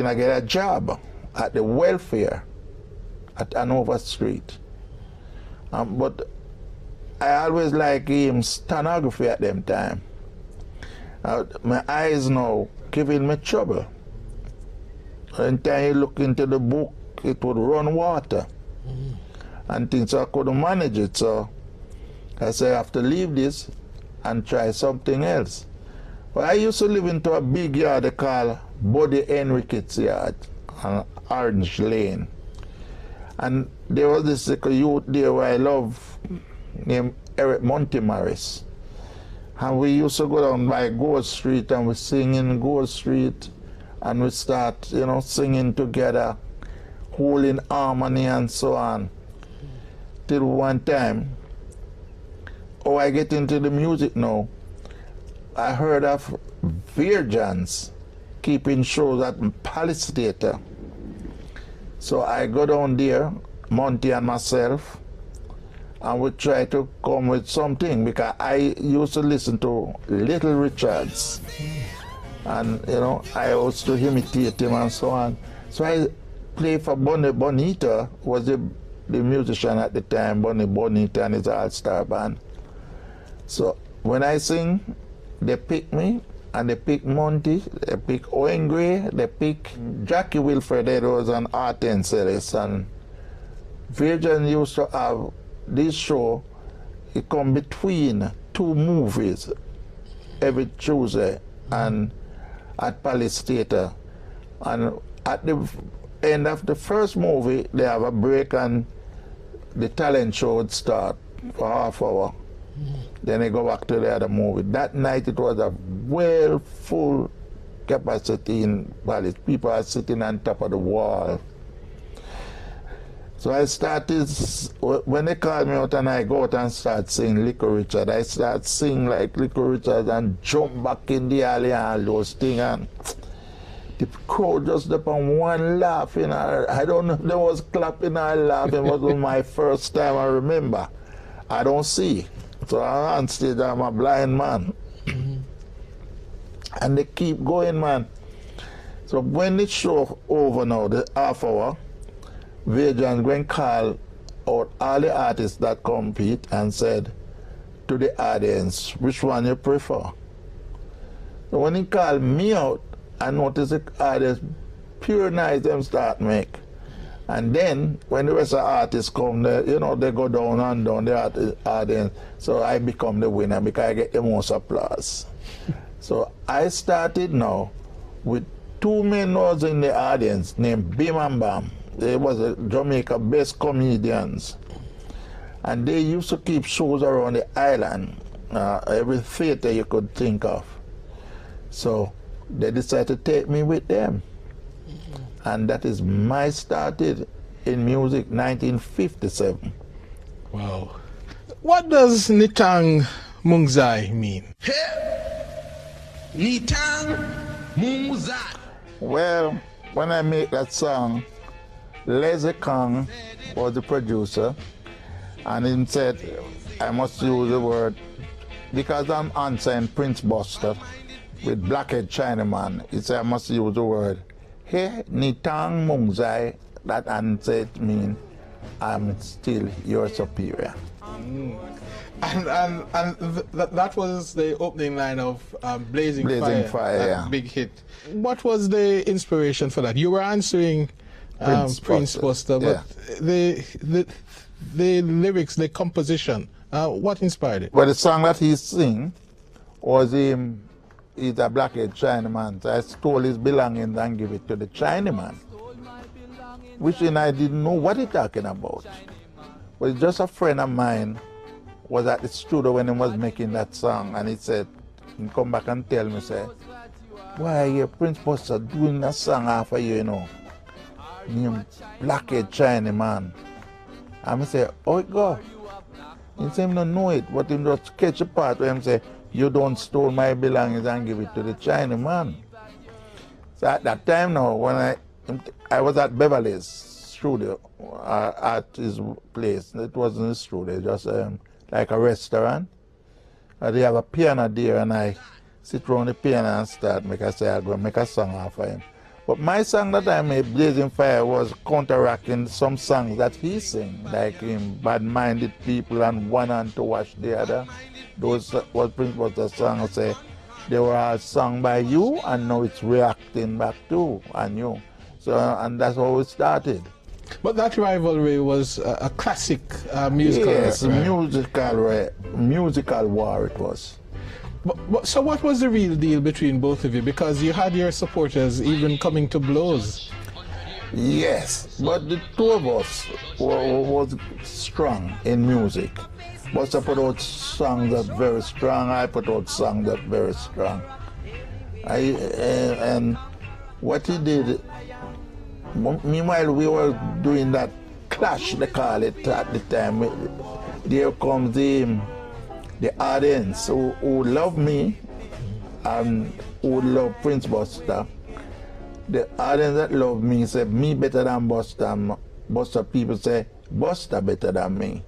I get a job at the welfare at Hanover Street. But I always like him stenography at them time. My eyes now giving me trouble. Anytime you look into the book, it would run water. And things, so I couldn't manage it. So I said I have to leave this and try something else. Well, I used to live into a big yard they call Buddy Enriquet's yard on Orange Lane. And there was this little youth there who I love named Eric Montemarris. And we used to go down by Gold Street and we sing in Gold Street and we start, singing together, holding harmony and so on. Till one time, I get into the music now, I heard of Virgins keeping shows at Palace Theatre. So I go down there, Monty and myself, and we try to come with something because I used to listen to Little Richards. And, I used to imitate him and so on. So I played for Bonnie Bonita, was the musician at the time, Bonnie Bonita and his all-star band. So when I sing, they pick me, and they pick Monty, they pick Owen Gray, they pick Jackie Wilfred Edwards and Arten Celis. And Virgin used to have this show, it come between two movies every Tuesday and at Palace Theatre. And at the end of the first movie, they have a break and the talent show would start for half hour. Then they go back to the other movie. That night it was a well full capacity in Palace. People are sitting on top of the wall. So I started, when they called me out and I go out and start singing Little Richard, I start singing like Little Richard and jump back in the alley and all those things. And the crowd just up on one laughing. I don't know if there was clapping or laughing. It was my first time I remember. I don't see. So I'm on stage, I'm a blind man. And they keep going, man. So when the show over now, the half hour, Virgin going to call out all the artists that compete and said to the audience, which one you prefer? So when he called me out, I noticed the audience pure nice them start make. And then when the rest of the artists come, they go down and down the audience. So I become the winner because I get the most applause. So I started now with two men was in the audience named Bim and Bam. They was a Jamaica best comedians. And they used to keep shows around the island, every theater you could think of. So they decided to take me with them. And that is my started in music 1957. Wow. What does Nitang Mungzai mean? Nitang Mungzai. Well, when I make that song, Leslie Kong was the producer, and he said I must use the word, because I'm answering Prince Buster with Blackhead Chinaman, he said I must use the word, hey, Nitang Mungzai, that answer mean I'm still your superior. And that was the opening line of Blazing Fire, Fire, that yeah. big hit. What was the inspiration for that? You were answering Prince Buster, but yeah. the lyrics, the composition, what inspired it? Well, the song that he sing was him, he's a Blackhead Chinaman, so I stole his belongings and give it to the Chinaman, which I didn't know what he's talking about. But it's just a friend of mine was at the studio when he was making that song, and he said, he come back and tell me, say, why your Prince Buster doing that song after you, named Blackhead Chinaman. And I say, oh it go. He say, him don't know it, but him just catch a part where him say, you don't steal my belongings and give it to the Chinaman. So at that time now, when I was at Beverly's studio, at his place, it wasn't his studio, just like a restaurant. They have a piano there, and I sit around the piano and start make I say I go make a song off of him. But my song that I made, Blazing Fire, was counteracting some songs that he sing, like Bad-Minded People and One Hand to Wash the Other. Those was Prince Buster song say they were all sung by you, and now it's reacting back to on you. So and that's how it started. But that Rivalry was a classic musical. Yes, musical war it was. So what was the real deal between both of you? Because you had your supporters even coming to blows. Yes, but the two of us was strong in music. Buster put out songs that very strong. I put out songs that very strong. And what he did. Meanwhile, we were doing that clash, they call it at the time. There comes the audience who love me and who love Prince Buster. The audience that love me say me better than Buster. Buster people say Buster better than me.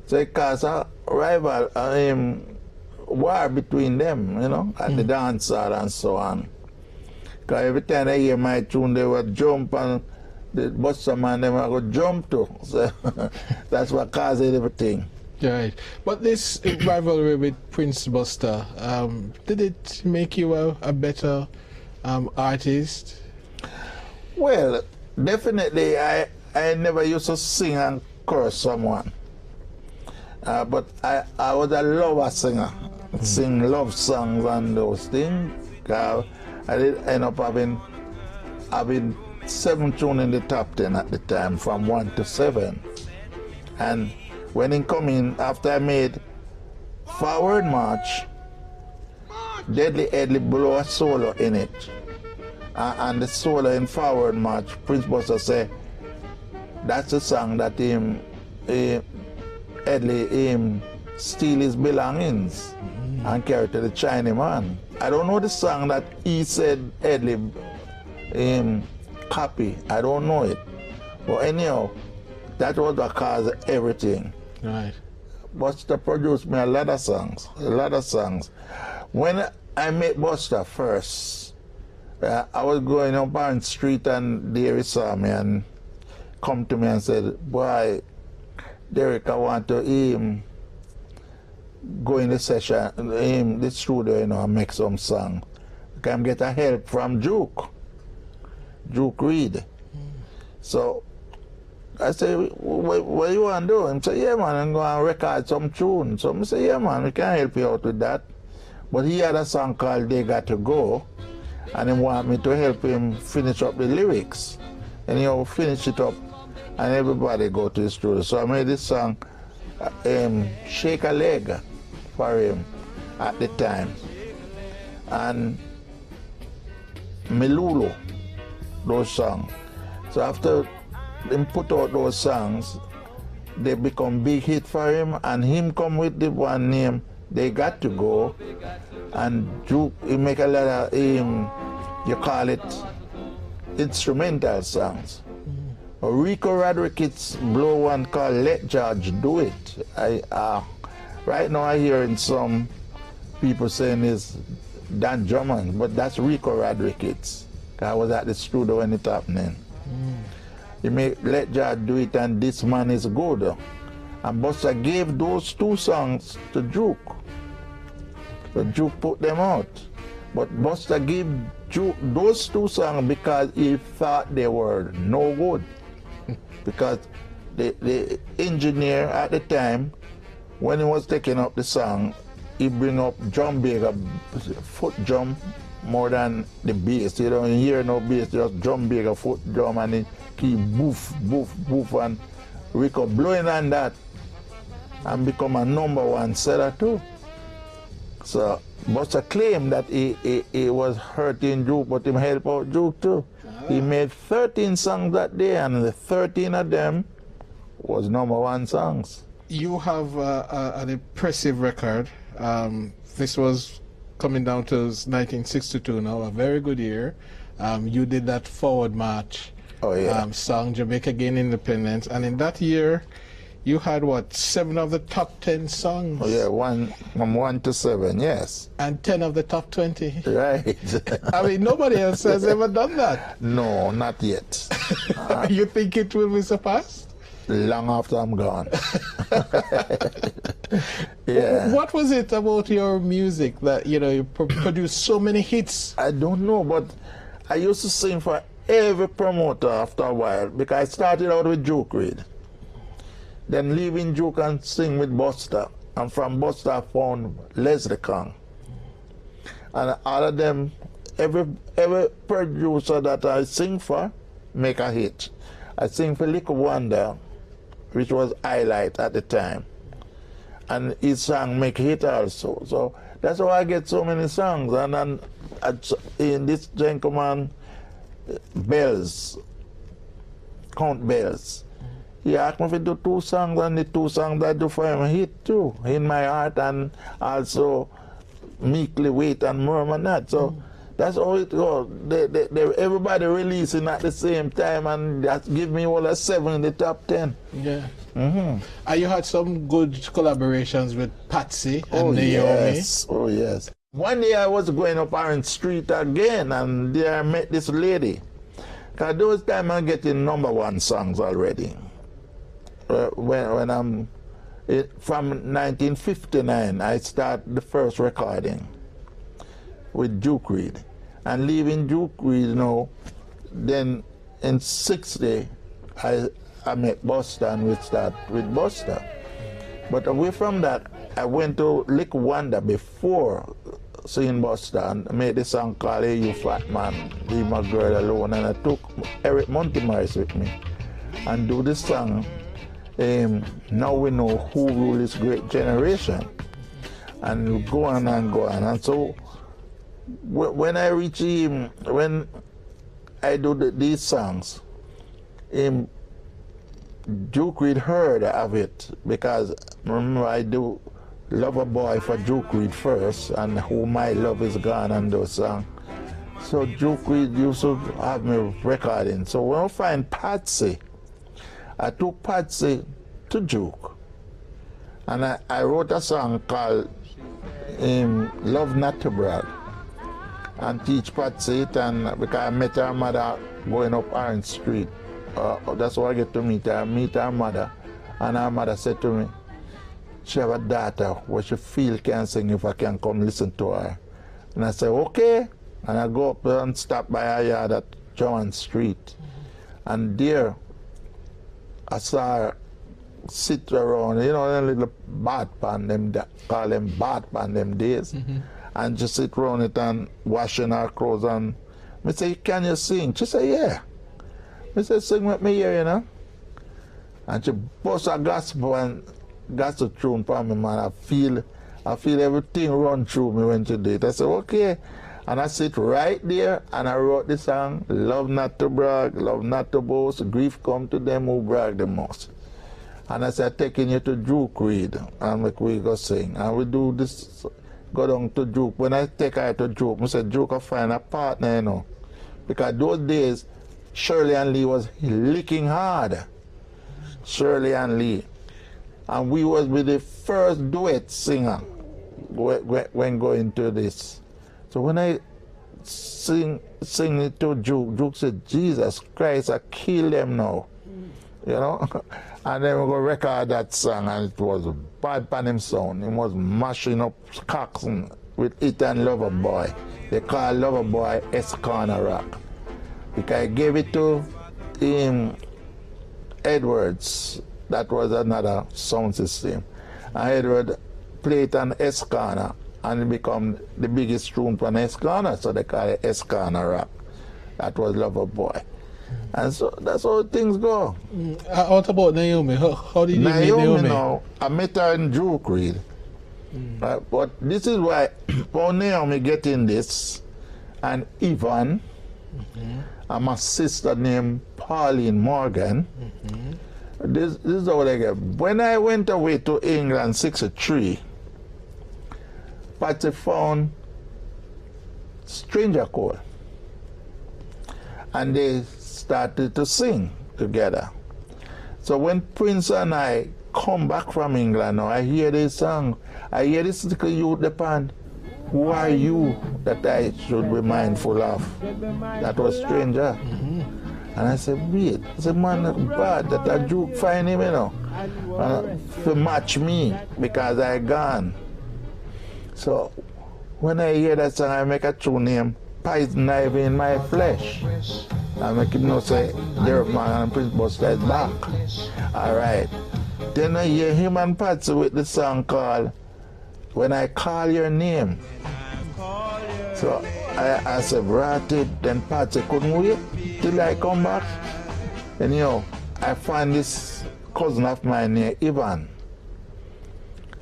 So it caused a rival war between them, you know, at the dance hall and so on. Because every time they hear my tune, they would jump, and the Buster man, they would jump too. So that's what caused everything. Right. But this rivalry with Prince Buster, did it make you a better artist? Well, definitely. I never used to sing and curse someone. But I was a lover singer. Sing love songs and those things. I did end up having 7 tunes in the top 10 at the time, from 1 to 7. And when it come in, after I made Forward March, Deadly Edley blew a solo in it. And the solo in Forward March, Prince Buster said, that's the song that Edley steal his belongings and carry to the Chinaman. I don't know the song that he said Edley copy. I don't know it. But anyhow, that was the cause of everything. Right. Buster produced me a lot of songs. When I met Buster first, I was going up on the street and Derrick saw me and come to me and said, boy, Derrick, I want to go in the session, the studio, you know, and make some song. I can get a help from Duke Reed. So I say, what you want to do? He said, yeah, man, I'm going to record some tunes. So I say, yeah, man, we can help you out with that. But he had a song called They Got to Go, and he wanted me to help him finish up the lyrics. And he'll finish it up, and everybody go to the studio. So I made this song, Shake a Leg, for him at the time. And Melulu, those songs. So after him put out those songs, they become big hit for him, and him come with the one name They Got to Go, and he make a lot of you call it instrumental songs. Rico Rodriguez blow one called Let George Do It. Right now I hearing some people saying it's Dan Drummond, but that's Rico Rodriguez. I was at the studio when it happening. He make Let George Do It and This Man Is Good. And Buster gave those 2 songs to Duke. So Duke put them out. But Buster gave Duke those 2 songs because he thought they were no good. Because the engineer at the time, when he was taking up the song, he bring up drum bigger, foot drum more than the bass. You don't hear no bass, just drum bigger, foot drum, and it keep boof, boof, boof, and Rico blowing on that and become a #1 seller too. So Buster claimed that he was hurting Duke, but he helped out Duke too. He made 13 songs that day, and the 13 of them was #1 songs. You have an impressive record. This was coming down to 1962 now, a very good year. You did that Forward March Oh, yeah. song, Jamaica Gain Independence, and in that year, you had what, 7 of the top 10 songs? Oh, yeah, from 1 to 7, yes. And 10 of the top 20. Right. I mean, nobody else has ever done that. No, not yet. You think it will be surpassed? Long after I'm gone. Yeah. What was it about your music that, you produced so many hits? I don't know, but I used to sing for every promoter after a while because I started out with Juke Reid. Then leaving Juke and sing with Buster. And from Buster I found Leslie Kong. And all of them, every producer that I sing for, make a hit. I sing for Little Wonder, which was Highlight at the time. And his song make hit also. So that's how I get so many songs. And then in this gentleman, Bells, Count Bells, he asked me to do 2 songs, and the 2 songs I do for him hit too, In My Heart and also Meekly Wait and Murmur Not. So that's how it goes. Everybody releasing at the same time, and that give me all a 7 in the top 10. Yeah. And you had some good collaborations with Patsy and Naomi. Yes. Oh, yes. One day I was going up Orange Street again, and there I met this lady. Because those times I'm getting #1 songs already. When I'm from 1959, I start the first recording with Juke Reid. And leaving Juke Reid, then in 60, I met Buster and we start with Buster. But away from that, I went to Little Wonder before seeing Buster and made the song called Hey You Fat Man, Leave My Girl Alone. And I took Eric Monty-Morris with me and do this song, Now We Know Who Rule This Great Generation. And go on and go on. And so when I reach him, when I do these songs, Juke Reid heard of it because remember I do Lover Boy for Juke Reid first and Who My Love Is Gone and those songs. So Juke Reid used to have me recording. So when I find Patsy, I took Patsy to Juke and I wrote a song called Love Not to Brag and teach Patsy it, and because I met her mother going up Orange Street. That's why I get to meet her mother, and her mother said to me, she have a daughter what she feel can sing if I can come listen to her. And I said, okay. And I go up and stop by her yard at John Street. And there I saw her sit around, a little bath pan, them call them bath pan them days. And just sit around it and washing her clothes. And I say, can you sing? She said, yeah. I said, sing with me here, And she bust a gospel tune for me, man. I feel everything run through me when she did. I said, okay. And I sit right there and I wrote the song, Love Not to Brag, Love Not to Boast, Grief Come to Them Who Brag the Most. And I said, taking you to Juke Reid, and we go sing. And we do this, go down to Juke. When I take her to Juke, I said, Juke, I find a partner, Because those days, Shirley and Lee was licking hard. Shirley and Lee. And we was with the first duet singer when going to this. So when I sing it to Juke, Juke said, Jesus Christ, I kill them now. And then we go record that song, and it was bad pan him sound. He was mashing up cocks with it and Lover Boy. They call Lover Boy S-Corner Rock. Because I gave it to Edwards. That was another sound system. And Edward played on S-Corner, and it became the biggest tune on S-Corner, so they call it S-Corner Rock. That was Lover Boy. And so that's how things go. What about Naomi? How did you meet Naomi? Now, I met her in Juke Reid. But this is why for Naomi getting this, and Yvonne, and my sister named Pauline Morgan. This is how they get. When I went away to England 63, Patsy found Stranger Call. And they started to sing together. So when Prince and I come back from England now, I hear this song. I hear this little youth depend. Who are you that I should be mindful of? That was stranger. And I said, wait, I said, man, bad that a juke find him, you know, to match me because I gone. So when I hear that song, I make a true name, Poison Ivy in My Flesh. I make him know say, Derrick Man and Prince Buster is back. All right. Then I hear him and Patsy with the song called When I Call Your Name. So I said, brought it, then Patsy couldn't wait till I come back. And you know, I find this cousin of mine named Ivan.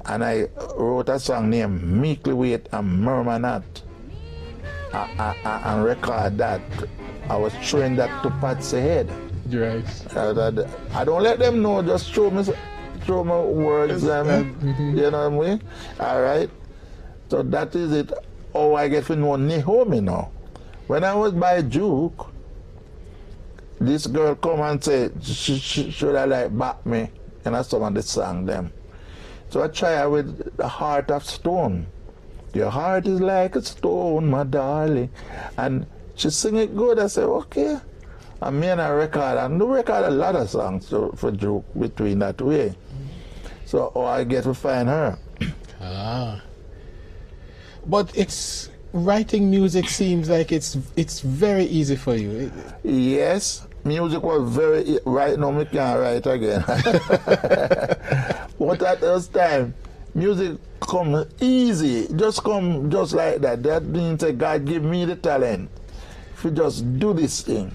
And I wrote a song named Meekly Wait and Murmur Not. And record that. I was throwing that to Patsy's head. Right. I don't let them know, just throw my words, you know what I mean? All right. So that is it. Oh, I get to know Naomi now. When I was by Juke, this girl come and say, should I like back me? And I some of the song them. So I try her with the heart of stone. Your heart is like a stone, my darling. And she sing it good. I say, okay. And me and I record a lot of songs for Juke between that way. So I get to find her. But it's writing music seems like it's very easy for you. Yes, music was very right now. Me can't write again. But at those time, music come easy, just come just like that. That means that God give me the talent. If you just do this thing,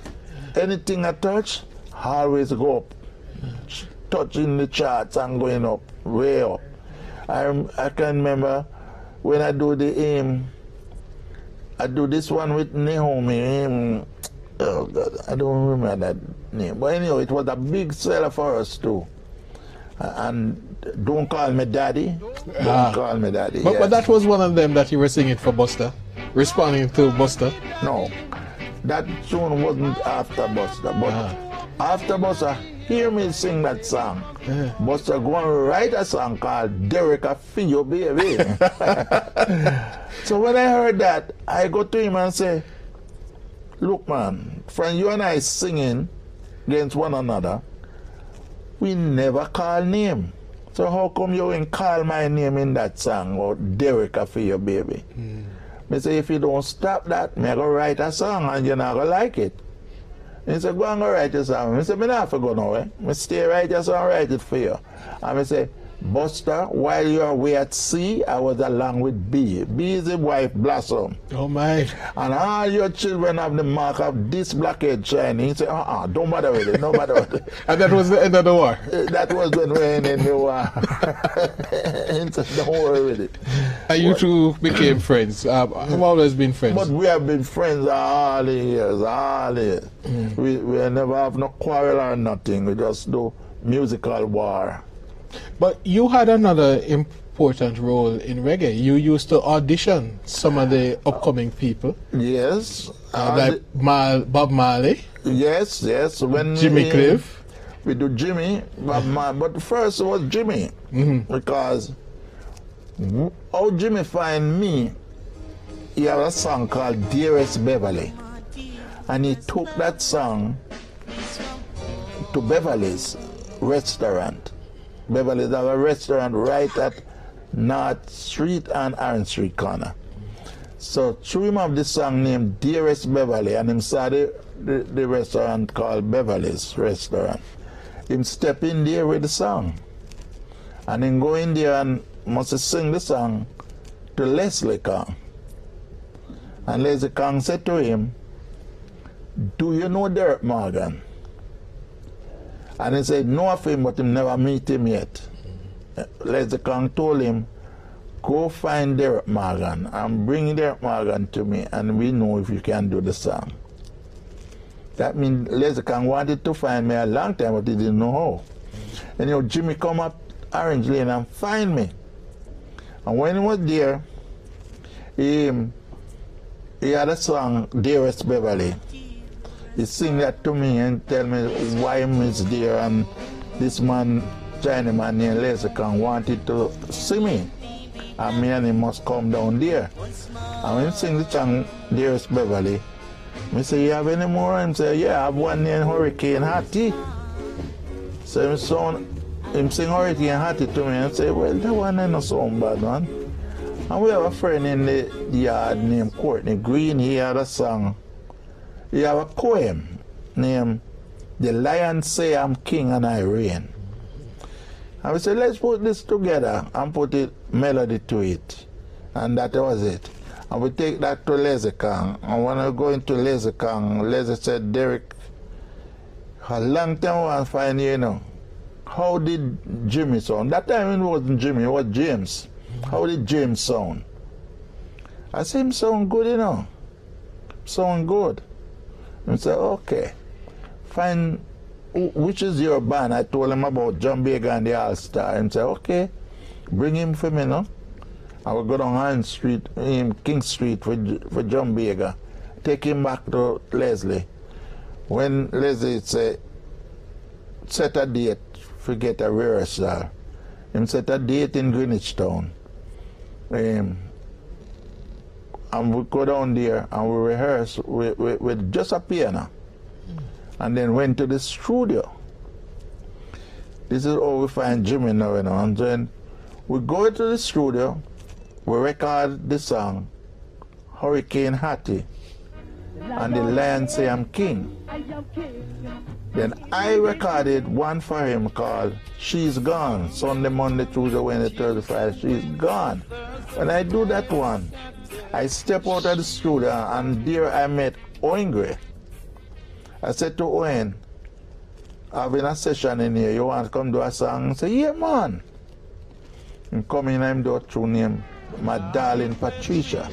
anything I touch, always go up, touching the charts and going up, way up. I can remember when I do I do this one with Naomi. Oh God, I don't remember that name. But anyway, it was a big seller for us too. And Don't Call Me Daddy. Don't Call Me Daddy. But, yes. But that was one of them that you were singing for Buster, responding to Buster. No, that tune wasn't after Buster. But after Buster, hear me sing that song. Buster go and write a song called Derrick, I Feel Your Baby. So when I heard that, I go to him and say, look man, from you and I singing against one another, we never call name. So how come you ain't call my name in that song, or Derrick, I Feel Your Baby? Me say, if you don't stop that, me go write a song and you're not gonna like it. He said, go and go write your song. I said, me not for go nowhere. I stay write your song, write it for you. And I say, Buster, while you are away at sea, I was along with B. B is the wife Blossom. Oh my. And all your children have the mark of this blackhead shining. He said, don't bother with it, don't bother with it. And that was the end of the war? That was when we were in the war. He said, don't worry with it. And you two became friends. I've always been friends. But we have been friends all the years, all the years. We never have no quarrel or nothing. We just do musical war. But you had another important role in reggae. You used to audition some of the upcoming people. Yes. Like Bob Marley. Yes. When Jimmy Cliff. We do Jimmy, Bob Marley. But first it was Jimmy. Because how Jimmy find me, he had a song called Dearest Beverly. And he took that song to Beverly's restaurant. Beverly's have a restaurant right at North Street and Orange Street corner. So through him have this song named Dearest Beverly, and him saw the restaurant called Beverly's Restaurant. Him step in there with the song. And him go in there and must sing the song to Leslie Kong. And Leslie Kong said to him, do you know Derrick Morgan? And he said, no of him, but him never meet him yet. Leslie Kong told him, go find Derrick Morgan and bring Derrick Morgan to me, and we know if you can do the song. That means Leslie Kong wanted to find me a long time, but he didn't know how. And you know, Jimmy come up Orange Lane and find me. And when he was there, he had a song, Dearest Beverly. He sing that to me and tell me why I'm there, and this man Chinese man named Leslie wanted to see me. And me and him must come down there. And when he sing the song, Dearest Beverly, I say, you have any more? Him say, yeah, I have one named Hurricane Hattie. So him sing Hurricane Hattie to me and say, well, that one ain't no sound bad, man. And we have a friend in the yard named Courtney Green. He had a song. He have a poem named The Lion Say I'm King and I Reign. And we said, let's put this together and put a melody to it. And that was it. And we take that to Leslie Kang. And when I go into Leslie Kang, Leslie said, Derrick, a long time I want to find you, you know. How did Jimmy sound? That time it wasn't Jimmy, it was James. How did James sound? I said, him sound good, you know. Sound good. And he said, okay. Find which is your band. I told him about John Baker and the All-Star. And he said, okay, bring him for me, no? I will go down Hand Street, King Street for John Baker. Take him back to Leslie. When Leslie said, set a date, forget a rehearsal. Him set a date in Greenwich Town. And we go down there and we rehearse with just a piano. And then went to the studio. This is how we find Jimmy now, you know. And then we go to the studio, we record the song, Hurricane Hattie, and The Lion Say I'm King. Then I recorded one for him called She's Gone, Sunday, Monday, Tuesday, Wednesday, Thursday, Friday, She's Gone. When I do that one, I step out of the studio and there I met Owen Gray. I said to Owen, having a session in here, you want to come do a song? He said, yeah, man. He come in and do a tune named My Darling Patricia.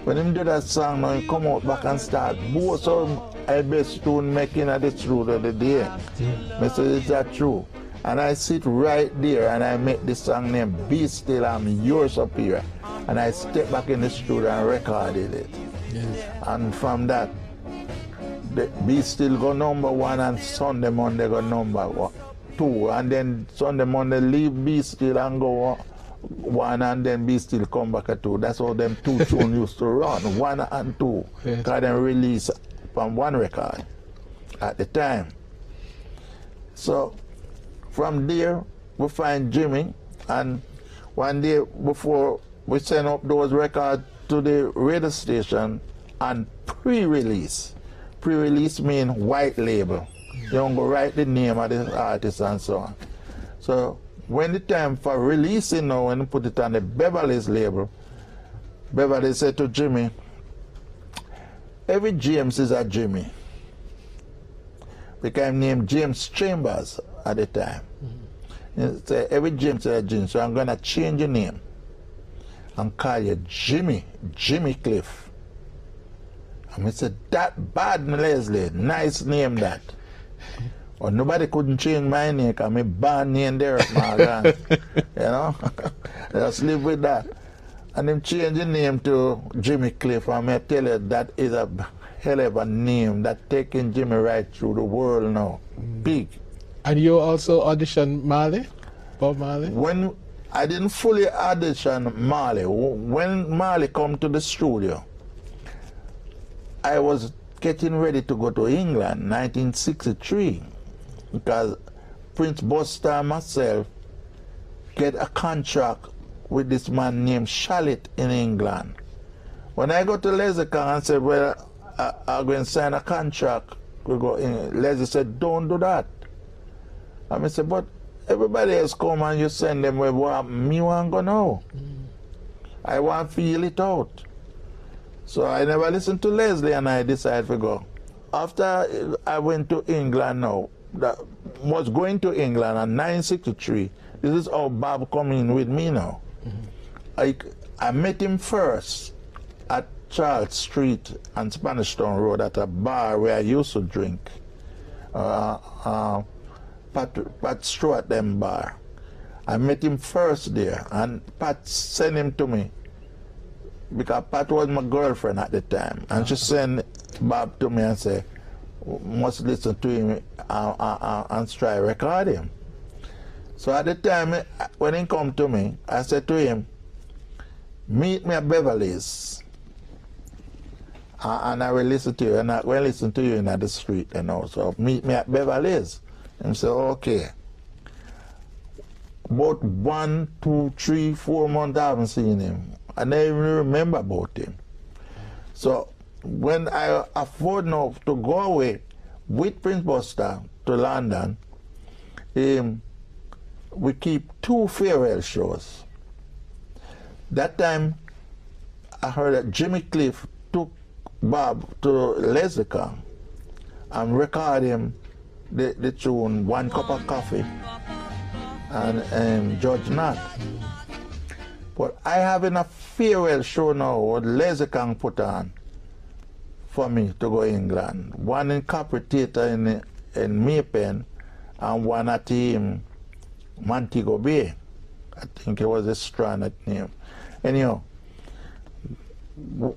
When him do that song, now he come out back and start both some I best tune making at the studio the day. I said, is that true? And I sit right there and I make this song named Be Still, I'm Your Superior. And I step back in the studio and recorded it. Yes. And from that, Be Still go #1 and Sunday, Monday go #2. And then Sunday, Monday leave Be Still and go 1 and then Be Still come back at 2. That's how them two tunes used to run, 1 and 2. Yes. Because they release from one record at the time. So from there we find Jimmy, and one day before we send up those records to the radio station and pre-release. Pre-release means white label. You don't go write the name of the artist and so on. So when the time for releasing now, when you put it on the Beverly's label, Beverly said to Jimmy, every James is a Jimmy. Because I'm named James Chambers at the time. He said, every James is a Jimmy, so I'm going to change your name and call you Jimmy Cliff. And I said, that bad, Leslie, nice name that. Well, nobody couldn't change my name because my band name Derrick Morgan. You know? Just live with that. And him change the name to Jimmy Cliff, and I tell you, that is a hell of a name that taking Jimmy right through the world now. Big. And you also auditioned Marley? Bob Marley? When I didn't fully audition Marley, when Marley come to the studio, I was getting ready to go to England, 1963, because Prince Buster and myself get a contract with this man named Charlotte in England. When I go to Leslie and said, well, I'm going to sign a contract, we go in. Leslie said, don't do that. And I said, but everybody else come and you send them where what me want to go now. I want to feel it out. So I never listened to Leslie and I decided to go. After I went to England now, was going to England in 1963, this is how Bob come in with me now. I met him first at Charles Street and Spanish Town Road at a bar where I used to drink. Pat Stewart them bar. I met him first there, and Pat sent him to me because Pat was my girlfriend at the time, and she sent Bob to me and said, must listen to him and try record him. So at the time, when he come to me, I said to him, meet me at Beverly's. And I will listen to you, and I will listen to you in the street, you know. So meet me at Beverly's. And say, okay. About 1, 2, 3, 4 months I haven't seen him. I never even remember about him. So when I afford now to go away with Prince Buster to London, we keep 2 farewell shows. That time I heard that Jimmy Cliff took Bob to Leslie and recorded him the tune One Cup of Coffee and Judge Not. But I having a farewell show now what Leslie put on for me to go to England. One in Capri Theatre in Maypen and one at Montego Bay. I think it was a strand name. Anyhow,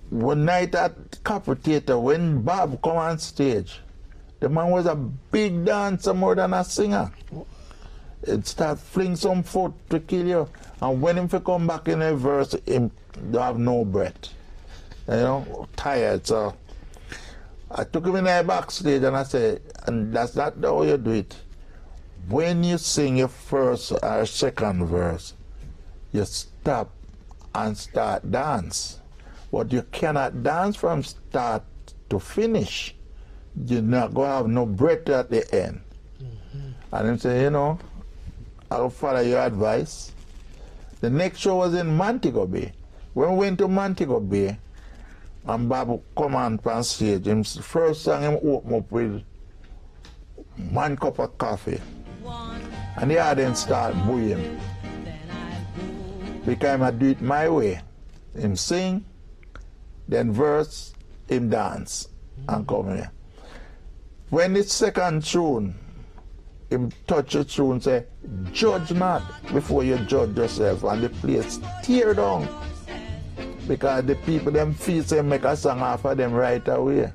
one night at Capri Theatre, when Bob come on stage, the man was a big dancer more than a singer. It start fling some foot to kill you. And when him come back in a verse, him don't have no breath. You know, tired. So I took him in the backstage and I said, and that's not how you do it. When you sing your first or second verse, you stop and start dance. But you cannot dance from start to finish. You're not going to have no breath at the end. And him say, you know, I'll follow your advice. The next show was in Montego Bay. When we went to Montego Bay, and Bob come on stage, his first song him open up with One Cup of Coffee. And the audience start booing him. Because I do it my way. Him sing, then verse, him dance, and come here. When it's second tune, him touch the tune, say, judge not before you judge yourself, and the place tear down. Because the people them feel say make a song off of them right away.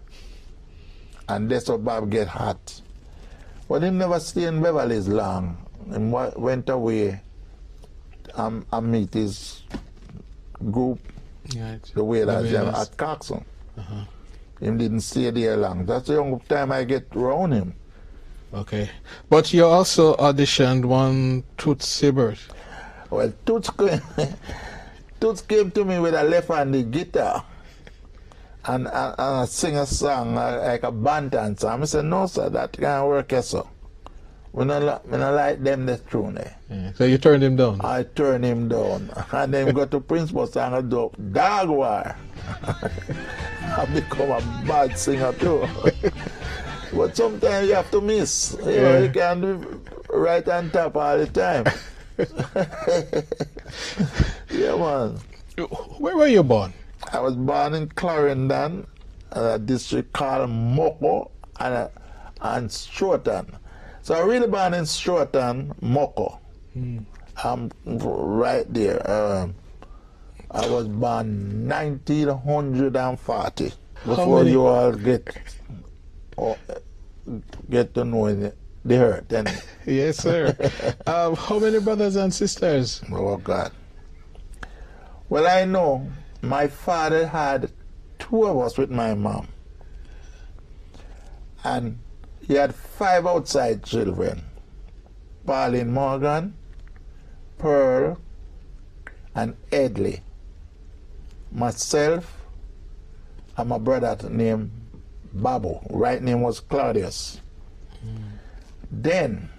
And that's how Bob get hot. But he never stay in Beverly's long. He went away and meet his group, the way that at Coxon. He didn't stay there long. That's the only time I get around him. Okay. But you also auditioned one Tootsie Bird. Well, Toots came to me with a left-handed guitar and I sing a song like a bantan song. I said, no, sir, that can't work, so. We not like them the tune. Yeah. So you turned him down? I turned him down. And then go to Prince Buster and I do Dog War. I become a bad singer too. But sometimes you have to miss. You know, you can't do right on top all the time. Yeah, man. Where were you born? I was born in Clarendon, a district called Moko and Stroughton. So I really born in Stroughton, Moko. I'm right there. I was born 1940. Before you all get to know the hurt. Yes, sir. How many brothers and sisters? Oh, God. Well, I know my father had 2 of us with my mom. And he had 5 outside children. Pauline Morgan, Pearl, and Edley. Myself, and my brother named Babu. Right name was Claudius. Then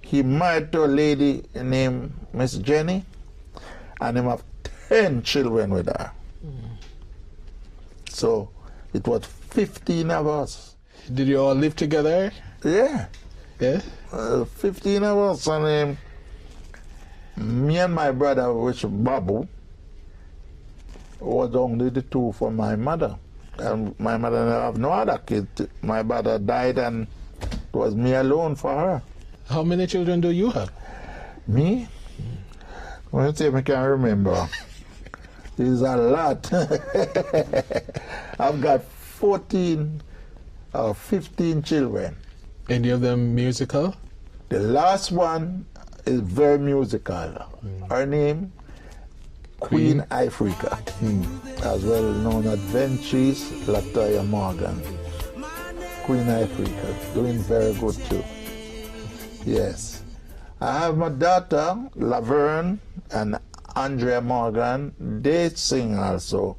he married to a lady named Miss Jenny, and he have 10 children with her. So it was 15 of us. Did you all live together? Yeah. Yeah? 15 of us, and me and my brother, which Babu, was only the 2 for my mother. And my mother didn't have no other kid. My brother died and it was me alone for her. How many children do you have? Me? When you say I can't remember, it's a lot. I've got 14 or 15 children. Any of them musical? The last one is very musical. Her name, Queen Africa, as well known as Ventures Latoya Morgan. Queen Africa, doing very good too. Yes. I have my daughter, Laverne and Andrea Morgan. They sing also,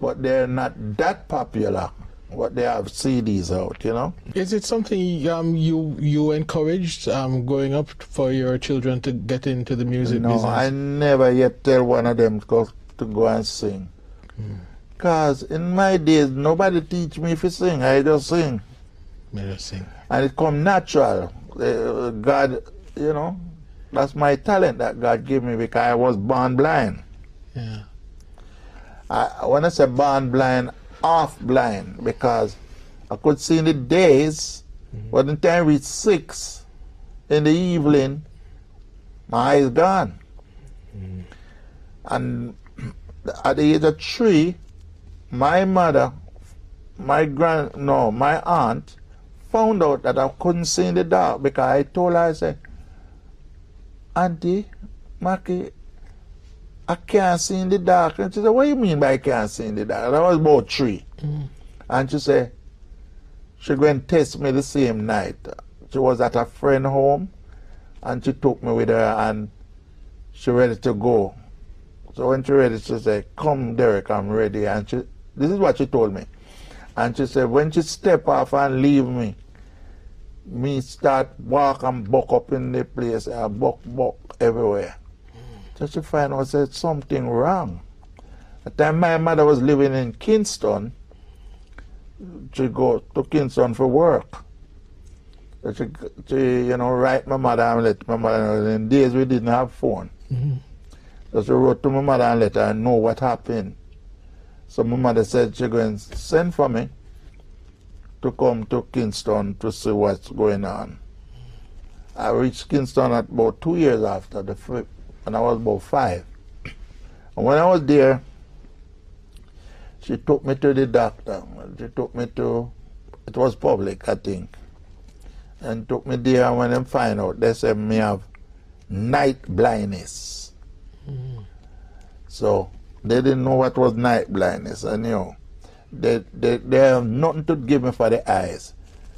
but they're not that popular. But they have CDs out, you know. Is it something you encouraged growing up for your children to get into the music No, business? I never yet tell one of them to go and sing. Because in my days, nobody teach me if you sing. I just sing. And it come natural. God, you know, that's my talent that God gave me because I was born blind. Yeah. When I say born blind, half blind, because I could see in the days, but the time I reached 6 in the evening, my eyes gone. And at the age of 3, my mother, my aunt found out that I couldn't see in the dark because I told her, I said, Auntie, Maki, I can't see in the dark. And she said, what do you mean by I can't see in the dark? And I was about 3. And she said, she go and test me the same night. She was at a friend home, and she took me with her, and she ready to go. So when she ready, she said, come, Derrick, I'm ready. And this is what she told me. And she said, when she step off and leave me start walk and buck up in the place, and buck everywhere. So she find out said something wrong. At the time my mother was living in Kingston, she go to Kingston for work. So she you know, write my mother and let my mother know. In days we didn't have phone. So she wrote to my mother and let her know what happened. So my mother said she going to send for me to come to Kingston to see what's going on. I reached Kingston at about 2 years after the flip, and I was about 5. And when I was there, she took me to the doctor. She took me to, it was public, I think, and took me there. And when they find out, they said me have night blindness. So they didn't know what was night blindness, and you know, they have nothing to give me for the eyes.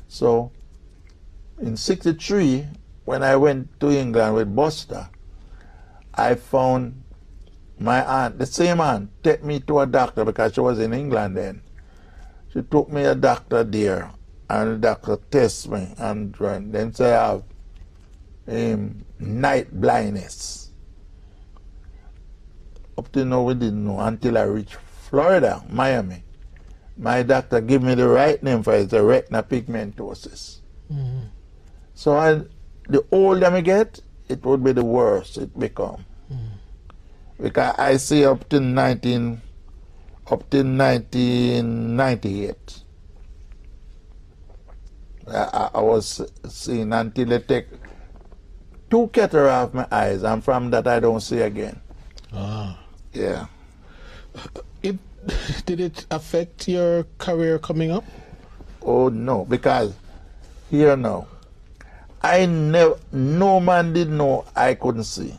So in '63, when I went to England with Buster, I found my aunt, the same aunt, take me to a doctor because she was in England then. She took me a doctor there, and the doctor test me, and then say I have night blindness. Up to now we didn't know until I reached Florida, Miami. My doctor gave me the right name for it, the retina pigmentosis. So the older I get, it would be the worse it become. Because I see up to 1998. I was seeing until they take 2 cataracts off my eyes, and from that I don't see again. Yeah. Did it affect your career coming up? Oh no, because here now, no man did know I couldn't see.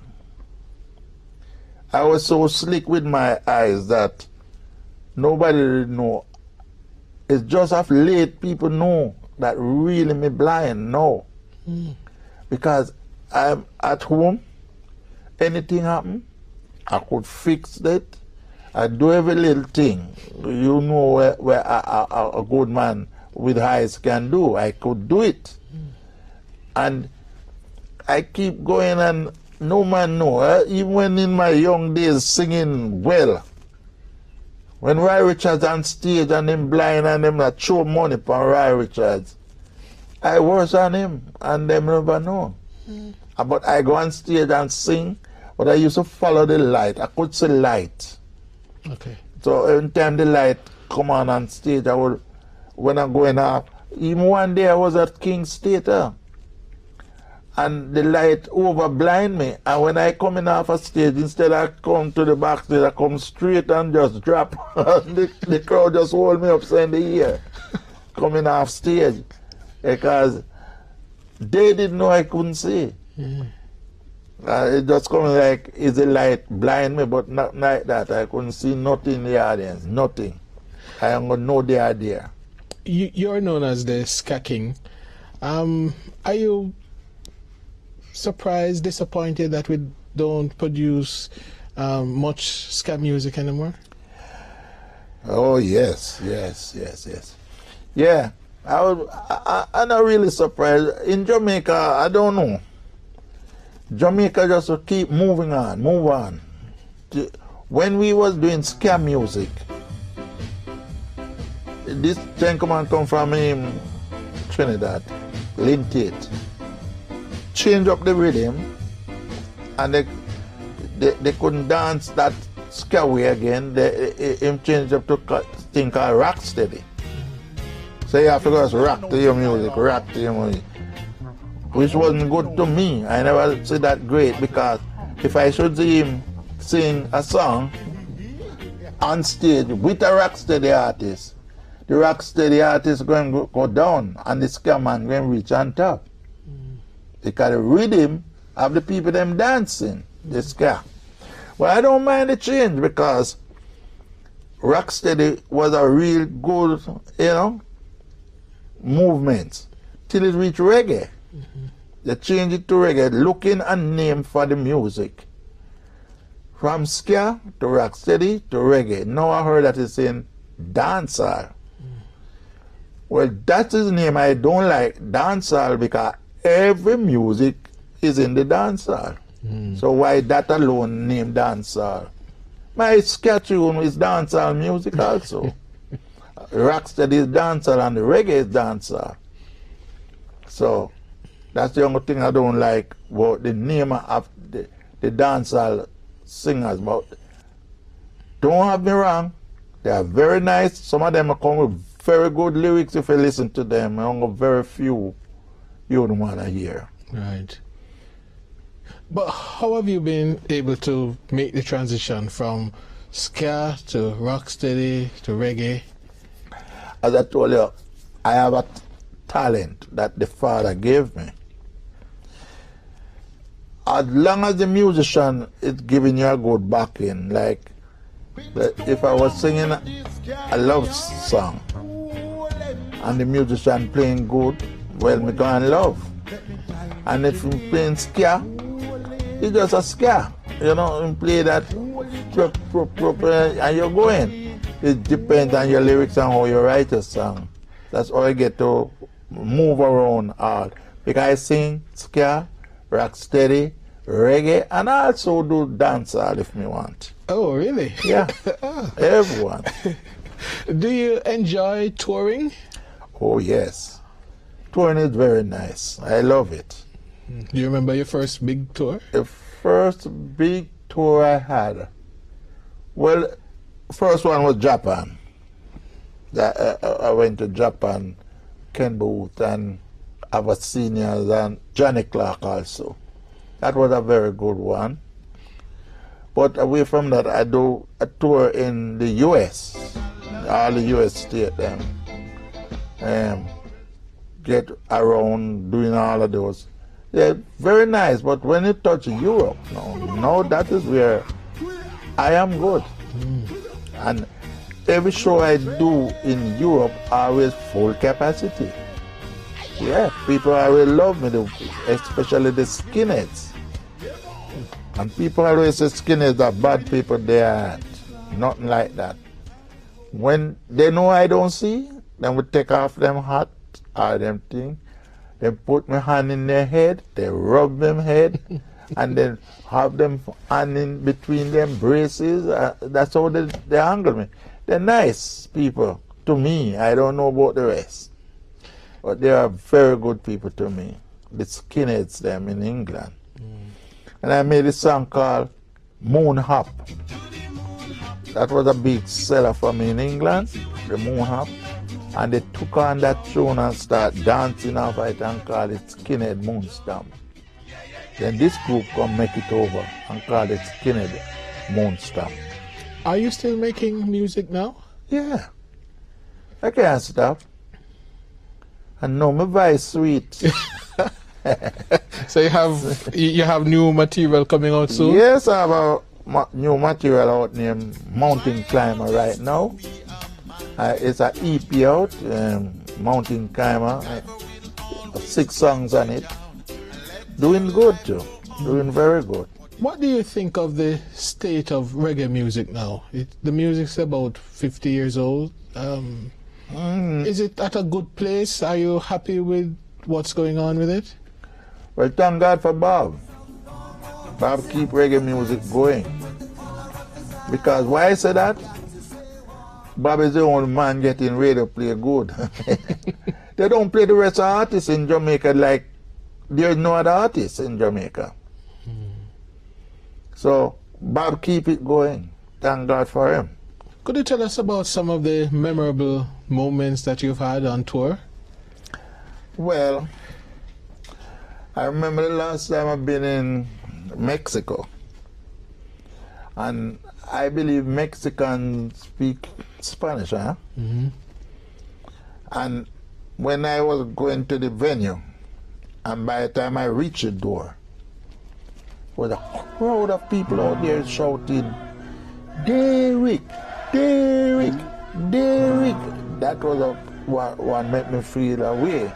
I was so slick with my eyes that nobody did know. It's just of late people know that really me blind now. Because I'm at home, anything happen, I could fix it. I do every little thing. You know where a good man with eyes can do. I could do it. And I keep going, and no man know. Even when in my young days singing well, when Roy Richards on stage and him blind and them that show money for Roy Richards, I worse on him and them never know. But I go on stage and sing, but I used to follow the light. I could see light. Okay. So every time the light come on stage, I would, when I'm going up, even one day I was at King's Theatre, and the light over blind me, and when I come in off a stage, instead I come to the backstage, I come straight and just drop. the crowd just hold me upside the ear, coming off stage, because they didn't know I couldn't see. It just coming like easy light blind me, but not like that. I couldn't see nothing in the audience, nothing. I don't know the idea. You're known as the Ska King. Are you surprised, disappointed that we don't produce much ska music anymore? Oh yes. Yeah, I'm not really surprised. In Jamaica, I don't know. Jamaica just to keep moving on, move on. When we was doing ska music, this gentleman come from Trinidad, Lynn Tate. Change up the rhythm, and they couldn't dance that ska way again. Him change up to thing called rock steady. So you have to just rock to your music, which wasn't good to me. I never see that great, because if I should see him sing a song on stage with a rock steady artist, the rock steady artist going to go down and the ska man going to reach on top. Because the rhythm of the people them dancing, the ska. Well, I don't mind the change, because rocksteady was a real good, movement till it reached reggae. They changed it to reggae, looking a name for the music. From ska to rocksteady to reggae. Now I heard that it's in dancehall. Well, that is the name I don't like, dancehall, because every music is in the dancehall. So why that alone named dancehall? My ska tune is dancehall music also. Rocksteady is dancehall and the reggae is dancehall. So that's the only thing I don't like about the name of the dancehall singers. But don't have me wrong, they are very nice. Some of them come with very good lyrics if you listen to them. Only very few you don't want to hear. Right. But how have you been able to make the transition from ska to rocksteady to reggae? As I told you, I have a talent that the Father gave me. As long as the musician is giving you a good backing, like if I was singing a love song and the musician playing good, well, me go and love. And if I'm playing ska, it's just a ska. You play that and you're going. It depends on your lyrics and how you write a song. That's all I get to move around all. Because I sing ska, rocksteady, reggae, and I also do dancehall if me want. Oh, really? Yeah, everyone. Do you enjoy touring? Oh, yes. Touring is very nice. I love it. Do you remember your first big tour? The first big tour I had, well, first one was Japan. I went to Japan, Ken Booth and our seniors and Johnny Clark also. That was a very good one. But away from that, I do a tour in the U.S., all the U.S. states then. Get around doing all of those. They're very nice, but when you touch Europe, no, that is where I am good. And every show I do in Europe always full capacity. Yeah, people always love me, especially the skinheads. And people always say skinheads are bad people. They aren't. Nothing like that. When they know I don't see, then we take off them hat or them thing. They put my hand in their head, they rub them head, and then have them hand in between them braces. That's how they handle me. They're nice people to me. I don't know about the rest. But they are very good people to me. The skinheads them in England. And I made a song called Moon Hop. That was a big seller for me in England, the Moon Hop. And they took on that tune and started dancing off it and called it Skinhead Moon Stamp. Then this group come make it over and call it Skinhead Moon Stamp. Are you still making music now? Yeah. I can't stop. And know my voice sweet. So you have new material coming out soon? Yes, I have a new material out named Mountain Climber right now. It's an EP out, Mountain Climber. 6 songs on it. Doing good too. Doing very good. What do you think of the state of reggae music now? The music's about 50 years old. Is it at a good place? Are you happy with what's going on with it? Well, thank God for Bob. Bob keep reggae music going. Because why I say that? Bob is the only man getting radio play good. They don't play the rest of artists in Jamaica like there's no other artists in Jamaica. So Bob keep it going. Thank God for him. Could you tell us about some of the memorable moments that you've had on tour? Well, I remember the last time I've been in Mexico. And I believe Mexicans speak Spanish, huh? Mm-hmm. And when I was going to the venue, and by the time I reached the door, there was a crowd of people out there shouting, Derrick, Derrick, Derrick. That was what made me feel away.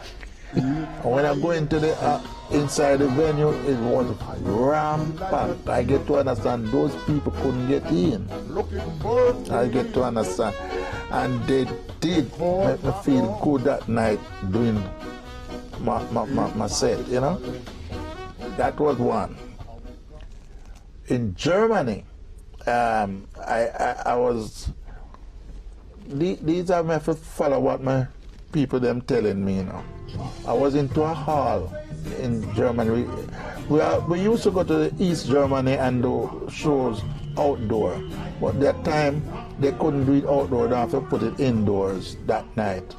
And when I go into the inside the venue, it was rampant. I get to understand those people couldn't get in. I get to understand. And they did make me feel good that night doing my set, you know. That was one. In Germany, I was, these are my follow what my people them telling me, you know. I was into a hall in Germany. We used to go to the East Germany and do shows outdoor, but that time they couldn't do it outdoor. They have to put it indoors that night.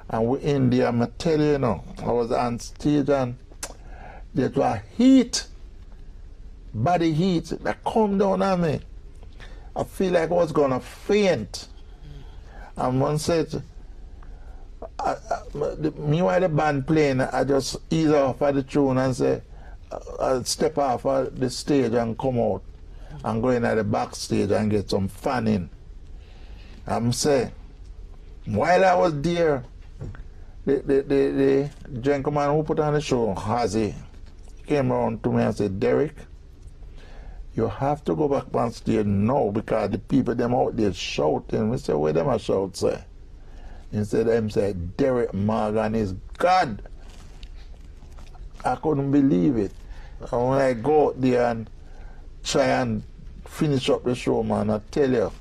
And we in there, I'm tell you, you know, I was on stage and there was heat, body heat that come down on me. I feel like I was gonna faint. And one said, meanwhile the band playing, I just ease off of the tune and say, I'll step off of the stage and come out and go in at the backstage and get some fanning. I'm saying, while I was there, the gentleman who put on the show, Hazy, came around to me and said, Derrick, you have to go back on stage now because the people them out there shouting. We say, where them a shout, say? Instead of him say, Derrick Morgan is God. I couldn't believe it. And when I go out there and try and finish up the show, man, I tell you,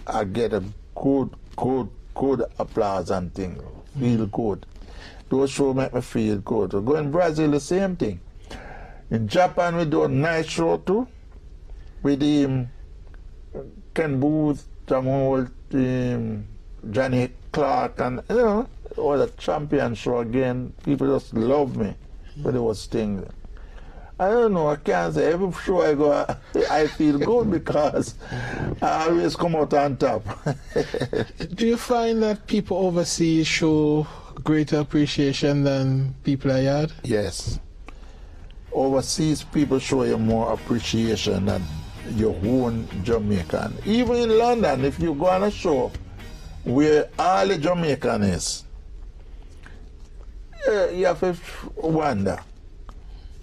I get a good applause and things. Feel good. Those shows make me feel good. So go in Brazil, the same thing. In Japan, we do a nice show too. With Ken Booth, Jamal, Johnny Clark, and you know, it was a champion show again. People just love me, but it was things. I don't know, I can't say every show I go, I feel good because I always come out on top. Do you find that people overseas show greater appreciation than people I had? Yes. Overseas people show you more appreciation than your own Jamaican. Even in London, if you go on a show where all the Jamaican is, you have to wonder.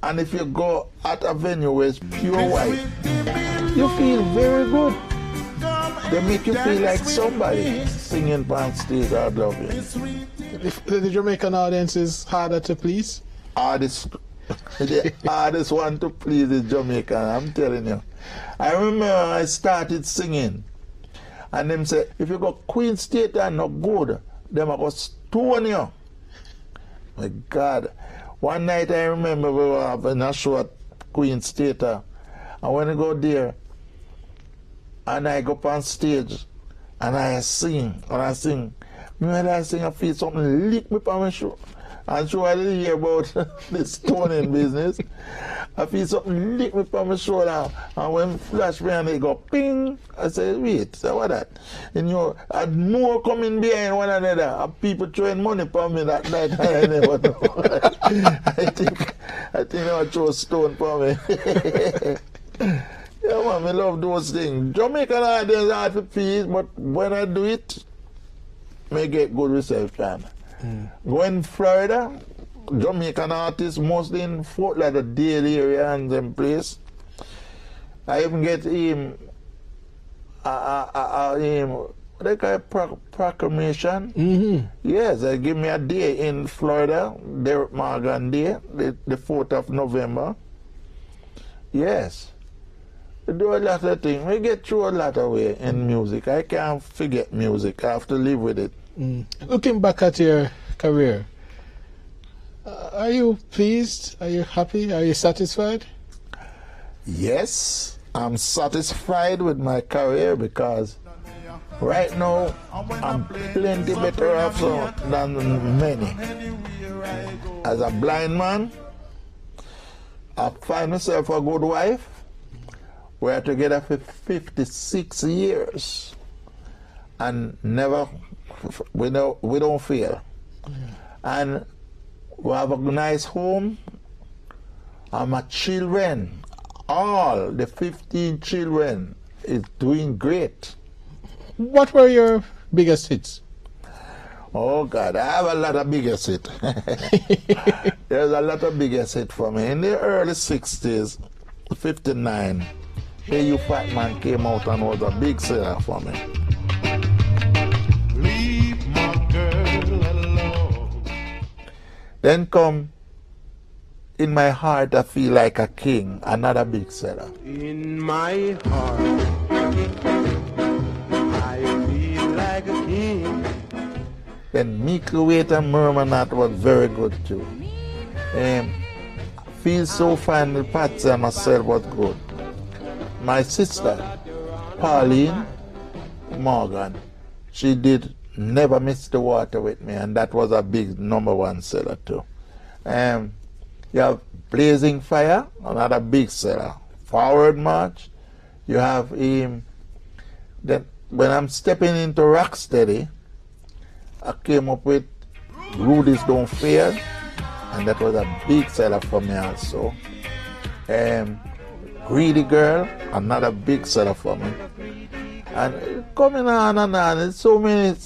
And if you go at a venue where it's pure white, you feel very good. They make you feel like somebody singing on stage. I love you. The Jamaican audience is harder to please? The hardest one to please is Jamaican, I'm telling you. I remember I started singing, and them say, if you go Queen State and not good, them are going to stone you. My God. One night I remember we were having a show at Queen State, and when I go there, and I go up on stage, and I sing, when I sing, I feel something lick me on my shoe. And so I didn't hear about this stoning business. I feel something lick me from my shoulder, and when flash me and it go ping, I said, wait, so what that? And and more coming behind one another, and people throwing money for me that night, and I never know. I think they will throw a stone for me. Yeah, man, I love those things. Jamaican audience hard to please, but when I do it, I get good reception. Going Florida, Jamaican artists mostly in Fort Lauderdale area and them place. I even get him what they call proclamation. Yes, they give me a day in Florida, Derrick Morgan Day, the 4th of November. Yes. We do a lot of things. We get through a lot of way in music. I can't forget music. I have to live with it. Looking back at your career, are you pleased? Are you happy? Are you satisfied? Yes, I'm satisfied with my career because right now I'm plenty better off than many. As a blind man, I find myself a good wife. We're together for 56 years and never, we don't fail. And we have a nice home. And my children, all the 15 children, is doing great. What were your biggest hits? Oh God, I have a lot of biggest hits. There's a lot of biggest hits for me. In the early 60s, 59, Hey You Fat Man came out and was a big seller for me. Leave my girl alone. Then come In My Heart I Feel Like a King, another big seller. In my heart, I feel like a king. Then Meek the Wait and Murmur Not was very good too. Feel So Fine with Patsy and myself was good. My sister, Pauline Morgan, she did Never Miss the Water with me, and that was a big #1 seller too. You have Blazing Fire, another big seller. Forward March. You have then when I'm stepping into Rocksteady, I came up with Rudy's Don't Fear, and that was a big seller for me also. Greedy Girl, another big seller for me. And coming on and on, it's so many,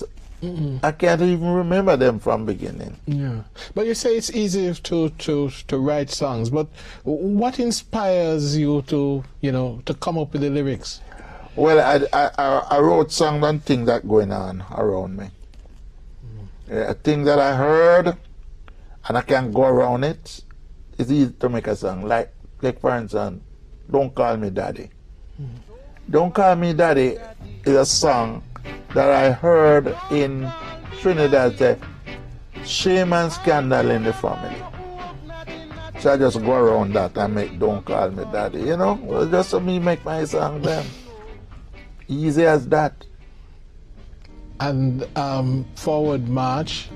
I can't even remember them from beginning. Yeah, but you say it's easy to write songs, but what inspires you to come up with the lyrics? Well, I wrote songs on things that going on around me. A thing that I heard, and I can go around it. It's easy to make a song. Like for instance, Don't Call Me Daddy. Don't Call Me Daddy is a song that I heard in Trinidad, say, shame and scandal in the family. So I just go around that and make Don't Call Me Daddy, just so me make my song then. Easy as that. And Forward March?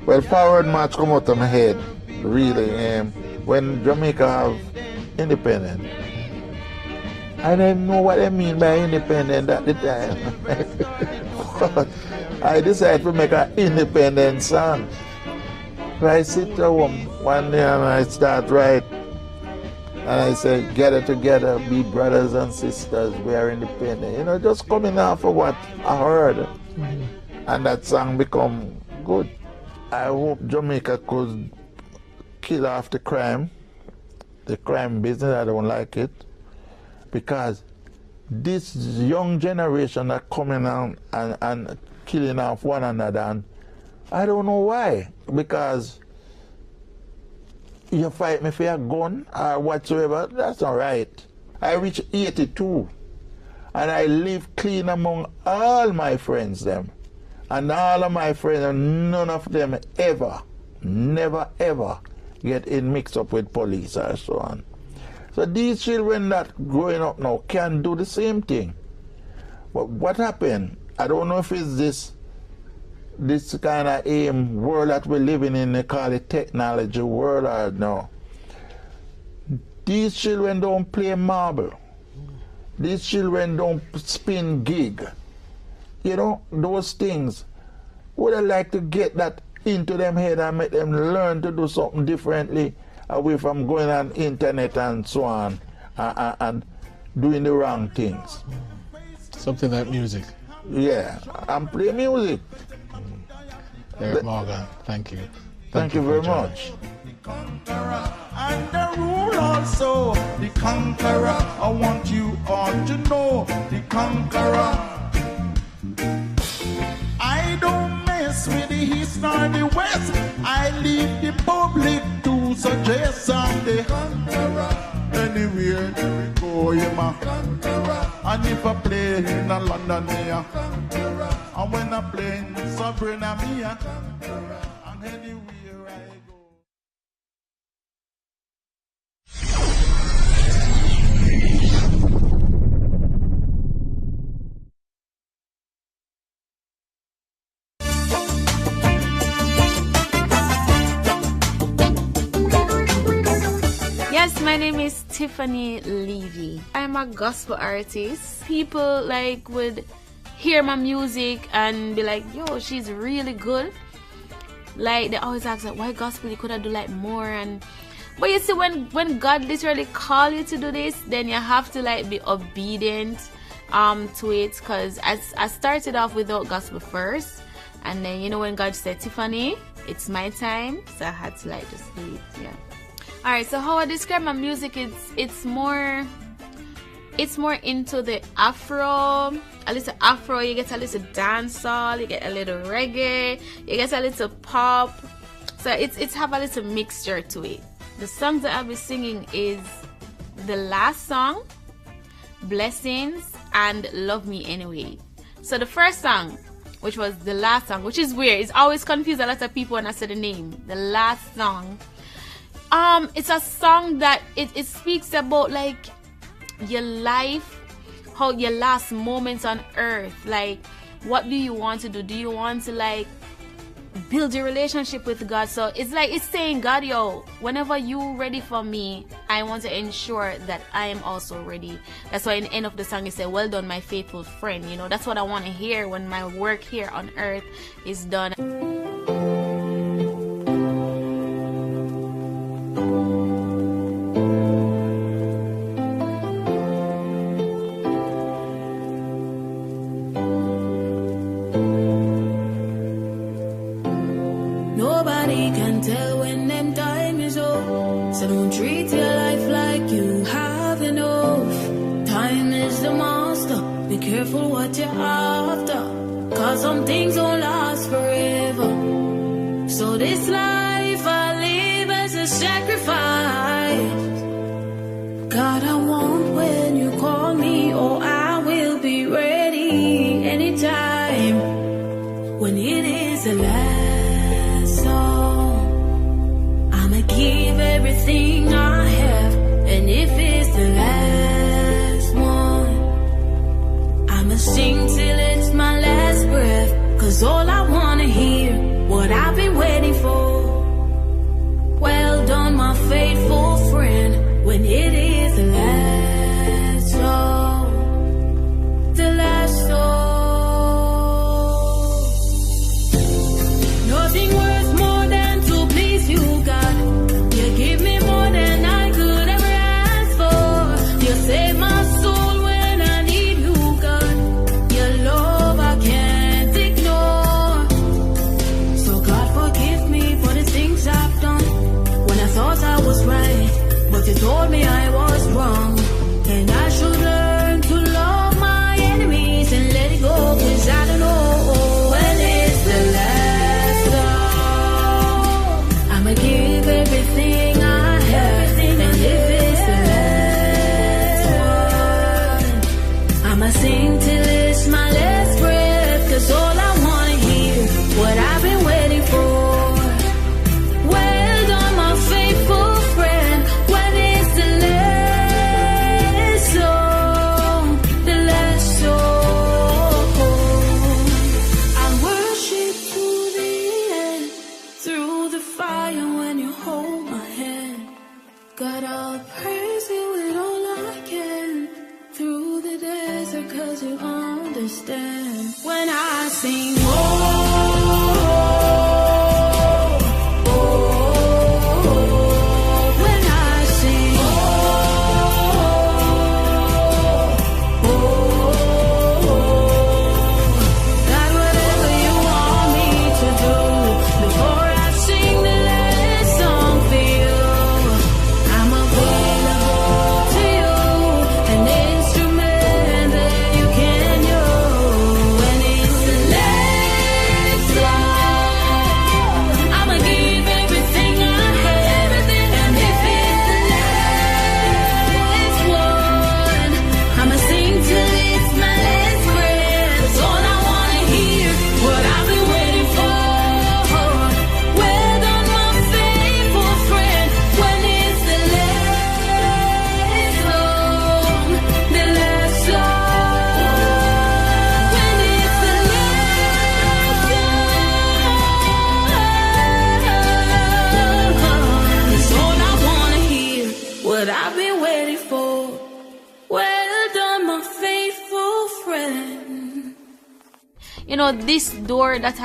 Well, Forward March come out of my head, really. When Jamaica have independence, I didn't know what I mean by independent at the time. But I decided to make an independent song. So I sit at home one day and I start write. And I say, get it together, be brothers and sisters, we are independent. Just coming off of what I heard. And that song become good. I hope Jamaica could kill off the crime business. I don't like it. Because this young generation are coming out and killing off one another, and I don't know why. Because you fight me for a gun or whatsoever, that's not right. I reached 82 and I live clean among all my friends them. And all of my friends, none of them ever, never ever get in mixed up with police or so on. So these children that growing up now can do the same thing. But what happened? I don't know if it's this this kind of world that we're living in, they call it technology world or no. These children don't play marble. These children don't spin gig. You know, those things. Would I like to get that into them head and make them learn to do something differently away from going on internet and so on and doing the wrong things. Something like music. Yeah, and play music. Derrick Morgan, thank you. Thank you very much. The conqueror and the rule also. The conqueror, I want you all to know. The conqueror. I don't mess with the east nor the west. I leave the public to suggest I'm the conqueror. Anywhere we go, yeah, ma. And if I play in a London, yeah. And when I play in Sabrina, me, and anywhere I go. Yes, my name is Tiffany Levy. I'm a gospel artist. People like would hear my music and be like, yo, she's really good. Like they always ask like, why gospel? You could have do like more. And but you see, when God literally call you to do this, then you have to like be obedient to it. Cause I started off without gospel first, and then you know when God said, Tiffany, it's my time, so I had to like just do it. Yeah. Alright, so how I describe my music, it's more into the afro, a little afro, you get a little dancehall, you get a little reggae, you get a little pop. So it's have a little mixture to it. The songs that I'll be singing is the last song, Blessings, and Love Me Anyway. So the first song, which was the last song, which is weird, it's always confused a lot of people when I say the name. The last song. It's a song that it speaks about like your life, how your last moments on earth, like what do you want to do? Do you want to like build your relationship with God? So it's like it's saying, God, yo, whenever you ready for me, I want to ensure that I am also ready. That's why in the end of the song it said, well done, my faithful friend. You know, that's what I want to hear when my work here on earth is done. Nobody can tell when them time is up. So don't treat your life like you have enough. Time is the master. Be careful what you're after. Cause some things don't last forever. So this life I live as a sacrifice. God, I want when you call me, or I will be ready anytime. When it is the last song, I'ma give everything I have. And if it's the last one, I'ma sing till it's my last breath. Cause all I wanna hear, what I've been waiting for. Well done, my faithful friend. When it is the last song, the last song. Nothing worth more than to please you, God. You give me more than I could ever ask for. You save my soul when I need you, God. Your love I can't ignore. So God forgive me for the things I've done when I thought I was right. But you told me I was wrong, and I should learn to love my enemies and let it go. Cause I don't know when it's the last song. I'ma give everything I have. And if it's the last one, I'ma sing till it's my last breath. Cause all I wanna hear, what I've been waiting for. Well done, my faithful friend. When it's the last song. God, I'll praise you with all I can through the desert, 'cause you understand. When I sing, when I sing, God, whatever you want me to do, before I sing the last song for you, I'm available to you, an instrument that you can use. When it's the last song, I'ma give everything I have, and if it's the last one, I'ma sing till it's my last breath. That's all I wanna hear, what I've been waiting for. Well done, my faithful friend. When it's the last song, the last song. When it's the last song, that's all I wanna hear, what I've been waiting for. Well done, my faithful friend. You know, this door that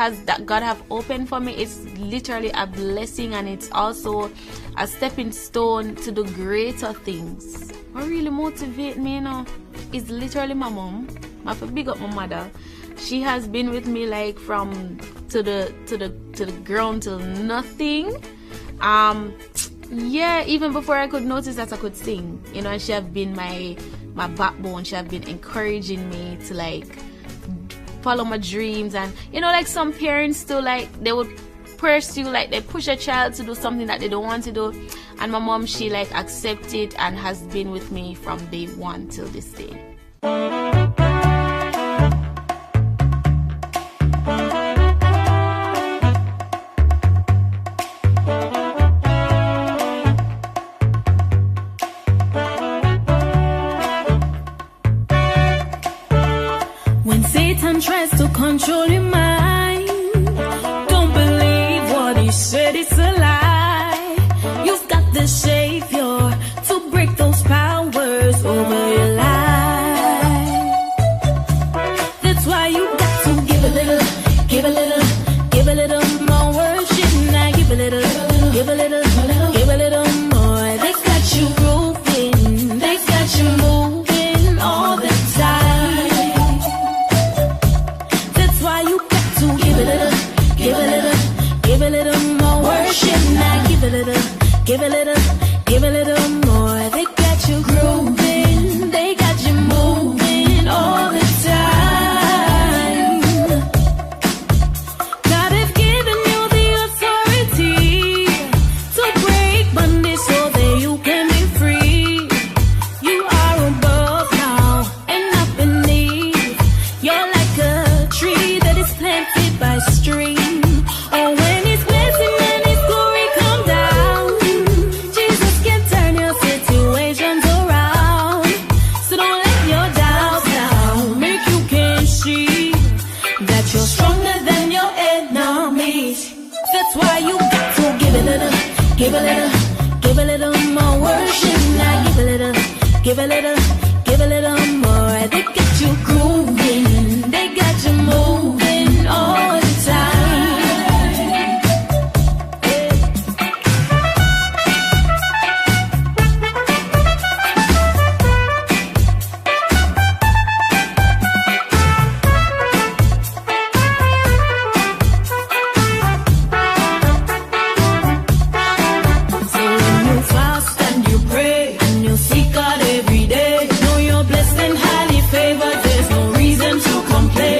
God have opened for me is literally a blessing, and it's also a stepping stone to do greater things. What really motivate me, you know, is literally my mom. I have to big up my mother. She has been with me like from to the ground till nothing. Yeah, even before I could notice that I could sing, you know, she have been my backbone. She have been encouraging me to like follow my dreams. And you know, like some parents too, like they would pursue, like they push a child to do something that they don't want to do, and my mom, she like accepted and has been with me from day one till this day. When Satan tries to control your mind, don't believe what he said, it's a lie. You've got the Savior to break those powers over your life. That's why you got to give a little, give a little, give a little more worship. Now give a little, give a little, give a little more. They got you grooving, they got you moving all the time. That's why you got to give a little, give a little, give a little more worship. Now give a little, give a little, give a little more. They got you grooving, they got you moving all the time. God has given you the authority to break bondage so that you can be free. You are above now and not beneath. You're like a tree that is planted by stream. Oh, when His blessing and His glory come down, Jesus can turn your situations around. So don't let your doubts down make you can't see that you're stronger than your enemies. That's why you got to give a little, give a little, give a little more worship. Now give a little, give a little, give a little more. They got you grooving, they got you moving all the time. So when you fast and you pray and you seek God every day, know you're blessed and highly favored. There's no reason to complain.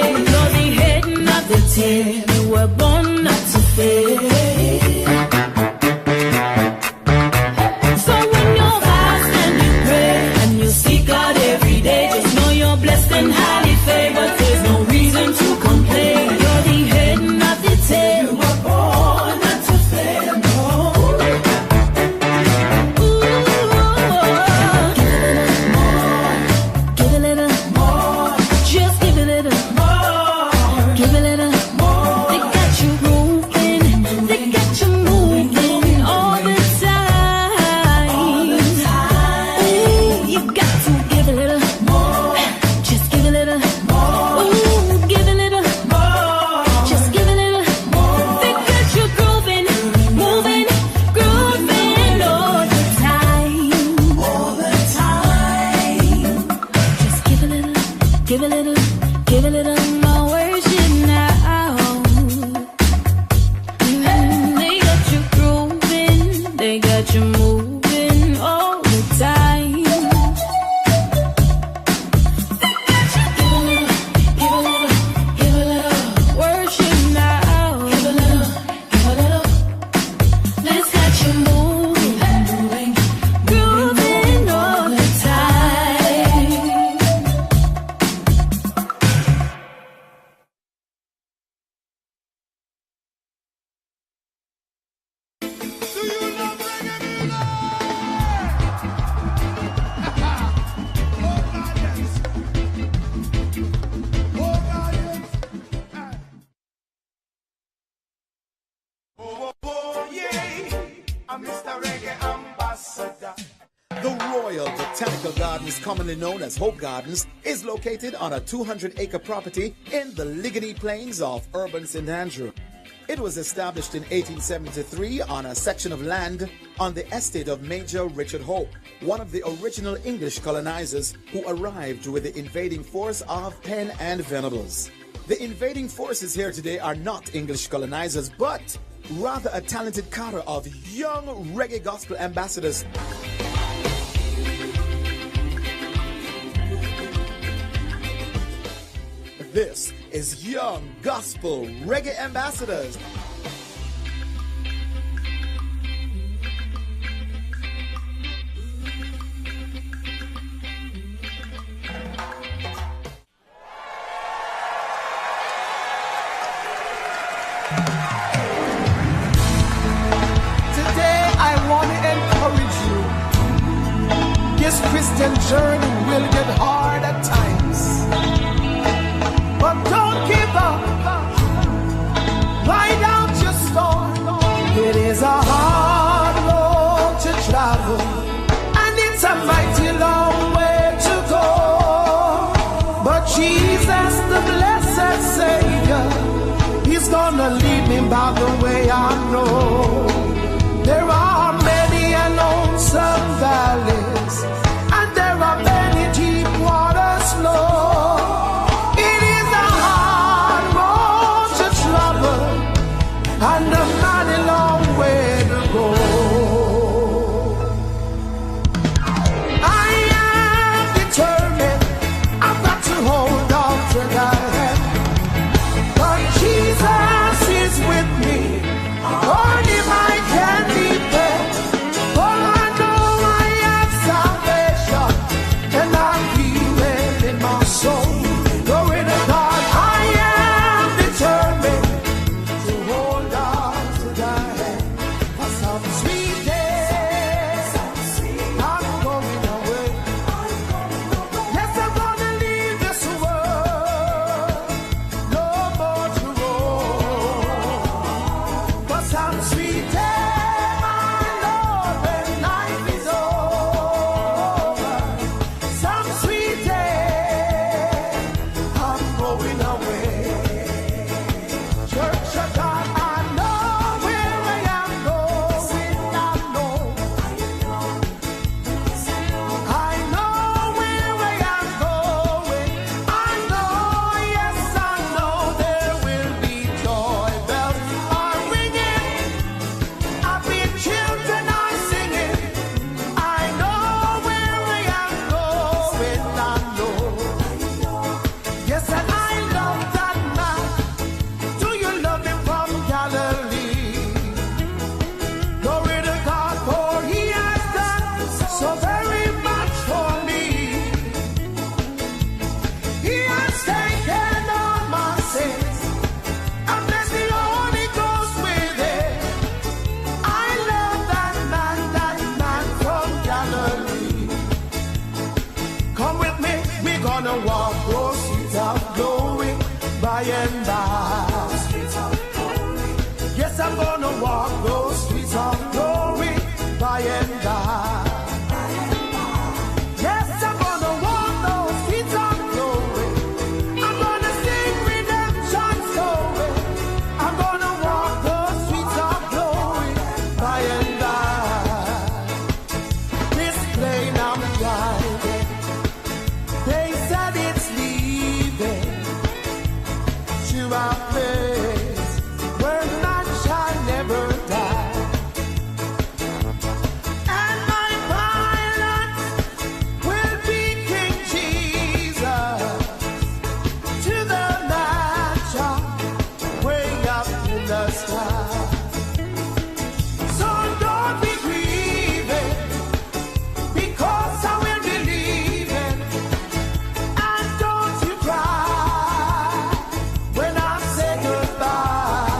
Royal Botanical Gardens, commonly known as Hope Gardens, is located on a 200-acre property in the Ligony Plains of urban St. Andrew. It was established in 1873 on a section of land on the estate of Major Richard Hope, one of the original English colonizers who arrived with the invading force of Penn and Venables. The invading forces here today are not English colonizers, but rather a talented cadre of young reggae gospel ambassadors. This is Young Gospel Reggae Ambassadors. Today I want to encourage you. This Christian journey will get hard at times, but don't give up. Ride out your storm. It is a hard road to travel, and it's a mighty long way to go. But Jesus, the blessed Savior, He's gonna lead me by the way I know. There are many and lonesome valleys, and there are many deep waters flow. It is a hard road to travel, and a mighty long way to go. I am determined, I've got to hold on to that. But Jesus is with me, on Him I can depend. For I know I have salvation, and I'm healed in my soul. Glory to God, I am determined to hold on to Thy hand. For some sweet days, I'm going away. Yes, I'm gonna leave this world, no more to roam. For some sweet day, my Lord, when life is over. Some sweet day, I'm going away. Church of God, I know where I am going. I know where I am going. I know, yes, I know there will be joy. Bells are ringing. Happy children are singing. I know where I am going. I know. Yes, and I love that man. Do you love him from Galilee? Glory to God, for He has done so very much for me. He has taken all my sins, and blessed the Holy Ghost with it. I love that man from Galilee. Come with me, we're gonna walk those streets of glory by and by. Yes, I'm gonna walk those streets of glory by and by. Yes, I'm gonna walk those streets of glory. I'm gonna sing redemption story. I'm gonna walk those streets of glory by and by. This plane I'm driving, they said it's leaving to a place where man shall never die. And my pilot will be King Jesus, to the mansion way up in the sky. So don't be grieving, because I will be leaving. And don't you cry when I say goodbye.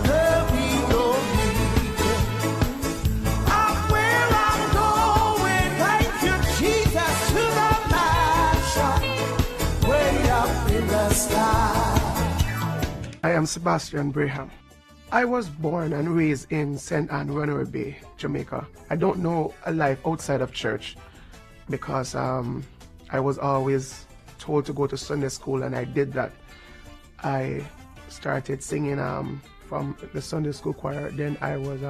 There'll be no leaving. I'm where I'm going. Thank you, Jesus, to the mansion way up in the sky. I am Sebastian Braham. I was born and raised in St. Anne, Runaway Bay, Jamaica. I don't know a life outside of church because I was always told to go to Sunday school, and I did that. I started singing from the Sunday school choir. Then I was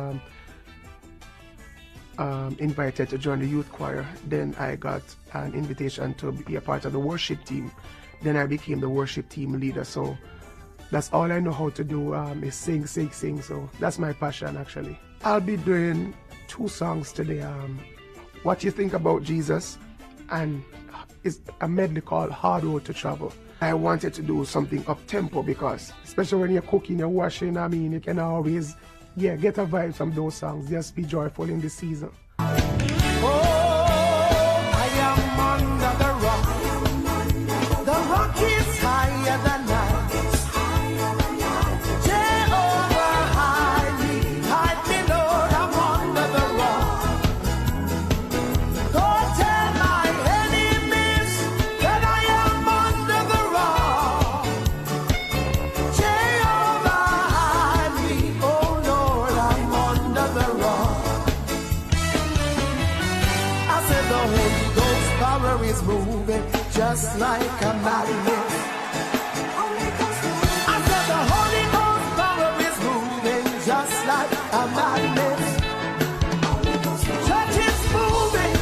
invited to join the youth choir. Then I got an invitation to be a part of the worship team. Then I became the worship team leader. So that's all I know how to do is sing. So that's my passion, actually. I'll be doing 2 songs today. What You Think About Jesus, and it's a medley called Hard Road to Travel. I wanted to do something up-tempo because, especially when you're cooking, you're washing, you can always get a vibe from those songs. Just be joyful in the season. Oh, I am under the rock. The rock is higher than I. Jehovah, hide me, Lord, I'm under the rock. Don't tell my enemies that I am under the rock. Jehovah, hide me, oh Lord, I'm under the rock. I said the Holy Ghost power is moving just like a magnet. I said the Holy Ghost power is moving just like a magnet. Church is moving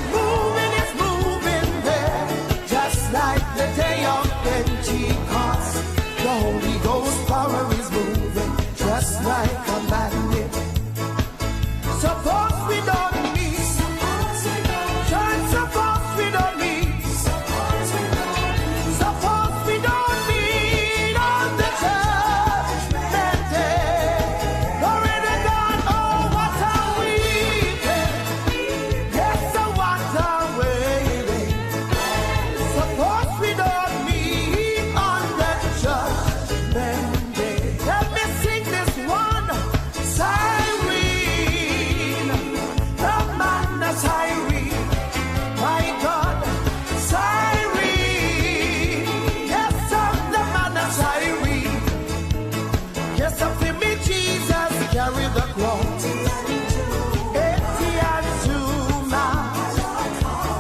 it's moving there, just like the day of Pentecost. The Holy Ghost power is moving just like a magnet. Suppose we don't meet, church, suppose we don't meet, suppose we don't meet on the judgment day. Glory to God, oh what a weekend, yes, oh what a waiting. Suppose we don't meet on the judgment day. Let me sing this one, Cyrene, the man that's Cyrene, my God, Cyrene, yes, I'm the man that's Cyrene, yes, I'm for me, Jesus, carry the cross, 80 and 2 miles,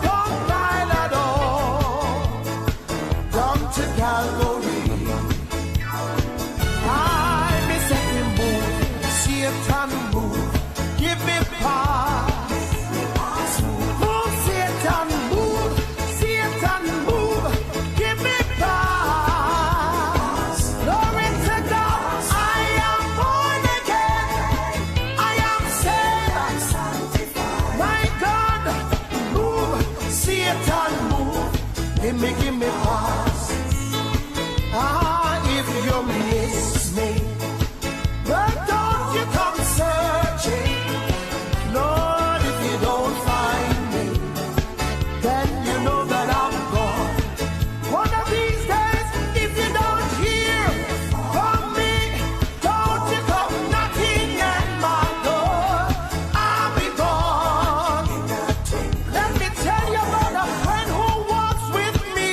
don't mile at all, down to Calvary. I be setting move, Satan move, give me power. Move, Satan move, give me power. Glory to God, I am born again, I am saved. My God, move, Satan move, give me power. If you miss me, but don't you come searching. Lord, if you don't find me, then you know that I'm gone. One of these days, if you don't hear from me, don't you come knocking at my door. I'll be gone. Let me tell you about a friend who walks with me.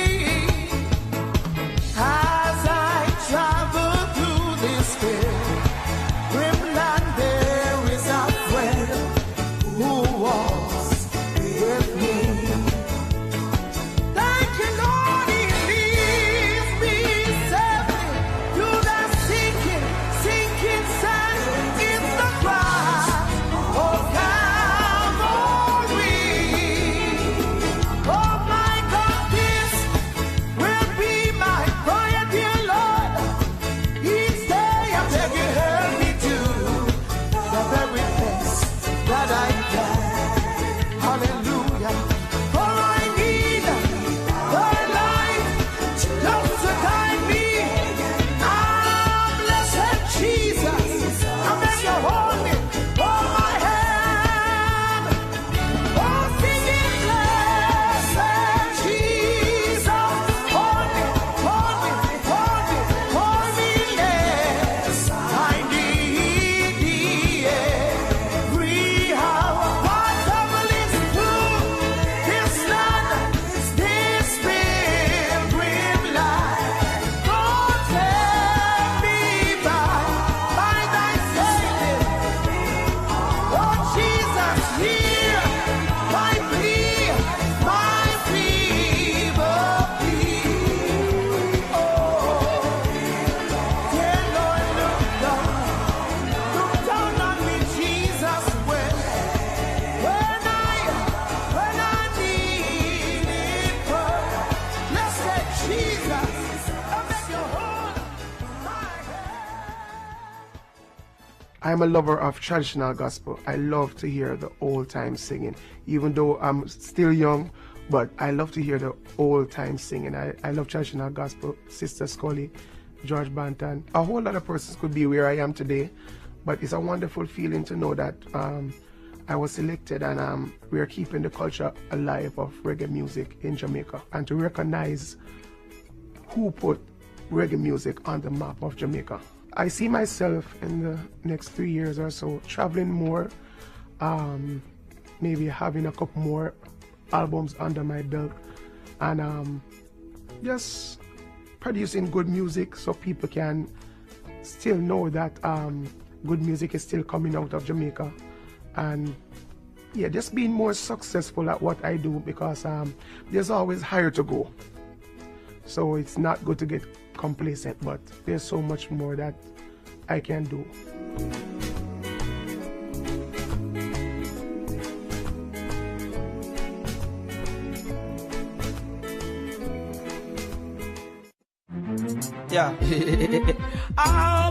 I'm a lover of traditional gospel. I love to hear the old time singing. Even though I'm still young, but I love to hear the old time singing. I love traditional gospel. Sister Scully, George Banton. A whole lot of persons could be where I am today, but it's a wonderful feeling to know that I was selected and we're keeping the culture alive of reggae music in Jamaica, and to recognize who put reggae music on the map of Jamaica. I see myself in the next 3 years or so traveling more, maybe having a couple more albums under my belt, and just producing good music so people can still know that good music is still coming out of Jamaica. And yeah, just being more successful at what I do, because there's always higher to go. So it's not good to get complacent, but there's so much more that I can do. Yeah.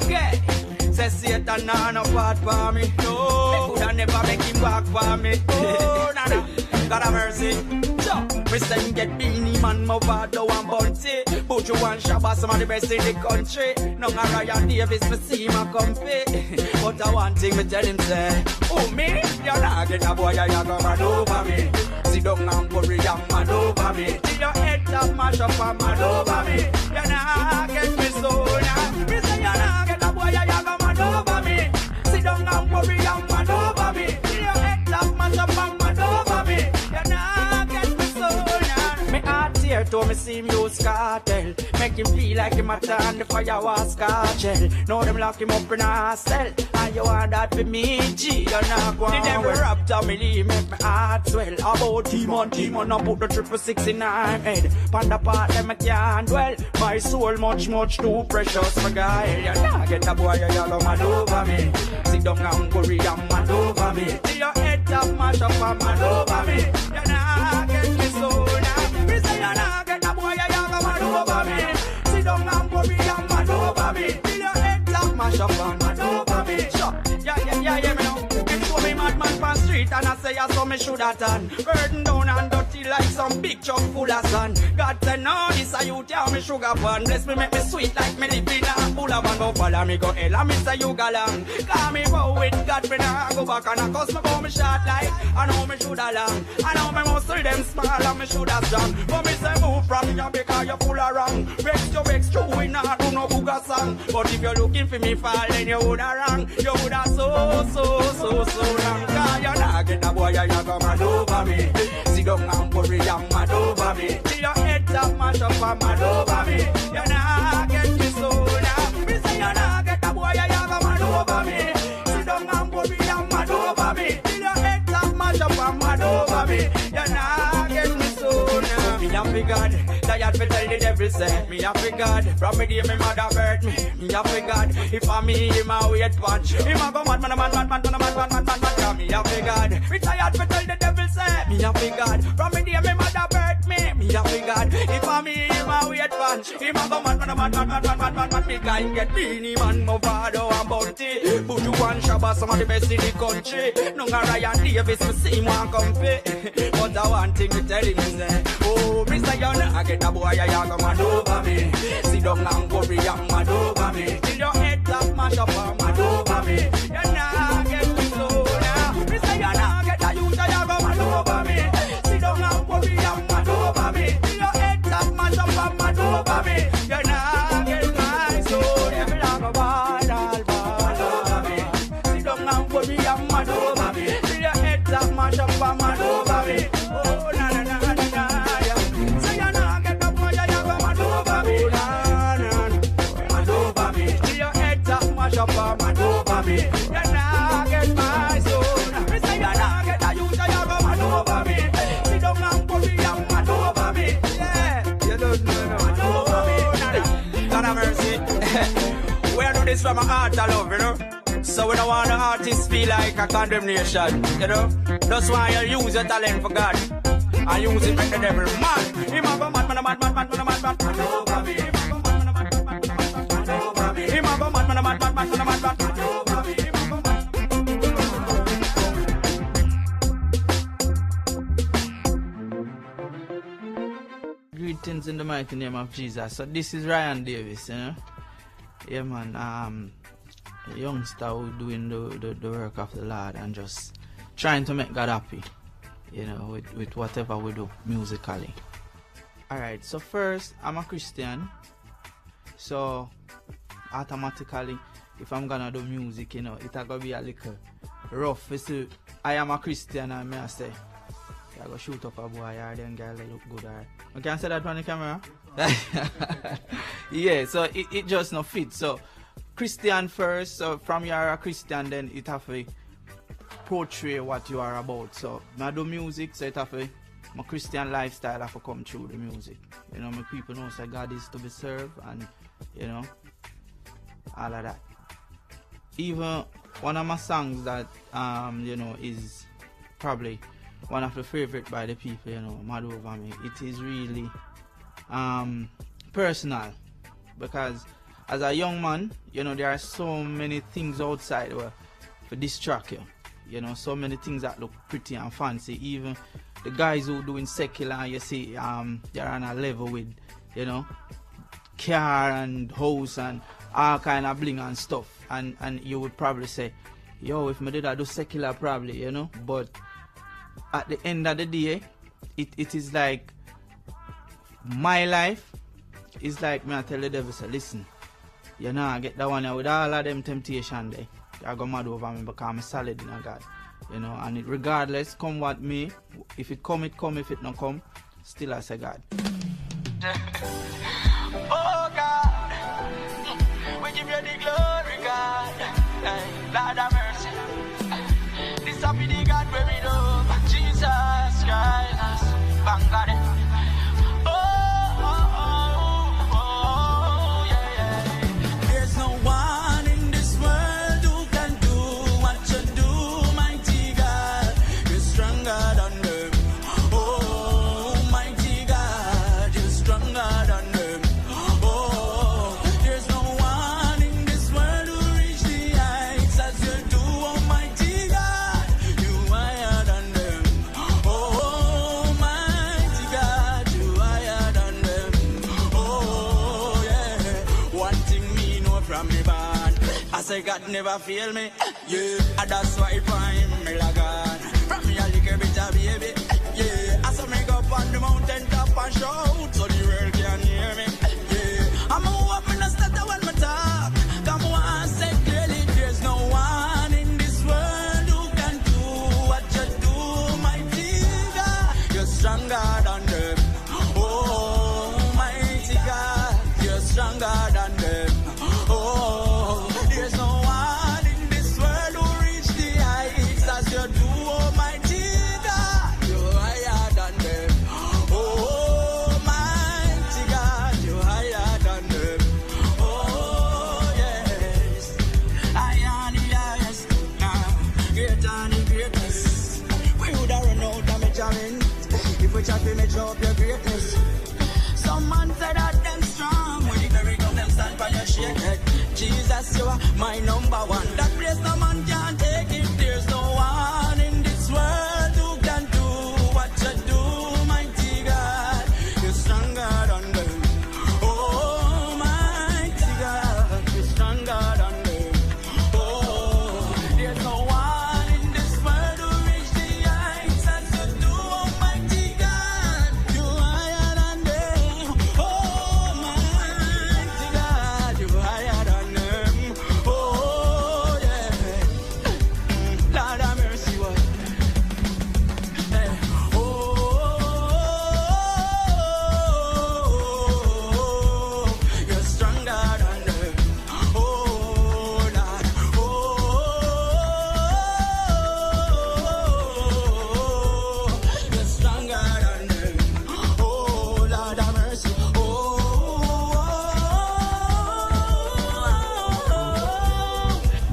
Okay. Say Satan nah no part for me. No. Coulda never make him walk for me. Oh, nah, nah. God have mercy. So, we say him get beanie man, Movado and Bunty. Put you one Shabba, some of the best in the country. No a Ryan Davis, me see him a comfy. But I one thing me tell him say, oh me, you not get a boy, you go mad over me. Sit down and worry and mad over me. Till your head up, mash up and mad over me. You not get me so now. Me say you not get a boy, you go mad over me. Sit down and worry and mad over me. Till your head up, mash up and mad over me. You not get me so now. Me heart tear to me see him use cartel. Make him feel like him a turn the fire was cartel. Now them lock him up in a cell. And you want that for me, G, you're not going to never rap to me, leave make my heart swell. About Demon, I put the 666 in my head. Panda part, them I can't dwell. My soul much too precious for guy. You not get a boy, you go mad over me. Sit down and worry and mad over me. Till your head up, mash up and mad over me. You not get me so now. Me say you not get a boy, you go mad over me. Sit down and worry and mad over me. Till your head up, mash up and mad over me. Yeah, me know. Him show me madman pan street and I say I saw me should have done. Burden down and dirty like some big truck full of sun. God said no, this a you tell me sugar pan. Bless me, make me sweet like me live in a boulevard. Go follow me, go hell and me say you galang. Call me go with God, me nah go back and I cause me go me short like I know me should have long. I know me most of them small and me should have strong. But me say move from you because you full of wrong. Vex true, we nah do no booger song. But if you're looking for me fall, then you woulda wrong. You woulda so wrong. Cause you nah get a boy, you go mad over me. Sit down and worry and mad over me. Till your head up, mash up and mad over me. You nah get me so now. Me say you nah get a boy, you go mad over me. Sit down and worry and mad over me. Till your head up, mash up and mad over me. You nah get me so now. Me have God, tired for tell the devil say. Me have God, from me day me mother birth me. Me have God, if I me him a wait punch. Him a go mad. Me have God, me tired for tell the devil say. Me have God, from me day me mother birth me. Me have God, if I me him a wait punch. Him a go mad. Me guy get beanie man, Movado and Bunty. Put you one Shabba, some of the best in the country. No a Ryan Davis, me see him one comfy. But I want thing to tell him say, oh, me say you not get a boy, you go mad over me. Sit down and worry and mad over me. Till your head up, mash up and mad over me. You not get me so now. Me say you not get a youth, you go mad over me. Sit down and worry and mad over me. Till your head up, mash up and mad over me. You not get my soul. You not go mad over me. Sit down and worry and mad over me. Till your head up, mash up and mad over me. Oh, na na na na na. Say you not get a boy, you go mad over me. Na na na, mad over me. Till your head up, mash up and mad over me. You not get my soul. Me say you not get a youth, you go mad over me. Sit down and worry and mad over me. Yeah, you don't know mad over me. God have mercy. We do this from a heart of love, you know. So we don't want the artists feel like a condemnation, you know. That's why you use your talent for God. I use it make the devil mad. Him a go mad over me. Him a go mad over me. Him a go mad over me. Greetings in the mighty name of Jesus. So this is Ryan Davis, you know. Yeah, man. A youngster who doing the work of the Lord and just trying to make God happy, you know, with whatever we do musically. Alright, so first, I'm a Christian. So automatically, if I'm gonna do music, you know, it's gonna be a little rough. So I am a Christian and I say, I go shoot up a boy or then girl look good. Or you can say that on the camera? Yeah, so it just no fit. So Christian first, so from you are a Christian, then it have to portray what you are about. So I do music, so it have to, my Christian lifestyle have to come through the music. You know, my people know say God is to be served and, you know, all of that. Even one of my songs that, you know, is probably one of the favorite by the people, you know, Mad Over Me. It is really personal because as a young man, you know, there are so many things outside for distract you. You know, so many things that look pretty and fancy. Even the guys who doing secular, you see, they're on a level with, you know, car and house and all kind of bling and stuff. And you would probably say, yo, if me did I do secular, probably, you know. But at the end of the day, it is like my life is like me I tell the devil, say, listen, you know, I get that one with all of them temptation there. I go mad over me because I'm solid in a God. You know, and it, regardless, come what may, if it come, it come, if it not come, still I say God. Oh God, we give you the glory, God. Lord have mercy. This happy the God where we love. Jesus Christ, bang God. There's no one in this world who can do what you do, mighty God. You're stronger than them. Oh, mighty God, you're stronger than them. Oh, there's no one in this world who reach the heights as you do, almighty God. You higher than them. Oh, mighty God, you higher than them. Oh, yeah. One thing me know from me band, I say God never fail me. Yeah, and that's why find me like God. From me a little bit of baby. Yeah, I saw me go up on the mountain top and shout so the world can hear me. Yeah, I'm a woman that stutter when me talk. Come on, say clearly, there's no one in this world who can do what you do, mighty God. You're stronger than them. Oh, mighty God, you're stronger than them. Oh, there's no one in this world who reach the heights as you do, almighty God. You're higher than them. Oh, mighty God, you're higher than them. Oh, yes. I am the highest. Great and the greatest. We would have run out of me jamming if we try to measure up your greatness. Some man say that them strong. When you very come, them stand by your shake head. Jesus, you are my number one. That place no man can take it. There's no one in this world who can do what you do, mighty God. You're stronger than them. Oh, mighty God, you're stronger than them. Oh, there's no one in this world who reach the heights as you do, almighty God. You're higher than them. Oh, mighty God, you're higher than them. Oh, yeah. Lord have mercy, what? Hey. Oh, you're stronger than them. Oh, Lord. Oh, you're stronger than them. Oh, Lord have mercy. Oh,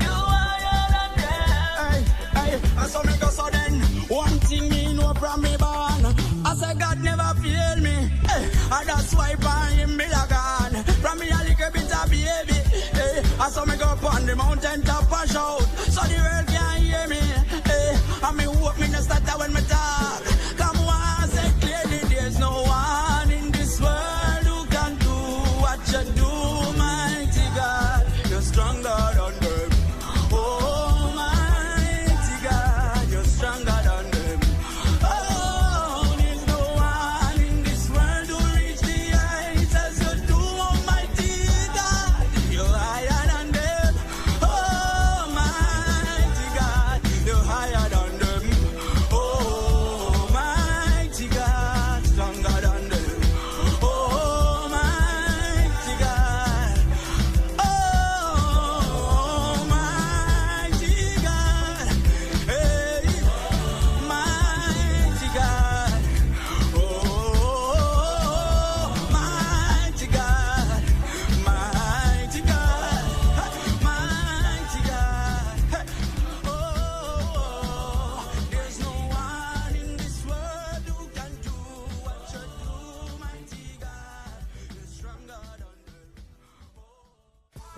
you higher than them. Hey, I saw me go so then. One thing me know from me born, I say God never fail me. Hey, and that's why by him me like on. From me a little bit of baby. Hey, I saw me go up on the mountain top and shout, so the world can hear me. Hey, and me hope me no stutter when me talk. Come on, say clearly, there's no one in this world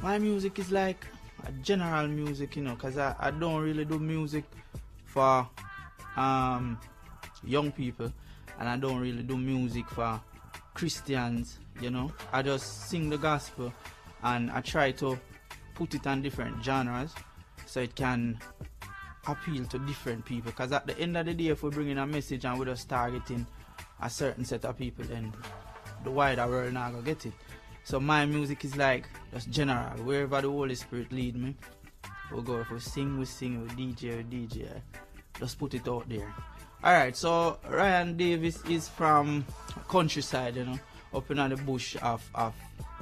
My music is like a general music, you know, because I don't really do music for young people, and I don't really do music for Christians, you know. I just sing the gospel, and I try to put it on different genres so it can appeal to different people, because at the end of the day, if we bring in a message and we're just targeting a certain set of people, then the wider world not gonna get it. So my music is like just general. Wherever the Holy Spirit lead me, we'll go. If we sing, we DJ. Just put it out there. Alright, so Ryan Davis is from countryside, you know, up in the bush of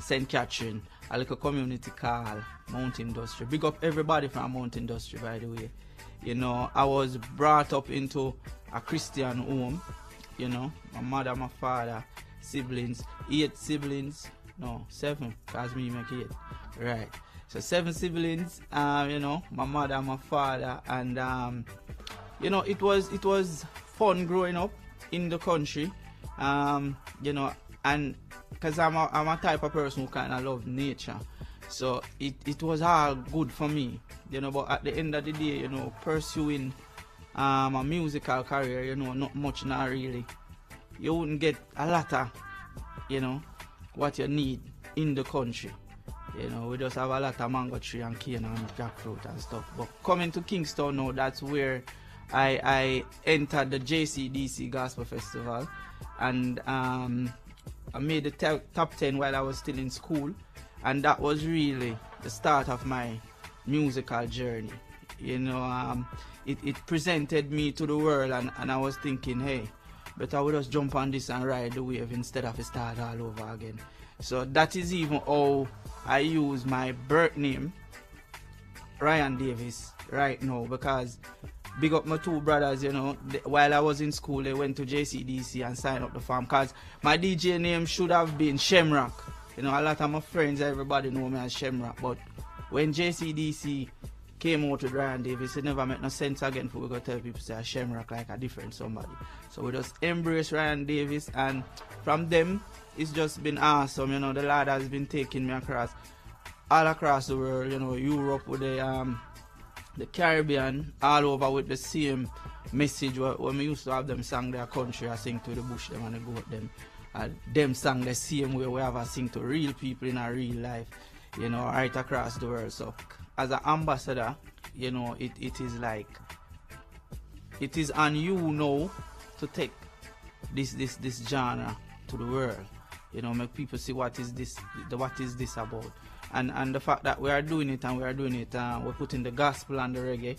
St. Catherine, a little community called Mount Industry. Big up everybody from Mount Industry, by the way. You know, I was brought up into a Christian home, you know, my mother, my father, siblings, 8 siblings. No, 7, because me make 8. Right. So 7 siblings, you know, my mother, my father, and you know, it was fun growing up in the country. You know, and because I'm a type of person who kind of love nature. So it was all good for me, you know, but at the end of the day, you know, pursuing a musical career, you know, not much, not really. You wouldn't get a lot of, you know, what you need in the country. You know, we just have a lot of mango tree and cane and jackfruit and stuff. But coming to Kingston now, that's where I entered the JCDC Gospel Festival, and I made the top 10 while I was still in school, and that was really the start of my musical journey. You know, it presented me to the world, and I was thinking, hey, but I would just jump on this and ride the wave instead of start all over again. So that is even how I use my birth name, Ryan Davis, right now, because big up my 2 brothers, you know, while I was in school, they went to JCDC and signed up the farm, because my DJ name should have been Shemrock. You know, a lot of my friends, everybody know me as Shemrock, but when JCDC came out with Ryan Davis, it never made no sense again for we go tell people say Shemrock like a different somebody. So we just embrace Ryan Davis, and from them it's just been awesome. You know, the Lord has been taking me all across the world, you know, Europe with the Caribbean, all over with the same message. When we used to have them sing their country, I sing to the bush them and I go with them. Them sang the same way we have a sing to real people in our real life, you know, right across the world. So as an ambassador, you know, it is like, it is on you now to take this genre to the world, you know, make people see what is this about, and the fact that we are doing it, we're putting the gospel and the reggae,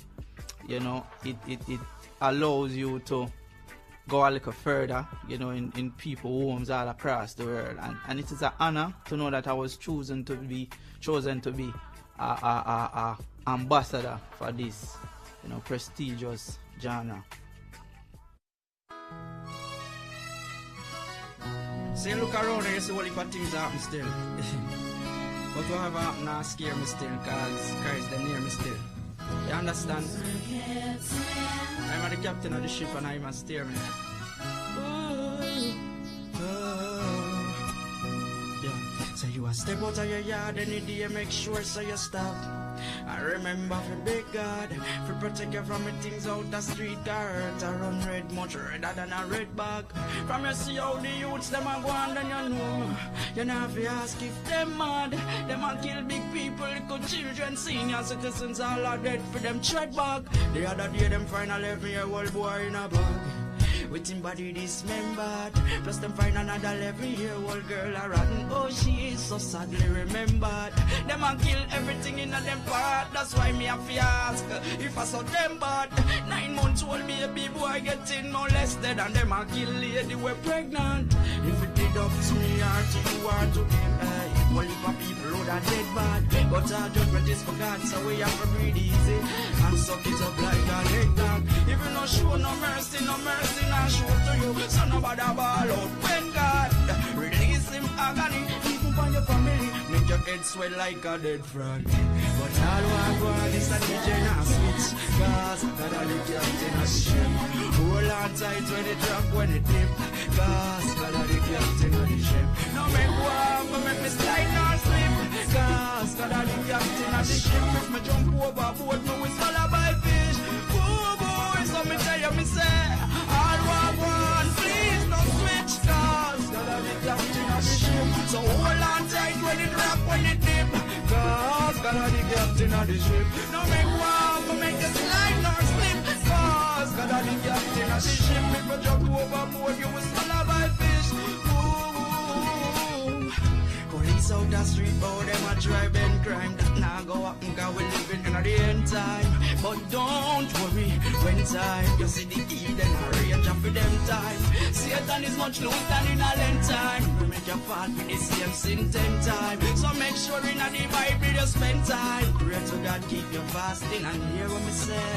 you know, it allows you to go a little further, you know, in people's homes all across the world, and it is an honor to know that I was chosen to be a ambassador for this, you know, prestigious genre. Say, look around and you see what if things happen still. But whatever happen now scare me still, because Christ is near me still. You understand? I'm the captain of the ship and I must steer me. Yeah. So you a step out of your yard any day, make sure so you stop. I remember for big God, for protect you from the things out the street. I run red much redder than a red bag. From you see how the youths them a go on, then you know. You know if you ask if them mad, them a kill big people, little children, senior citizens, all are dead for them tread back. The other day them find a 11-year-old boy in a bag with him body dismembered. Plus them find another 11-year-old girl a rotten. Oh, she is so sadly remembered. Them a kill everything in a them part. That's why me have to ask if I saw them bad. 9 months old baby boy getting molested, and them a kill lady we pregnant. If it did up to me or to you or to him, well if a people would have dead bad. But our judgment is for God, so we have to breathe easy and suck it up like a leg dog. If you not show no mercy, not show to you. So nobody ball out when God release him agony. Even for your family, make your head swell like a dead frog. But all what is a DJ now switch, cause God are the captain of ship. Hold on tight when it drop, when it dip, cause God are the captain of the ship. No make war, but make me slide nor slip, Cause God are the captain of the ship. If me jump overboard, me will swallow by fish. Boo boy, so me tell you, me say, all one, please no switch. Cause God are the captain of the ship. So hold on tight when it rock, when it dip. Cause God are the captain of the ship. No make walk, no make a slide nor slip. Cause God are the captain of the ship. If you jump overboard, you will swallow by fish. Police out the street, oh, them a driving crime. That now go up and go, we living in the end time. But don't worry, when time, you see the key, then arrange up for them time. Satan is much loose than in a length time. We make your fall with the same sin 10 times. So make sure in the Bible you spend time. Pray to God, keep your fasting and hear what me say.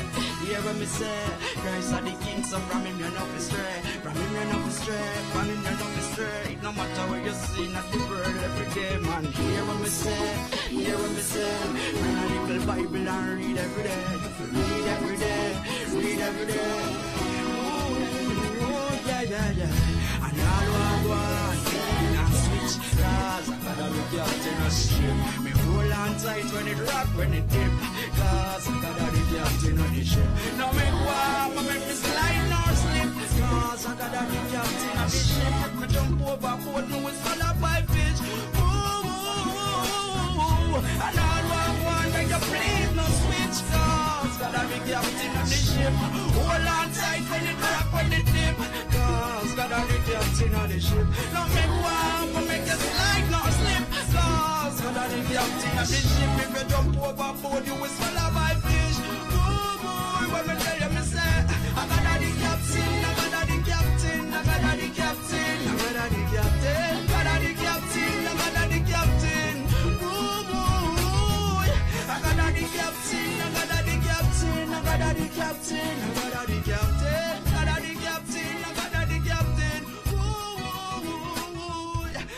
Hear what me say. Christ are the king, so from him you're not astray. From him you're not astray. From him you're not astray. No matter where you see, not the world every day, man. Hear what me say. Hear what me say. Read a little Bible and read every day. Read every day. Read every day. Oh, yeah, yeah, yeah. And all one. And switch cars. I gotta be captain of ship. Me hold on tight when it rock, when it dip. Cause I gotta be captain of the ship. Now make walk, make me slide nor slip. Cause I gotta be captain of the ship. If me jump overboard, me will swallow by fish. And all one, make you please no switch. Cause gotta be captain of the ship. Hold on tight when it rock, when it dip. Cause gotta be captain of the ship. Now make one, make you slide nor slip. Cause gotta be captain of the ship. If you jump overboard, you will swallow by fish. Oh boy, when me tell you, me say, I gotta the captain, I gotta the captain, I gotta the captain, I gotta the captain, gotta the captain, I gotta the captain. Oh boy, I gotta the captain, I gotta the captain, I gotta the captain, I gotta the captain, gotta the captain, I gotta the captain. Oh,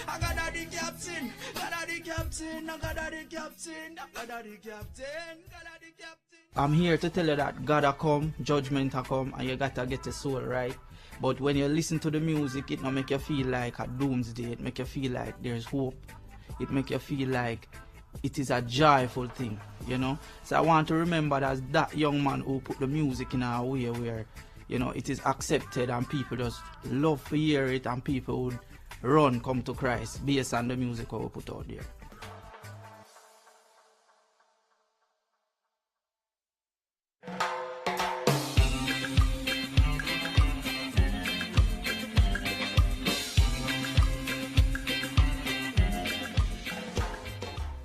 I gotta the captain, gotta the captain, I gotta the captain, I gotta the captain, gotta the captain. I'm here to tell you that God a come, judgment a come, and you gotta get your soul right. But when you listen to the music, it don't make you feel like a doomsday. It make you feel like there's hope. It make you feel like it is a joyful thing, you know. So I want to remember that young man who put the music in a way where, you know, it is accepted and people just love to hear it and people would run, come to Christ based on the music we put out there.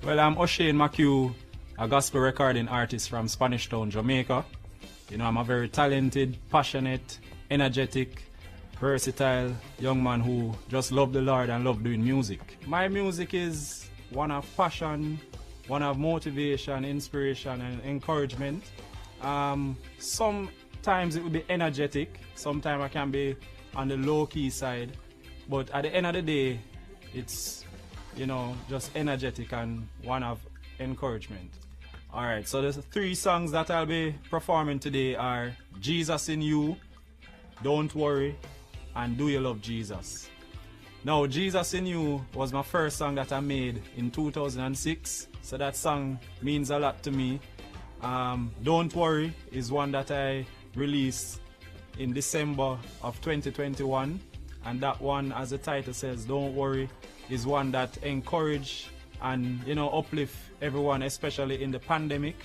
Well, I'm O'Shane McHugh, a gospel recording artist from Spanish Town, Jamaica. You know, I'm a very talented, passionate, energetic, versatile young man who just love the Lord and love doing music. My music is one of passion, one of motivation, inspiration, and encouragement. Sometimes it will be energetic, sometimes I can be on the low-key side, but at the end of the day, it's, you know, just energetic and one of encouragement. Alright, so the 3 songs that I'll be performing today are Jesus in You, Don't Worry, and Do You Love Jesus. Now, Jesus in You was my first song that I made in 2006, so that song means a lot to me. Don't Worry is one that I released in December of 2021, and that one, as the title says, Don't Worry, is one that encourage and, you know, uplift everyone, especially in the pandemic.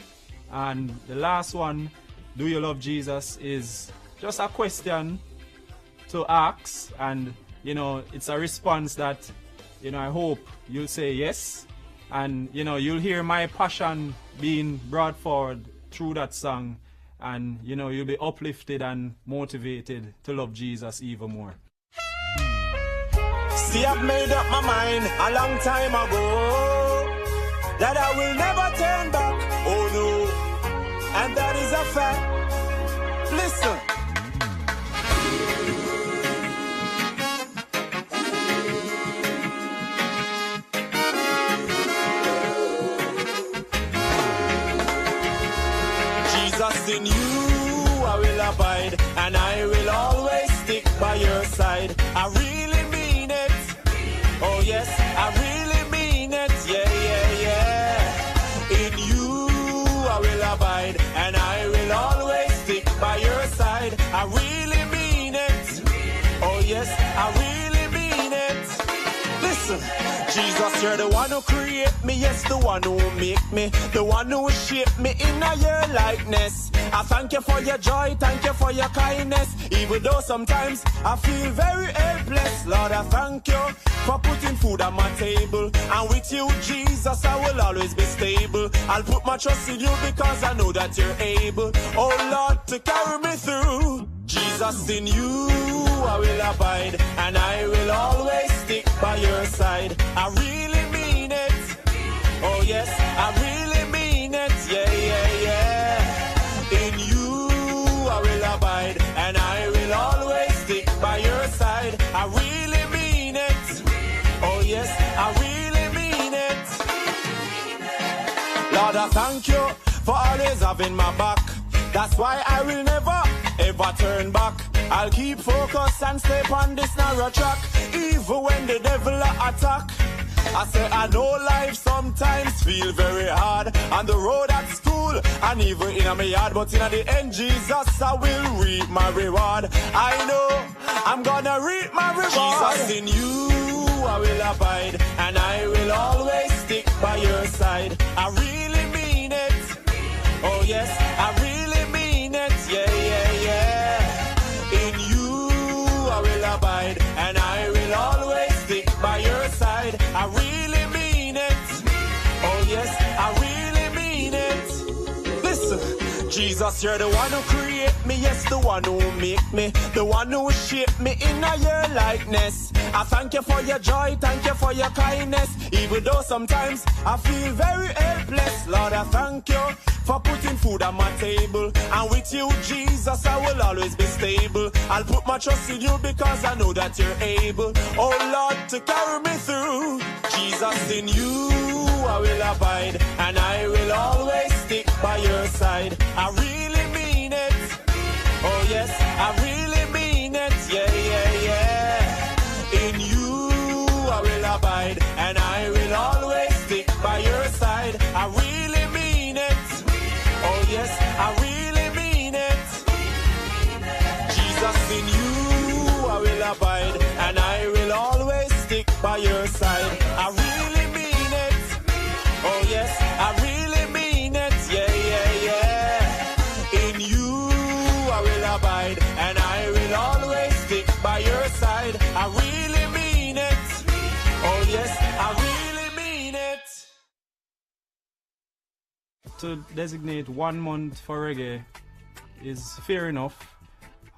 And the last one, Do You Love Jesus, is just a question to ask, and, you know, it's a response that, you know, I hope you'll say yes, and, you know, you'll hear my passion being brought forward through that song, and, you know, you'll be uplifted and motivated to love Jesus even more. See, I've made up my mind a long time ago that I will never turn back, oh no, and that is a fact. Listen. Jesus, in you I will abide, and I will always stick by your side. I really mean it. Oh yes, I really mean it. Yeah, yeah, yeah. yes, I really mean it. Listen, Jesus, you're the one who create me, yes, the one who make me, the one who shape me in your likeness. I thank you for your joy, thank you for your kindness, even though sometimes I feel very helpless. Lord, I thank you for putting food on my table, and with you, Jesus, I will always be stable. I'll put my trust in you because I know that you're able, oh Lord, to carry me through. Jesus, in you I will abide, and I will always stick by your side. I really mean it, oh yes, I really mean it, yeah, yeah, yeah. In you I will abide, and I will always stick by your side. I really mean it, oh yes, I really mean it. Lord, I thank you for always having my back. That's why I will never ever turn back. I'll keep focused and stay on this narrow track, even when the devil attack. I say I know life sometimes feel very hard, on the road at school and even in my yard, but in the end, Jesus, I will reap my reward. I know I'm gonna reap my reward. Jesus, in you I will abide, and I will always stick by your side. I really mean it, oh yes, I really mean it, yeah, yeah, yeah. In you I will abide, and I will always stick by your side. I really mean it, oh yes, I really mean it. Listen, Jesus, you're the one who create me, yes, the one who make me, the one who shape me in your likeness. I thank you for your joy, thank you for your kindness, even though sometimes I feel very helpless. Lord, I thank you for putting food on my table, and with you, Jesus, I will always be stable. I'll put my trust in you because I know that you're able, oh Lord, to carry me through. Jesus, in you I will abide, and I will always stick by your side. I really mean it, oh yes, I really mean it, yeah, yeah, yeah. In you I will abide, and I will always stick by your side. I really mean it, oh yes, I really mean it. Jesus, in you I will abide, and I will always stick by your side. I really mean it, oh yes, I really mean it, yeah, yeah, yeah. In you I will abide, and I will always stick by your side. I really mean it, oh yes, I really mean it. To designate 1 month for reggae is fair enough.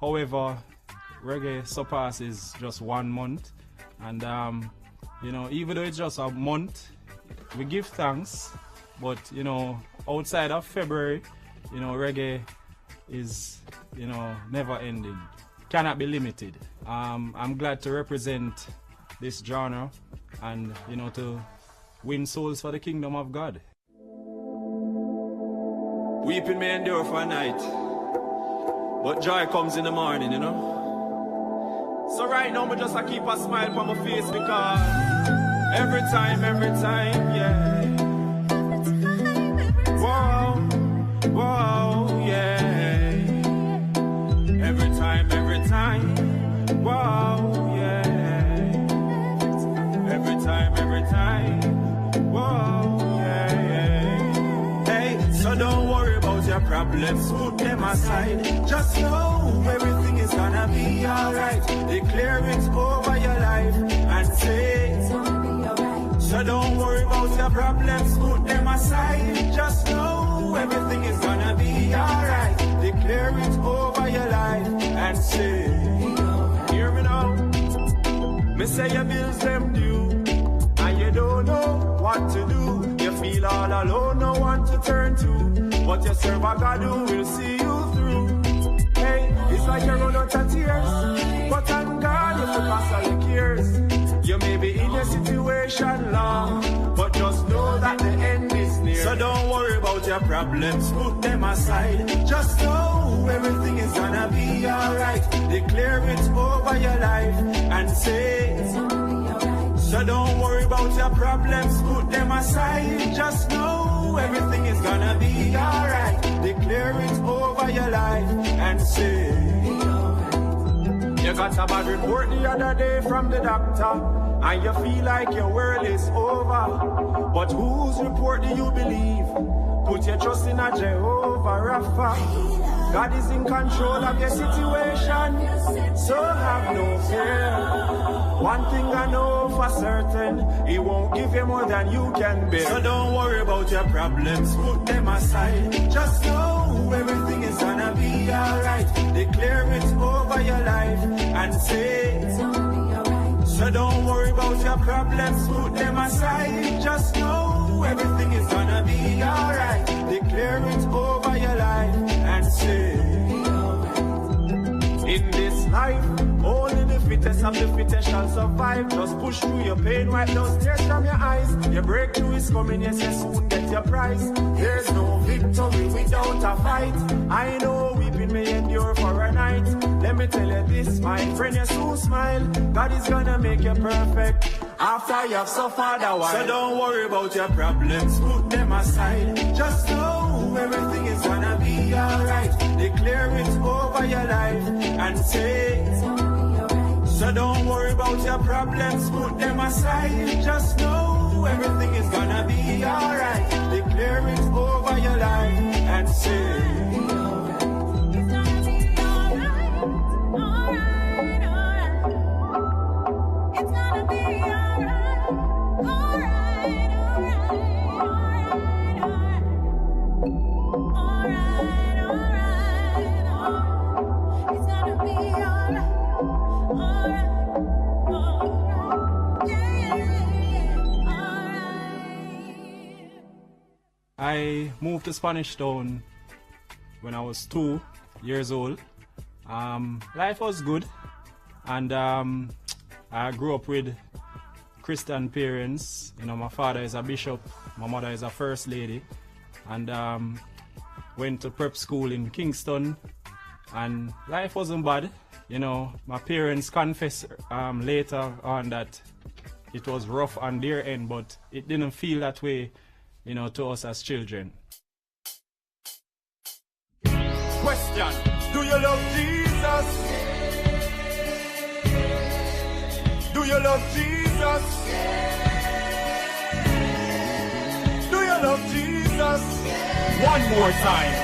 However, reggae surpasses just 1 month, and you know, even though it's just a month, we give thanks. But you know, outside of February, you know, reggae is, you know, never ending, cannot be limited. I'm glad to represent this genre, and you know, to win souls for the kingdom of God. Weeping may endure for a night, but joy comes in the morning, you know. So right now, I just keep a smile on my face, because every time, yeah. Whoa, whoa, yeah. Every time, whoa, yeah. Every time, whoa, yeah. Hey, so don't worry about your problems, put them aside. Just know everything is gonna be alright. Declare it over your life and say, so don't worry about your problems, put them aside. Just know everything is gonna be alright. Declare it over your life and say, hear me now. Me say your bills them due, and you don't know what to do. You feel all alone, no one to turn to, but you serve a God who will see you through. Hey, it's like you run out of tears, but thank God you pass all your cares. You may be in a situation long, but just know that the end is near. So don't worry about your problems, put them aside. Just know everything is gonna be alright. Declare it over your life and say, so don't worry about your problems, put them aside. Just know everything is gonna be alright. Declare it over your life and say, you You got a bad report the other day from the doctor, and you feel like your world is over. But whose report do you believe? Put your trust in a Jehovah Rapha. God is in control of your situation, so have no fear. One thing I know for certain, He won't give you more than you can bear. So don't worry about your problems, put them aside. Just know everything is gonna be alright. Declare it over your life and say it's gonna be alright. So don't worry about your problems, put them aside. Just know everything is gonna be alright. Declare it over your life and say in this life, only the fittest of the fittest shall survive. Just push through your pain, wipe those tears from your eyes. Your breakthrough is coming, yes, you soon get your prize. There's no victory without a fight. I know weeping may endure for a night. Let me tell you this, my friend, you soon smile. God is gonna make you perfect after you have suffered a while. So don't worry about your problems, put them aside. Just know everything is gonna be alright. Declare it over your life and say it's gonna be alright. So don't worry about your problems, put them aside. Just know everything is gonna be alright. Declare it over your life and say I moved to Spanish Town when I was 2 years old. Life was good, and I grew up with Christian parents. You know, my father is a bishop, my mother is a first lady, and went to prep school in Kingston, and life wasn't bad. You know, my parents confessed later on that it was rough on their end, but it didn't feel that way, you know, to us as children. Question: do you love Jesus? Do you love Jesus? Do you love Jesus? One more time.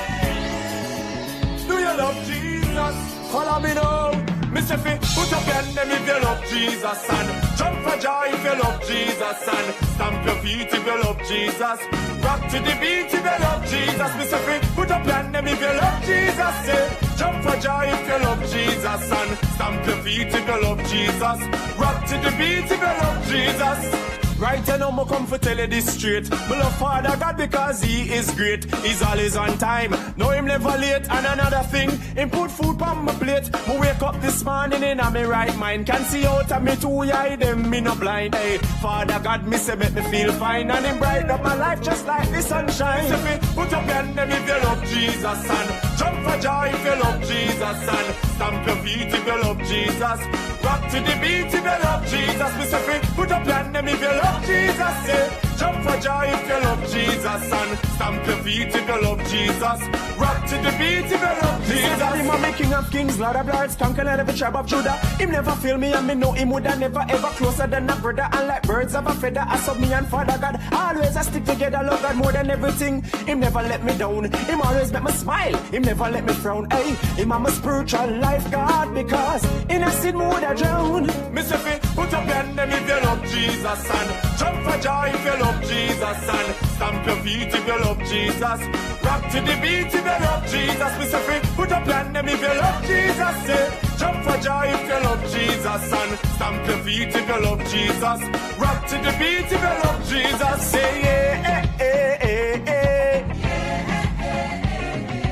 Do you love Jesus? Follow me now. Mr. Fit, put up your hand if you love Jesus, and jump for joy if you love Jesus, and stamp your feet if you love Jesus. Rock to the beat if you love Jesus. Mr. Fit, put up your hand if you love Jesus. Say, jump for joy if you love Jesus, and stamp your feet if you love Jesus. Rock to the beat if you love Jesus. Right now, I come for tell you this straight. Me love Father God because He is great. He's always on time, no Him never late. And another thing, Him put food on my plate. Me wake up this morning in a me right mind. Can see out of me 2 eye, them me no blind. Hey, Father God, me say make me feel fine, and Him brighten up my life just like the sunshine. Put up your hand if you love Jesus, and jump for joy if you love Jesus, and stamp your feet if you love Jesus. Rock to the beat if you love Jesus. Me say put up your hand if you love Jesus. Say, jump for joy if you love Jesus, and stamp your feet if you love Jesus. Rock to the beat if you love Jesus. Him a me King of Kings, Lord of Lords, conquer every tribe of Judah. Him never fail me, and me know Him woulda never ever closer than a brother. And like birds of a feather, I saw me and Father God. Always I stick together, love God more than everything. Him never let me down. Him always make me smile. Him never let me frown. Hey, Him a my spiritual life God, because in a sin mood I drown. Mr. Fit, put up your hand if you love Jesus, and jump for joy if you love Jesus, and stamp your feet if you love Jesus. Rock to the beat if you love Jesus. Mr. Fit, put up your hand if you love Jesus. Say, jump for joy if you love Jesus, and stamp your feet if you love Jesus. Rock to the beat if you love Jesus. Say yeah, eh, eh, eh, eh.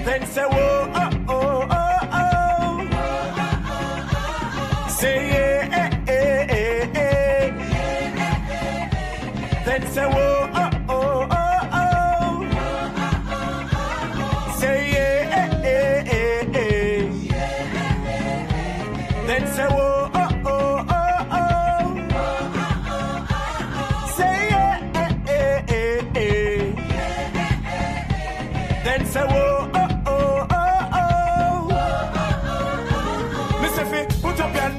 Then say whoa, oh, oh, oh, oh. Say yeah, eh, eh, eh, eh. Then say whoa, oh, oh, oh, oh. Say yeah, eh, eh, eh, eh. Then say whoa, oh, oh, oh, oh. Say yeah, eh, eh, eh, eh. Then say whoa, oh, oh, oh, oh. Mr. Fit, put up your hand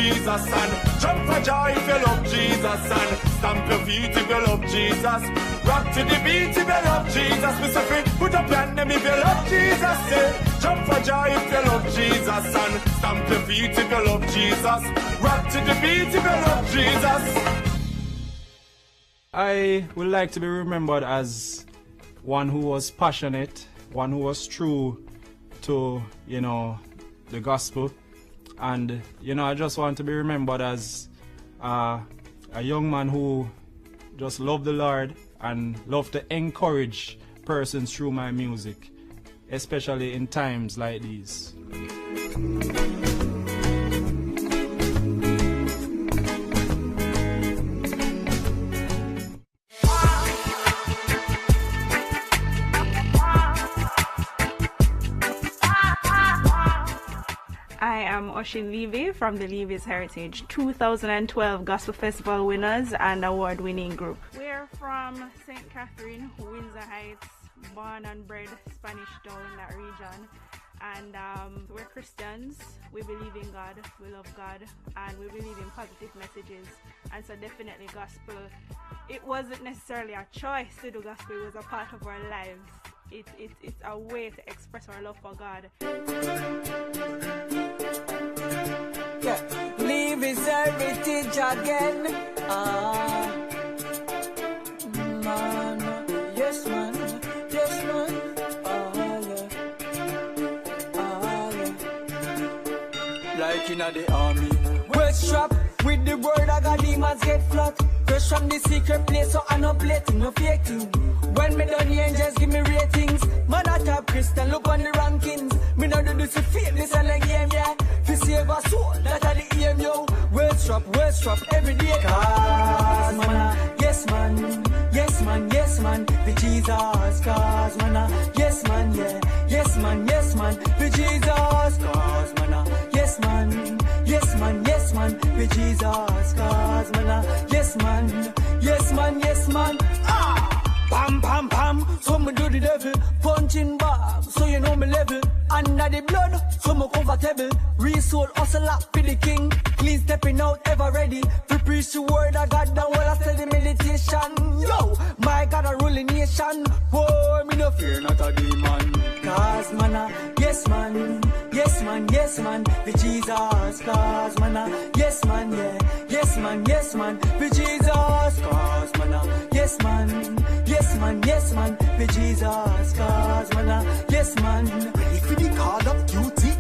Jesus and jump for joy if you love Jesus and stamp your feet if you love Jesus. Rock to the beat if you love Jesus. Mr. Free, put up your hand if you love Jesus. Say, jump for joy if you love Jesus and stamp your feet if you love Jesus. Rock to the beat if you love Jesus. I would like to be remembered as one who was passionate, one who was true to, the gospel. And, I just want to be remembered as a young man who just loved the Lord and loved to encourage persons through my music, especially in times like these. I am Tiffany Levy from the Levy Heritage 2012 Gospel Festival winners and award-winning group. We're from St. Catherine, Windsor Heights, born and bred Spanish Town in that region. And we're Christians, we believe in God, we love God, and we believe in positive messages. And so definitely gospel, it wasn't necessarily a choice to do gospel, it was a part of our lives. It's a way to express our love for God. Yeah, Levy's Heritage again. Man, yes man, yes man. Yeah. Like in the army, West strap with the word I got demons get flat. Fresh from the secret place, so I no plating, no faking. When me done the angels give me ratings. Man a top Christian, look on the rankings. Me no do this to feel this and the game, yeah. To save a soul, that are the aim, yo. West strap every day. Cause man, yes man, yes man, yes man, for Jesus. Cause man, yes man, yeah, yes man, yes man, for Jesus. Cause man, yes man, yes man, yes man, for Jesus. Cause man, yes man, yes man, yes man. Pam, pam, pam, so me do the devil. Punching bag, so you know me level. Under the blood, so me comfortable. Resold, hustle up with the king. Clean stepping out, ever ready. To preach the word of God, down while I study meditation. Yo, my God, a ruling nation. Boy, me no fear, not a demon. Cause man, yes man, yes man, yes man, for Jesus. Cause man, yes man, yeah, yes man, yes man, for Jesus. Cause man, yes man, yes man, yes man, for Jesus. Cause man, yes man, if you the call of duty,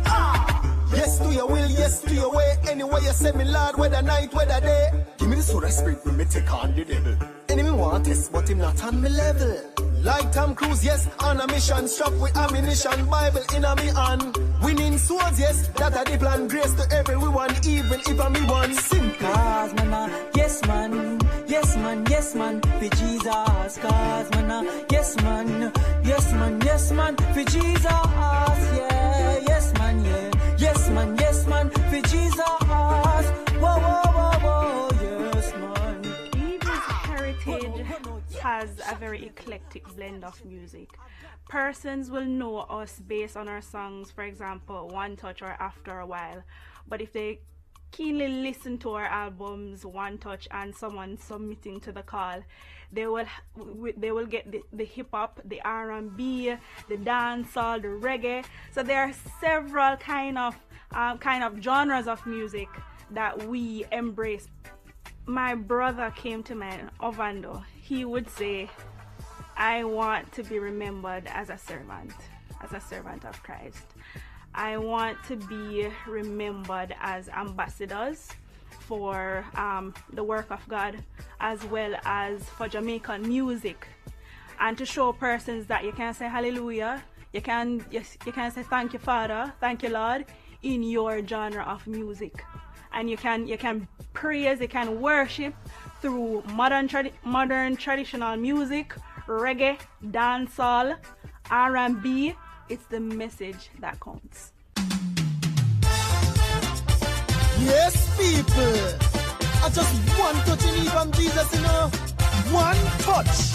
yes to your will, yes to your way. Anyway you say me Lord, whether night, whether day. Give me the sword I spirit, when me take on the devil. Enemy want test, but him not on me level. Like Tom Cruise, yes, on a mission. Struck with ammunition, Bible in a me hand. Winning swords, yes, that a the plan. Grace to everyone, even if I'm me one. Sing. Cause man, yes man, yes man, yes man, for Jesus. Cause man, yes man, yes man, yes man, for Jesus. Yeah, yes man, yeah, yes man, yes man, for Jesus. Whoa, whoa, whoa, whoa, yes man. Levy's Heritage has a very eclectic blend of music. Persons will know us based on our songs, for example, One Touch or After a While. But if they keenly listen to our albums, One Touch and someone submitting to the call, they will get the hip hop, the R&B, the dancehall, the reggae. So there are several kind of genres of music that we embrace. My brother came to mind, Ovando. He would say, I want to be remembered as a servant of Christ. I want to be remembered as ambassadors for the work of God, as well as for Jamaican music, and to show persons that you can say hallelujah, you can say thank you Father, thank you Lord, in your genre of music, and you can praise, you can worship through modern traditional music, reggae, dancehall, R&B. It's the message that counts. Yes, people. I just one touch in from Jesus, you know. One touch.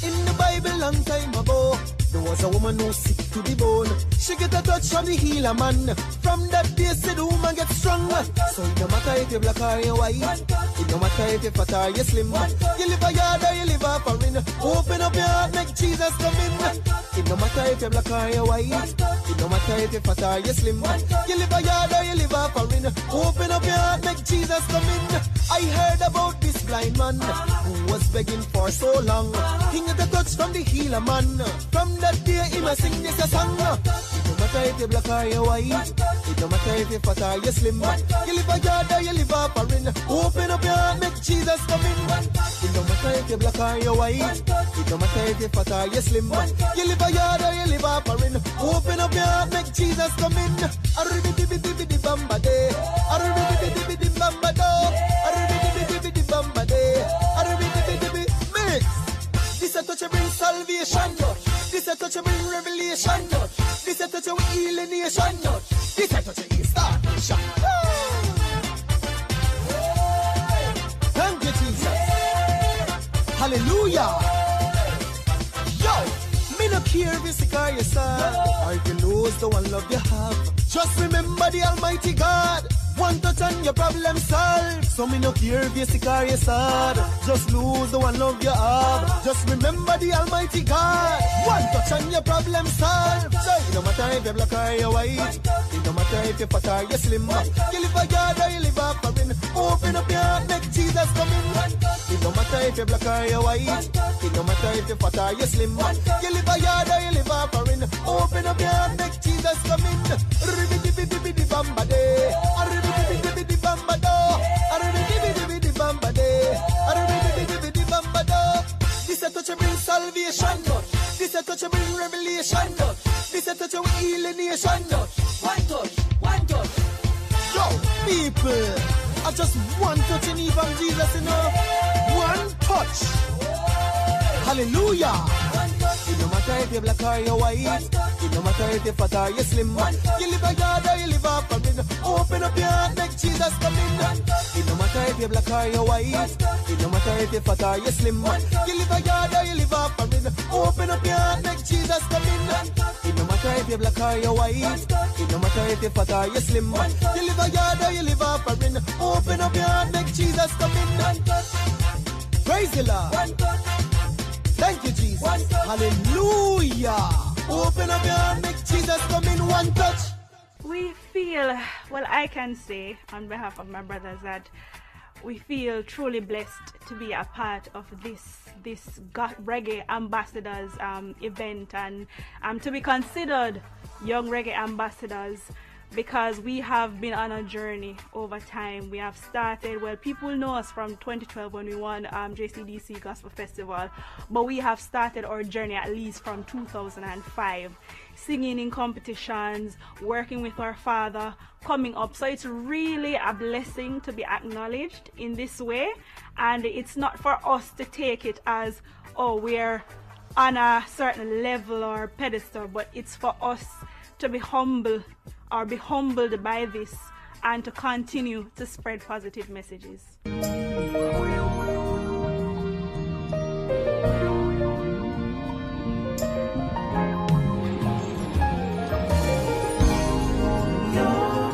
In the Bible, long time ago, there was a woman who sick to the bone. She get a touch from the healer man. From that day, say the woman get strong. So it no matter if you're black or you're white, it no matter if you're fat or you're slim. You live a yard or you live a foreign. Open up your heart, make Jesus come in. It no matter if you're black or you're white, it no matter if you're fat or you're slim. You live a yard or you live a foreign. Open up your heart, make Jesus come in. I heard about this blind man who was begging for so long. He get a touch from the healer man. From that day, he must sing this a song. It no matter if you're black or you're white, it no matter if you're fat or you're slim. You live a yard or you live a foreign. Open up your heart, make Jesus come in. It no matter if you're black or you're white, it no matter if you're fat or you're slim. You live a yard or you live a foreign. Open up your heart, make Jesus come in. Aribidi-bidi-bidi-bamba day. Aribidi-bidi-bidi-bamba do. Aribidi-bidi-bidi-bamba day. Aribidi-bidi-bidi mix. This a touch bring salvation. This a touch bring revelation. This a touch will heal a nation. This a touch is starvation. Thank you, Jesus. Hallelujah. Yo, me no care if you sick or you sad, or if you lose the one love you have. Just remember the Almighty God. One touch and your problem solved. So me no care if you sick or you sad. Just lose the one love you have. Just remember the Almighty God. One touch and your problem solved. So it no matter if you're black or you're white, it no matter if you're fat or you're slim. You live a yard or you live a foreign. Open up your heart, make Jesus come in. It no matter if you're black or you're white, it no matter if you're fat or you're slim. You live a yard or you live a foreign. Open up your heart, make Jesus come in. Bamba day. Bamba do. Bamba day. Bamba do. This a touch bring salvation. This a touch bring revelation. This a touch will heal a nation. One touch, one touch. Yo, people, I just one touch in even Jesus, you know. One touch. Hallelujah. It no matter if you're black or you're white, it no matter if you're fat or you're slim. You live a yard or you live a foreign. Open up your heart, make Jesus come in. It no matter if you're black or you're white, it no matter if you're fat or you're slim. You live a yard or you live a foreign. Open up your heart, make Jesus come in. It no matter if you're black or you're white, it no matter if you're fat or you're slim. You live a yard or you live a foreign. Open up your heart, make Jesus come in. Praise the Lord. Thank you, Jesus. Hallelujah. Open up your heart, make Jesus come in. One touch. We feel, well, I can say on behalf of my brothers that we feel truly blessed to be a part of this Reggae Ambassadors event, and to be considered young reggae ambassadors, because we have been on a journey over time. We have started, well, people know us from 2012 when we won JCDC Gospel Festival, but we have started our journey at least from 2005, singing in competitions, working with our Father, coming up. So it's really a blessing to be acknowledged in this way, and it's not for us to take it as, oh, we're on a certain level or pedestal, but it's for us to be humble or be humbled by this and to continue to spread positive messages. Your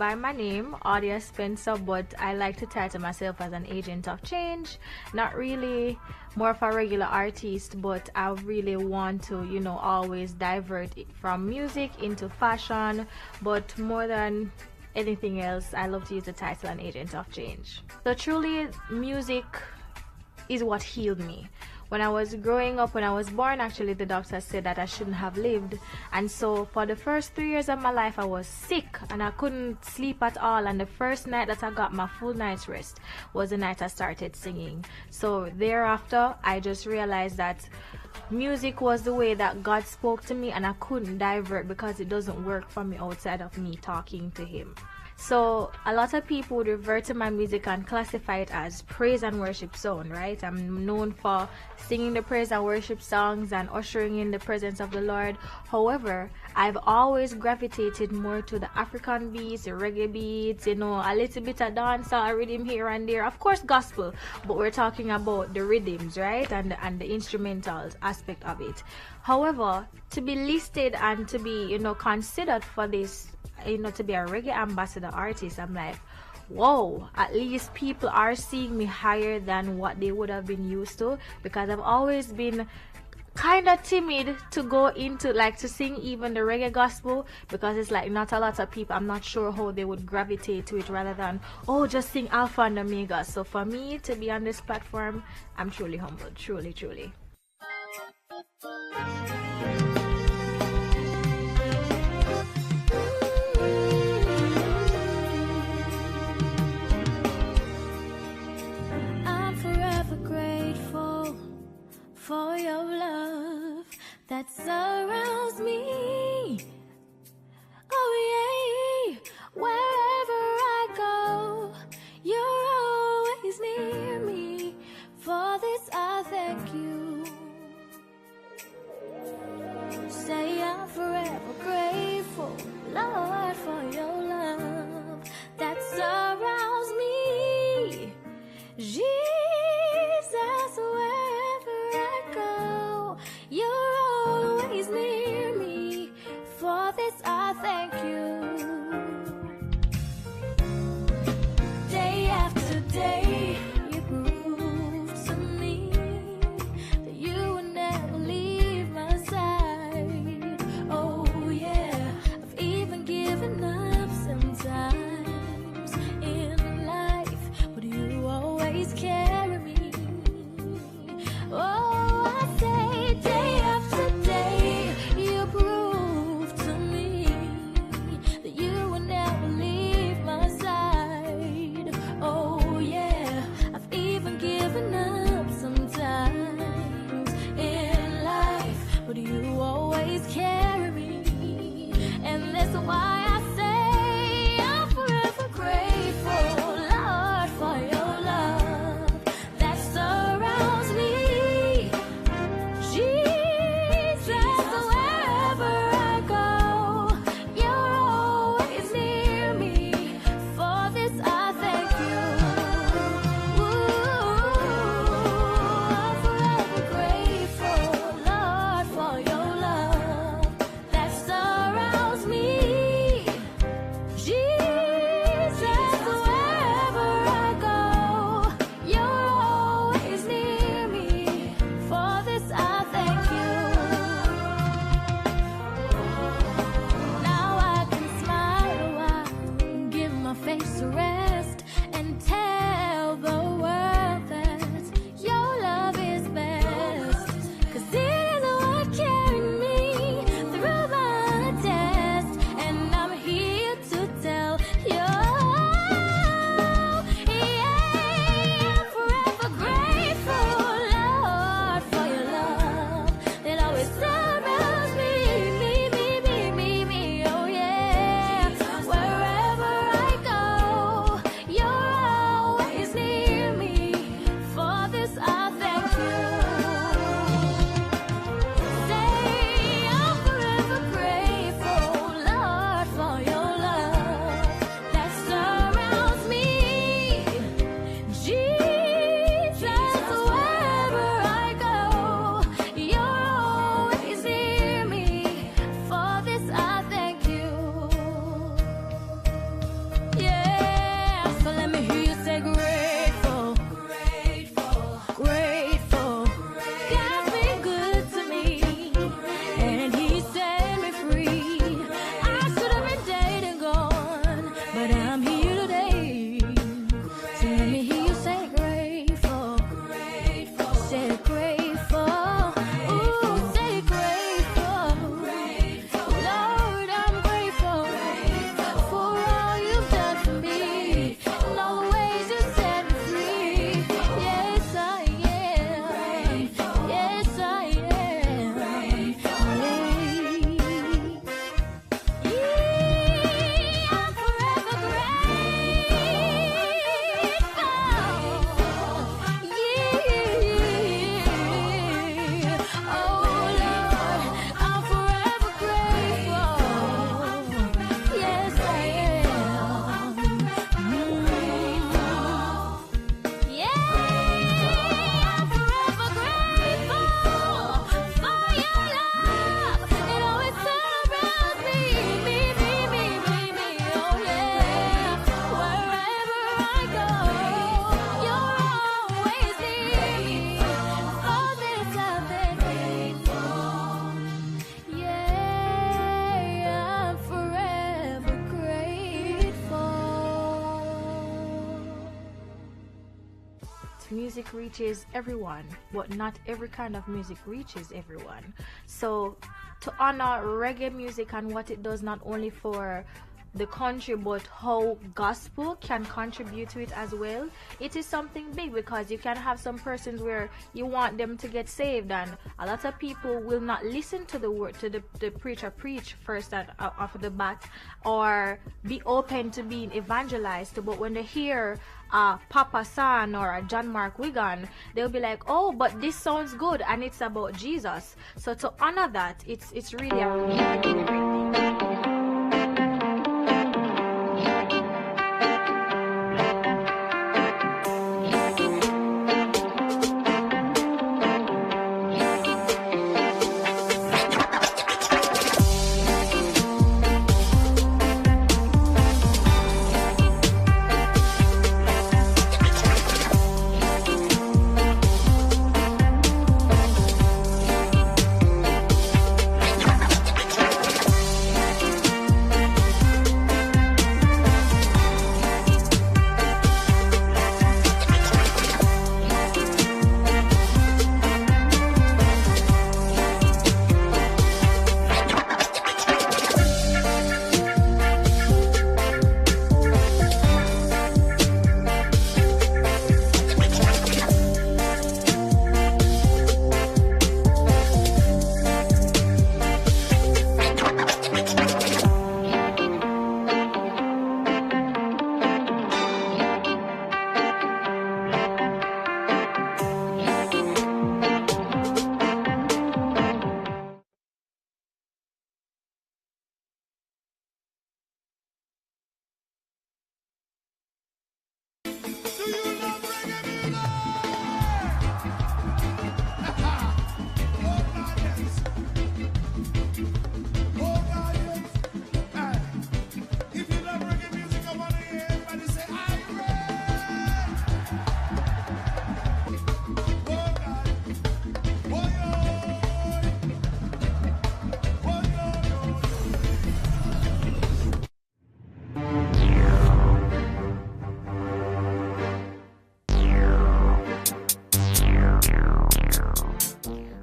by my name, Audia Spencer, but I like to title myself as an agent of change. Not really more of a regular artist, but I really want to, always divert it from music into fashion. But more than anything else, I love to use the title an agent of change. So truly, music is what healed me. When I was growing up, when I was born, actually, the doctor said that I shouldn't have lived. And so for the first 3 years of my life, I was sick and I couldn't sleep at all. And the first night that I got my full night's rest was the night I started singing. So thereafter, I just realized that music was the way that God spoke to me, and I couldn't divert because it doesn't work for me outside of me talking to Him. So a lot of people would revert to my music and classify it as praise and worship song, right? I'm known for singing the praise and worship songs and ushering in the presence of the Lord. However, I've always gravitated more to the African beats, the reggae beats, a little bit of dancehall rhythm here and there. Of course, gospel, but we're talking about the rhythms, right? And the instrumentals aspect of it. However, to be listed and to be, considered for this, to be a reggae ambassador artist, I'm like, whoa, at least people are seeing me higher than what they would have been used to, because I've always been kind of timid to go into to sing even the reggae gospel, because it's like not a lot of people, I'm not sure how they would gravitate to it, rather than just sing Alpha and Omega. So for me to be on this platform, I'm truly humbled, truly. For your love that surrounds me. Oh yeah, wherever I go, you're always near me. For this I thank you. Say I'm forever grateful, Lord, for your love that surrounds me. Jesus, wherever I go, you're always I go, you're always there. For this I've been grateful. Yeah, I'm forever grateful. Music reaches everyone, but not every kind of music reaches everyone. So to honor reggae music and what it does not only for the country but how gospel can contribute to it as well, it is something big, because you can have some persons where you want them to get saved and a lot of people will not listen to the word, to the preacher preach first off the bat, or be open to being evangelized to, but when they hear Papa San or a John Mark Wigan, they'll be like, oh, but this sounds good and it's about Jesus. So to honor that, it's really a really, really great thing.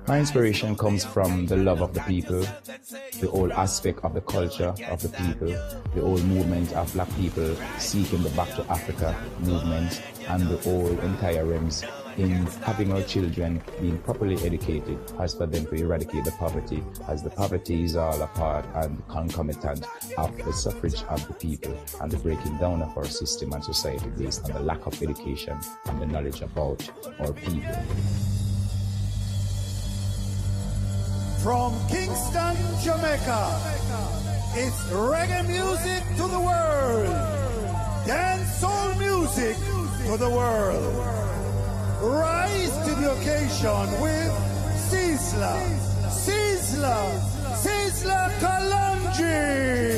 My inspiration comes from the love of the people, the whole aspect of the culture of the people, the whole movement of black people seeking the Back to Africa movement, and the whole entire realms in having our children being properly educated as for them to eradicate the poverty, as the poverty is all a part and concomitant of the suffrage of the people and the breaking down of our system and society based on the lack of education and the knowledge about our people. From Kingston, Jamaica, it's reggae music to the world, dancehall music to the world. Rise to the occasion with Sizzla, Sizzla, Sizzla Kalonji.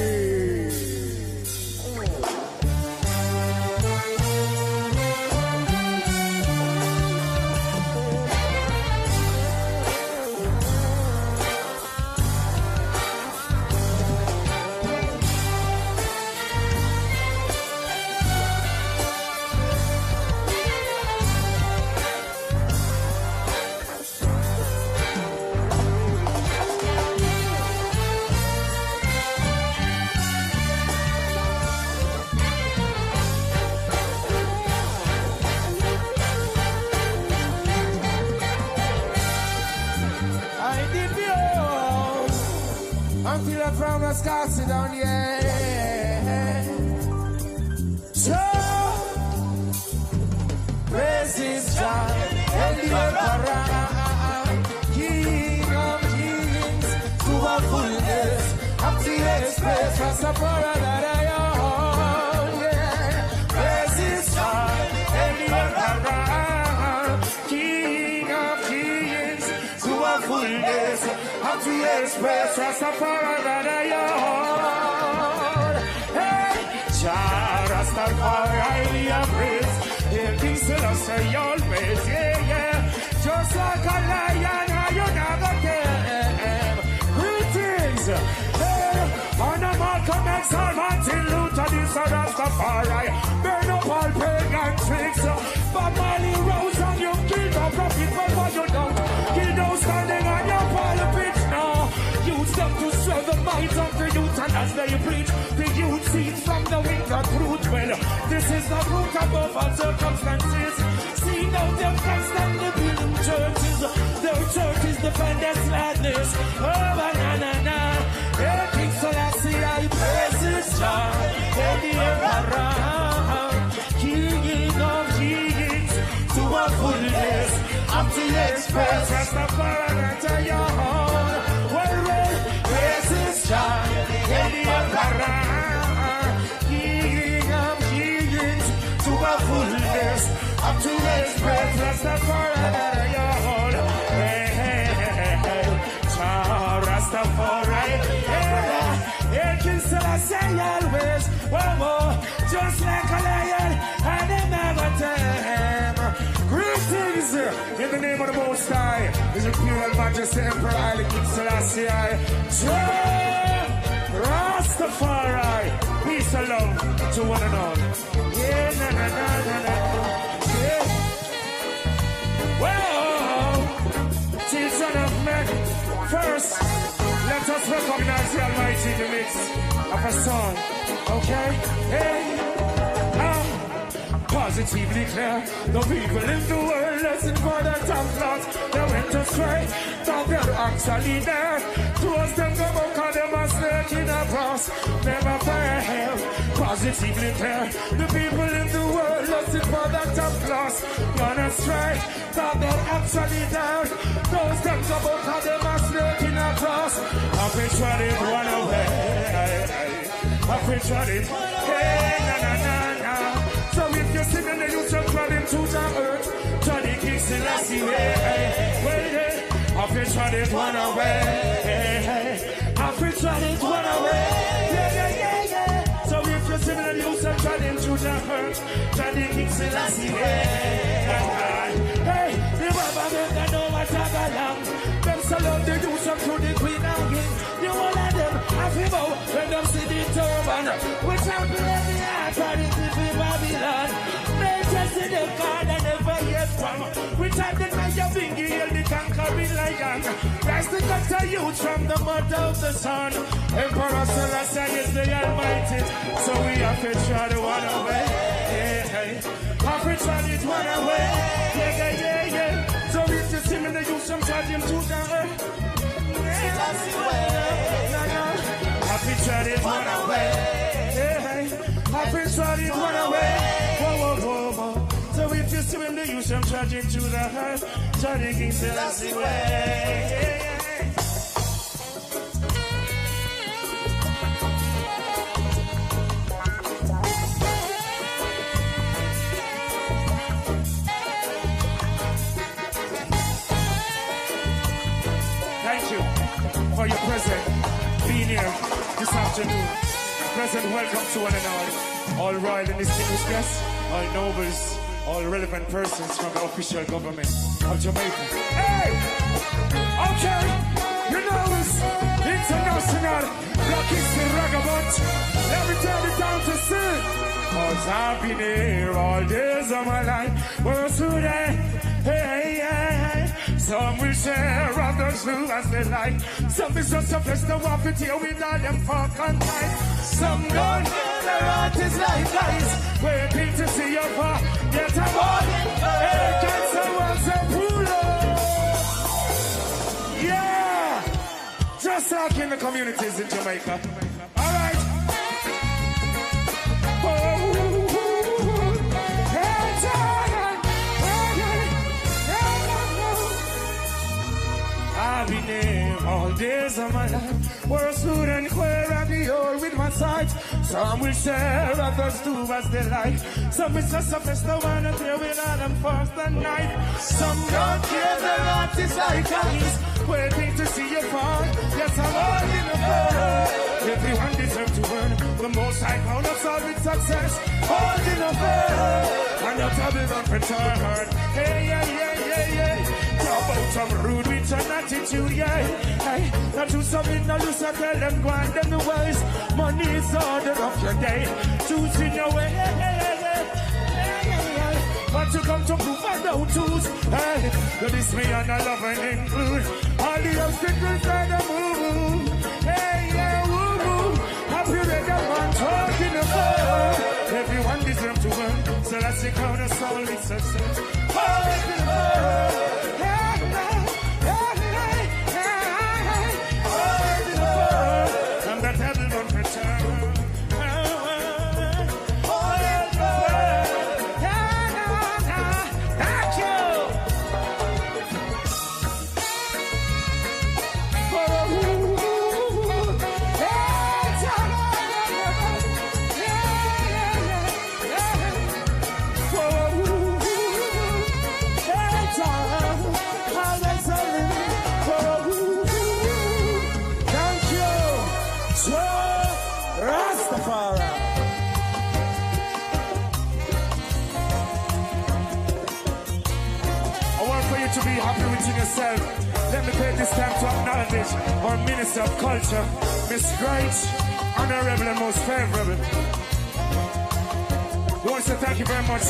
From the sky, sit down, yeah. So, praise Jah, King of kings, full of fullness, up to your space, for support that I own, yeah. Praise Jah, King of kings, full of fullness, up to your space, for support that I own. Hey, Jah Rastafari, Selassie always, yeah, yeah. Just like a lion, you never tame. Greetings, hey, on a Malcolm X or Martin Luther, this a Rastafari. Burn up all pagan tricks. But Molly Rose and you kill no profit for what you don't. Kill those standing on your pulpit now. Use them to swell the minds of the youth, and as they preach, the youth seeds from the wicked fruit. Well, this is the fruit above all circumstances. See now them constantly building churches. Their churches defend their sadness. Oh, banana, hey, King Selassie, I praise his child. Hey, the Emperor, King of kings, to a fullness, up to the express. Rastafari, to your own. Well, praise his child. Hey, the Emperor, King of kings, to a fullness, up to the express. Rastafari, your own. Hey, hey, hey, hey, Rastafari, hey, King Selassie always, whoa, just like a lion, and a never tame. Greetings in the name of the Most High, His Imperial Majesty Emperor Haile King Selassie, Rastafari, peace and love to one and all. Yeah, na na na na na. Yeah. Whoa, children of men. First, let us recognize the Almighty in the midst of a song, okay? Hey, positively clear, the people in the world listen for the top class. They went astray, thought they were actually there. Towards them, go back on them and snake in a cross. Never fail, positively clear, the people in the world listen for the top class. Gone astray, thought they were actually there. Those them go back on them and snake in a cross. I pictured it one away, I pictured it, hey, na na na na. So if you see them, you should run into the earth. Johnny King Selassie, well, I pictured it one away, I pictured it one away, yeah. So if you see them, you should run into the earth. Johnny King Selassie, hey, the Baba make a know what I belong. Them so love the youth up to the Queen and King. You all of them have him out when them see the turban. We champion the heart for the people Babylon. They just in the card and never yet come. We chanted by your finger, heal the conquering lion. That's the cut of youth from the mother of the sun. Emperor Selassie is the Almighty, so we have to try to one away. Have to try it one away. Yeah. So if you see me, you some charge him to the earth. Happy tried it one away. Happy tried it one away. Whoa. So if you see him, you some charge him to the earth. Johnny King Selassie way. For your present being here this afternoon. Present welcome to one and all royal and distinguished guests, all nobles, all relevant persons from the official government of Jamaica. Hey! Okay! You know it's international Black History Ragabot. Every time it's down to sing. Cause I've been here all days of my life. Where today? Hey. Some will share, others will as they like. Some is just a place to walk with you with all them fuck and tight. Some don't care their heart is like guys. Waiting to see your far, get a walk. Hey, can someone say pull up? Yeah! Just like in the communities in Jamaica. Alright. I've been here all days of my life. We're a student where I be all with my sight. Some will share, others do as they like. Some is just a festival and they're with all them first and night. Some don't care, their heart is like ice. Waiting to see you fall. Yes, I'm all in the world. Everyone deserves to earn the most high crown of all with success. All in the world. And that I will not return. Hey, yeah, yeah, yeah, yeah. Talk about some rude with an attitude, yeah. Hey, not to something, not lose, I tell them, go on them the ways. Money is order of your day. Choosing your way, hey, hey, hey, hey, hey, hey. But you come to prove I don't choose. Hey, you this me and I love and include all the obstacles that I move. Hey, yeah, woo-woo. Happy reggae man talking about. Everyone deserves to win. So let's take out a soul with success. And that heaven won't return. Thank you. To be happy within yourself. Let me take this time to acknowledge our Minister of Culture, Miss Great, Honorable and Most Favorable. We want to say thank you very much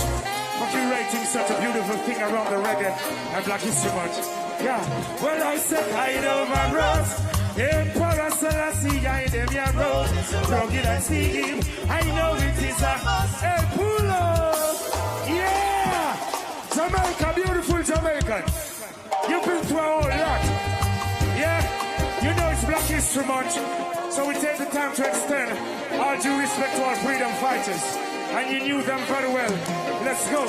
for curating such a beautiful thing around the reggae and Black History Month. Yeah, well I said hide over Rose, Emperor Selassie, I them your road, rugged and steep, I know it is a pull up. Yeah, Jamaica, beautiful Jamaican. You've been through a whole lot. Yeah, you know it's Black History Month, so we take the time to extend all due respect to our freedom fighters. And you knew them very well. Let's go.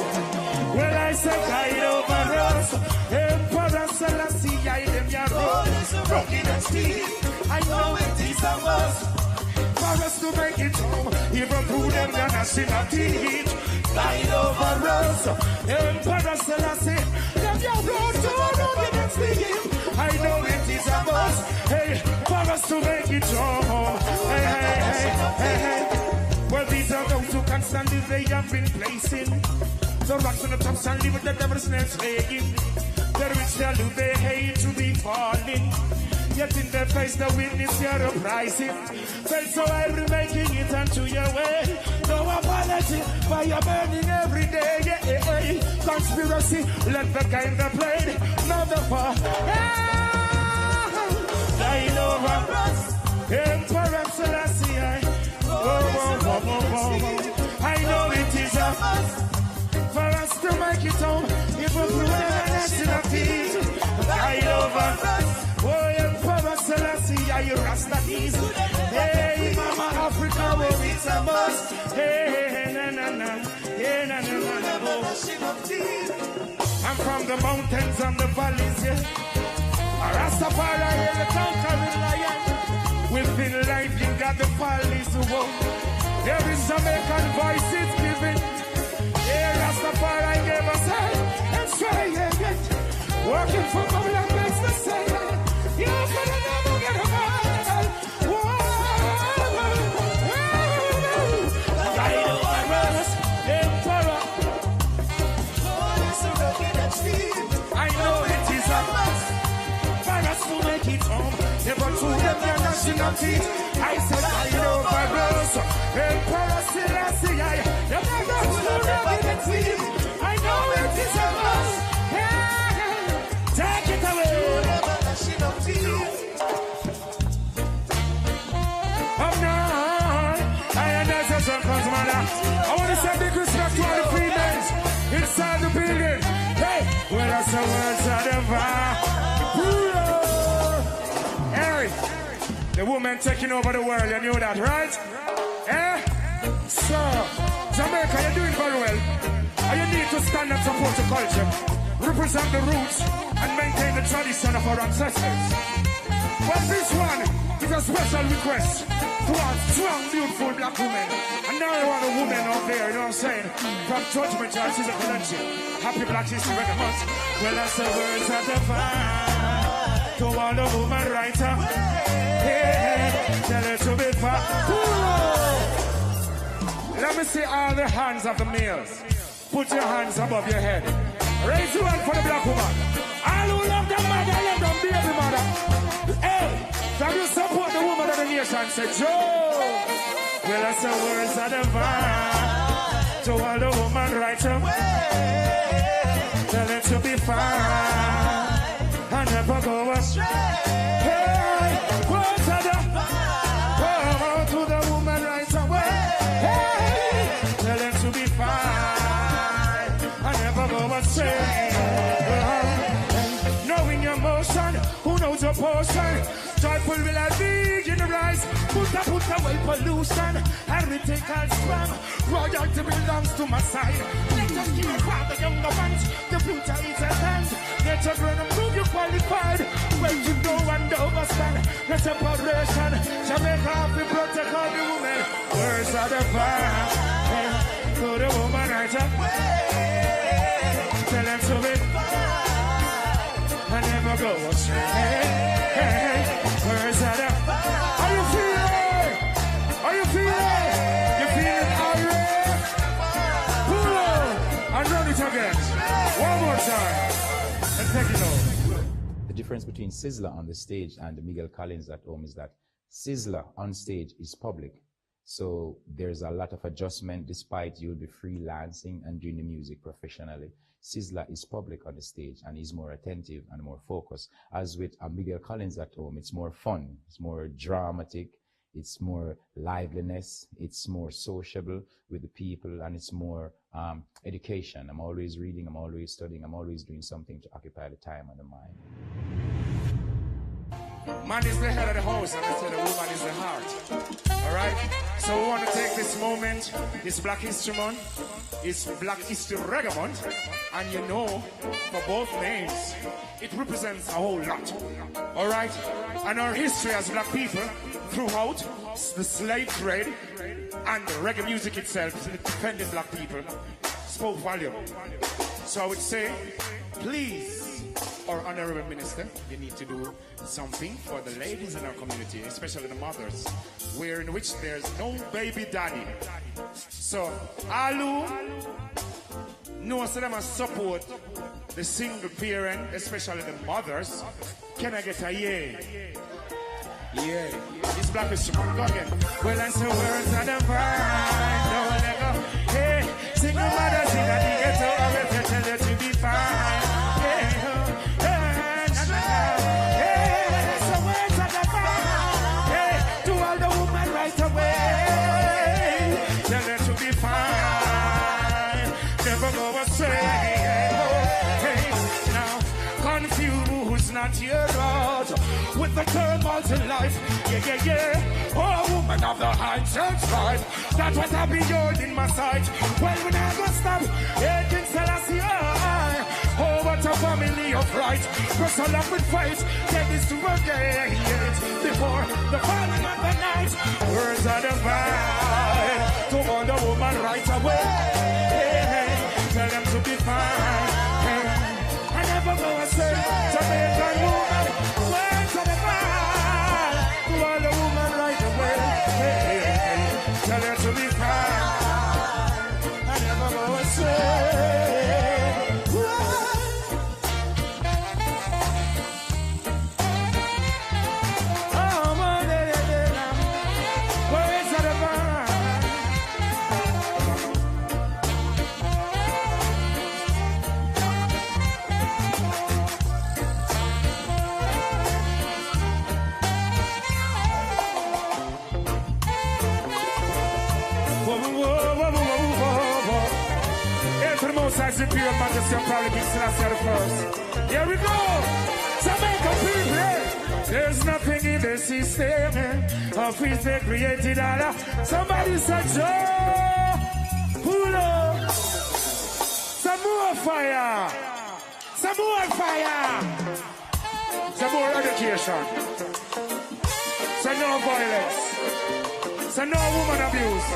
Well, I said, hide over us. Emperor Selassie, I them your road. Broken and steep. I know it is a must. For us to make it home, even through them, they're not sin of teeth. Hide over us. Emperor Selassie, them your road to broken and steep. I know it is a must. Hey, for us to make it home. Hey, hey, hey, hey, hey. Well, these are those who can't stand it, they have been placing the rocks on the top and leave with the devil's nest laying. The rich tell you they hate to be falling, yet in their face the witness you're uprising. Felt so I'll be making it onto your way. No apology, fire burning every day. Yeah, yeah, yeah. Conspiracy, let the game they played. Now the far. Dying over us, Emperor Selassie. I know it is a must for us to make it home. If we prove it in a feet, guide over us. Oh, Emperor Selassie, are you Rasta keys? Hey, Mama Africa, where it's a must. Hey, na na na, hey, na na na na. I'm from the mountains and the valleys, yeah. Rastafari, the conquering lion. Within life, you got the valleys to walk. There is Jamaican voices giving. Yeah, Rastafari gave us help and try again. Working for government makes the same. You could never get a man. Guide over us, Emperor. I know it is a must for us to make it home. Never to them their nationality. I said guide over us, Emperor Selassie. I know it is a must. Take it away. Up now, I am not just a cosmonaut. I want to say big respect to all the females inside the building. Hey, well, that's the words of the Harry, the woman taking over the world, you knew that, right? Eh? So, Jamaica, you're doing very well. And you need to stand and support your culture, represent the roots, and maintain the tradition of our ancestors. But this one is a special request to our strong, beautiful black women. And now you want a woman out there, you know what I'm saying? From Judgment Yard, she's a collection. Happy Black History Month. Well, that's the words of the fire. To all the woman writer. Hey, tell her to be far. Let me see all the hands of the males. Put your hands above your head. Raise your hand for the black woman. All who love them mother, love them baby mother. Hey, can you support the woman of the nation? Say, Joe. Well, that's the words of the vine. To all the woman right away. Tell it to be fine. I never go astray. Hey, words of the vine. To the woman right away. Hey, tell it to be fine. I never go astray. Knowing your motion, who knows your portion? Joyful will I be in the rise. Put away pollution. Everything can strong. Royalty belongs to my side. Let us keep for the younger ones. The future is at hand. Let your grown and prove you qualified. When you know and overstand the separation. Jamaica have to protect all the women. Words are the fire. To the woman right away. Tell them to be I never go astray. Words are the Are you feeling? Are you feeling? You feeling irate? Pull on and run it again. One more time. And take it on. The difference between Sizzla on the stage and the Miguel Collins at home is that Sizzla on stage is public. So there's a lot of adjustment despite you'll be freelancing and doing the music professionally. Sizzla is public on the stage and is more attentive and more focused. As with a Miguel Collins at home, it's more fun, it's more dramatic, it's more liveliness, it's more sociable with the people, and it's more education. I'm always reading, I'm always studying, I'm always doing something to occupy the time and the mind. Man is the head of the house, and I say the woman is the heart. Alright? So we want to take this moment, this Black History Month, it's Black History Reggae Month, and you know, for both names, it represents a whole lot. Alright? And our history as black people, throughout the slave trade, and the reggae music itself, defending black people, spoke volume. So I would say, please, our honorable minister, you need to do something for the ladies in our community, especially the mothers, where in which there's no baby daddy. So, Alu, no so them support the single parent, especially the mothers. Can I get a yay? Yeah, it's Black History Month. Go again. Well, and so words are the fine. Don't let go. Hey, single mothers in the ghetto, I will tell you to be fine. Not your God with the turmoil to life. Yeah. Oh, woman of the high church life. That's what I be in my sight. Well, we never stop. Yeah, King Selassie. Oh, what a family of right. Press on up with fight. Take this to again. Before the falling of the night. Words are divine. To all the woman right away. Tell them to be fine. I never go astray. Jamaican woman, words of the fire. To all the woman right away. Tell her to be fine. I never go astray. As if your majesty of probably King Selassie first. Here we go. Jamaica people. There's nothing in the system of which they created Allah. Somebody said, Joe, pull up. Some more fire. Some more fire. Some more education. So no violence. So no woman abuse.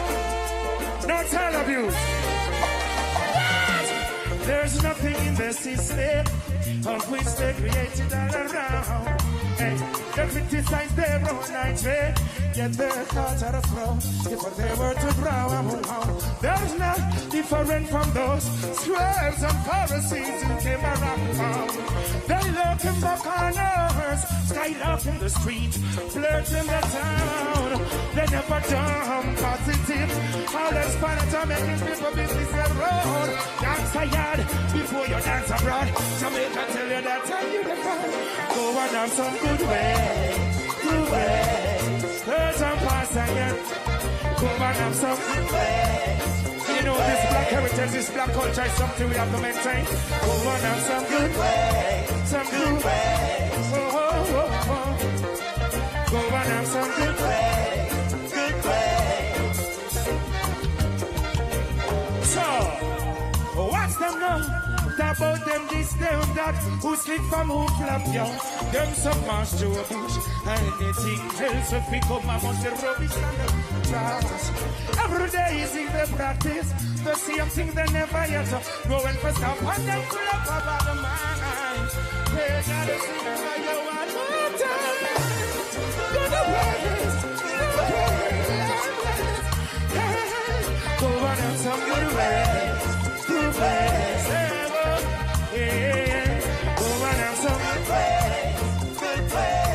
No child abuse. There's nothing in the system of which they created all around. Hey, they criticize their own nitrate, yet their thoughts are a throw. If they were to grow, there's not different from those scribes and Pharisees who came around. They lurk in the corners, skylark in the street, flirt in the town. They never dumb positive. All that's part of making people business around. Dance a yard before you dance abroad. Jamaica tell you that time you the fun. Go and have some good way. Hurt and pass again. Go and have some good way. You know this black heritage, this black culture is something we have to maintain. Go and have some good way. Some good way. Oh, oh, oh, oh. Go and have some good way. Good way. So, what's them now? About them this, them that, who slip from who flap young. Them some mass to a bush, and anything else if we come among the rubbish and the trash. Every day is in the practice, the same thing they never yet. Go and first up and then pull up about the mind. They gotta see the fire one more time. Go to ways, go on and some good ways, good ways. Yeah, go and have some good ways, good ways.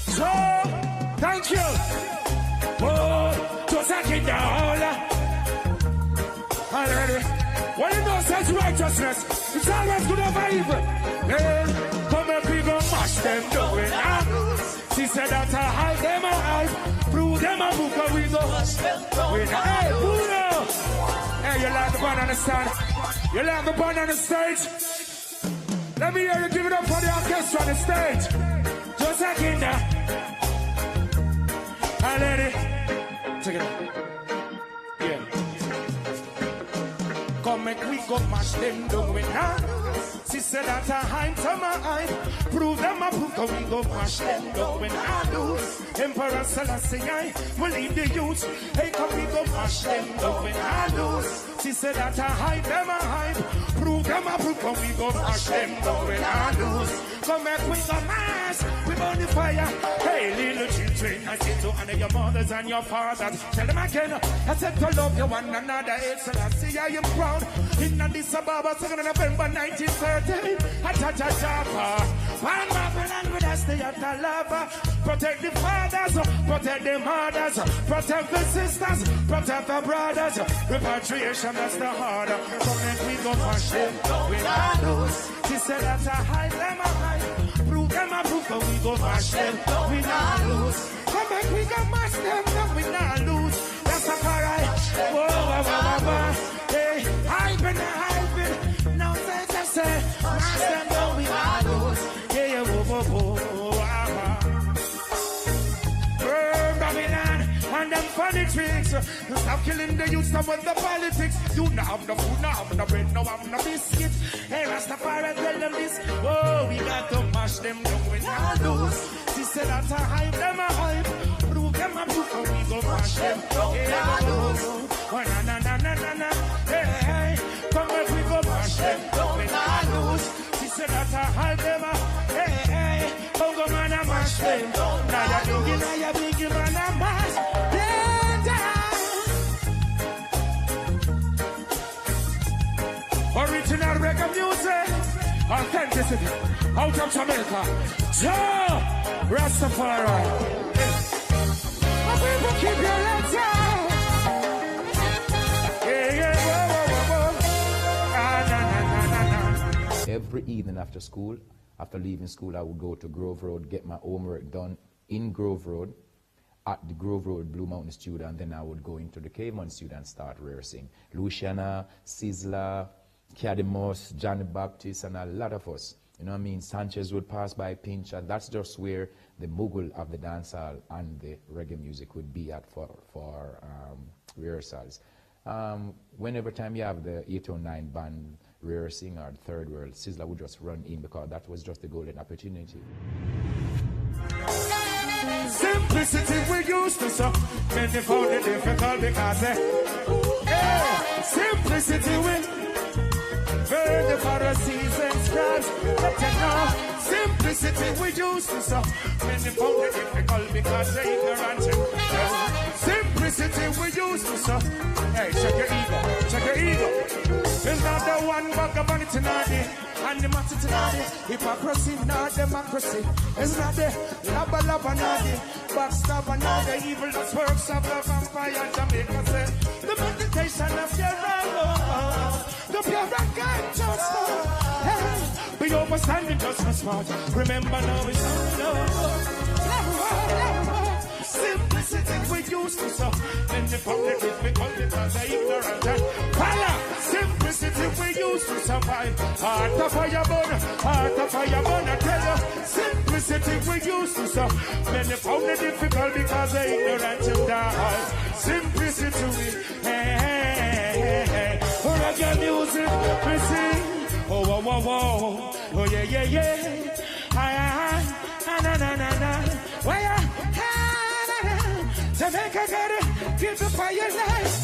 So, thank you. Oh, to take it down. Already. What you know says righteousness? It's always good over evil. Yeah, come and we go mash them down. She said that I hide them out. Prove them a book of we go. Hey, Bruno! Hey, you like the band on the stand? You like the band on the stage? Let me hear you give it up for the orchestra on the stage. Just a second now. I let it. Check it out. Yeah. Come make we go mash them down with her. She said that I hide to my eye. Prove them a book of we go mash them down when I lose. Emperor Selassie I will lead the youth. Hey, come we go mash them down when I lose. She said that I hide them a hide. Prove them a book of we go mash them down when I lose. Come make we go mash. We burn the fire. Hey, little children, I say to honor your mothers and your fathers. Tell them again, I said to love you one another. It's Selassie I am proud. In Addis Ababa, 2nd of November 1930. One Babylon with us, they are the lover. Protect the fathers, protect the mothers, protect the sisters, protect the brothers. Repatriation, that's the harder. Come and we go mash them with our lose. She said that I hide them, I hide. Prove them, I prove, but we go mash them with our lose. Come and we go mash them with our lose. That's a cry. Whoa, whoa, whoa, whoa. Hey, hyping. Now say, mash them down with our lose. Yeah, whoa, whoa, whoa. Burn Babylon and them funny tricks. Stop killing the youth, stop with the politics. You now have no food, now have no bread, now have no biscuit. Hey, Rastafari, tell them this. Oh, we got to mash them down with our lose. She said that I hype them a hype. Prove them a proof, and we go mash them down with our lose. Oh, na. Hey, come and we go mash them down with our lose. She said that I hype them a hey, come go man a mash them down. Now you're biggie, man a mash them down. Original reggae music, authenticity, out of Jamaica. Joe Rastafari. My people keep your legs out. Every evening after school, after leaving school, I would go to Grove Road, get my homework done in Grove Road, at the Grove Road Blue Mountain studio, and then I would go into the Caveman studio and start rehearsing. Luciana, Sizzla, Cadmus, Johnny Baptist, and a lot of us. You know what I mean? Sanchez would pass by, Pinch, and that's just where the mogul of the dancehall and the reggae music would be at for rehearsals. Whenever time you have the 809 band rehearsing or the Third World, Sizzla would just run in because that was just the golden opportunity. Simplicity we use so. Many found it difficult because simplicity will burn the Pharisees and scribes. Let you know, simplicity we used to so. Many found it difficult because they're ignorant. Simplicity we used to so. Hey, check your ego, check your ego. It's not the one bag of vanity tonight, and the matter tonight. Hypocrisy, not democracy. It's not the lava, not the backstab, not the evil that works of the vampire Jamaica say. The meditation of your love, the pure and just hey, be overstanding just for smart. Remember now it's simplicity we used to so. Then the public difficult because they're ignorant and fire. Simplicity we used to survive. Heart of fire burn, I tell you. Simplicity we used to so. Then they found it difficult because they're ignorant and die. Simplicity we, hey. Reggae music we sing. Oh, oh, oh, oh. Oh, yeah. Na. Where Jamaica got it, give the fire life.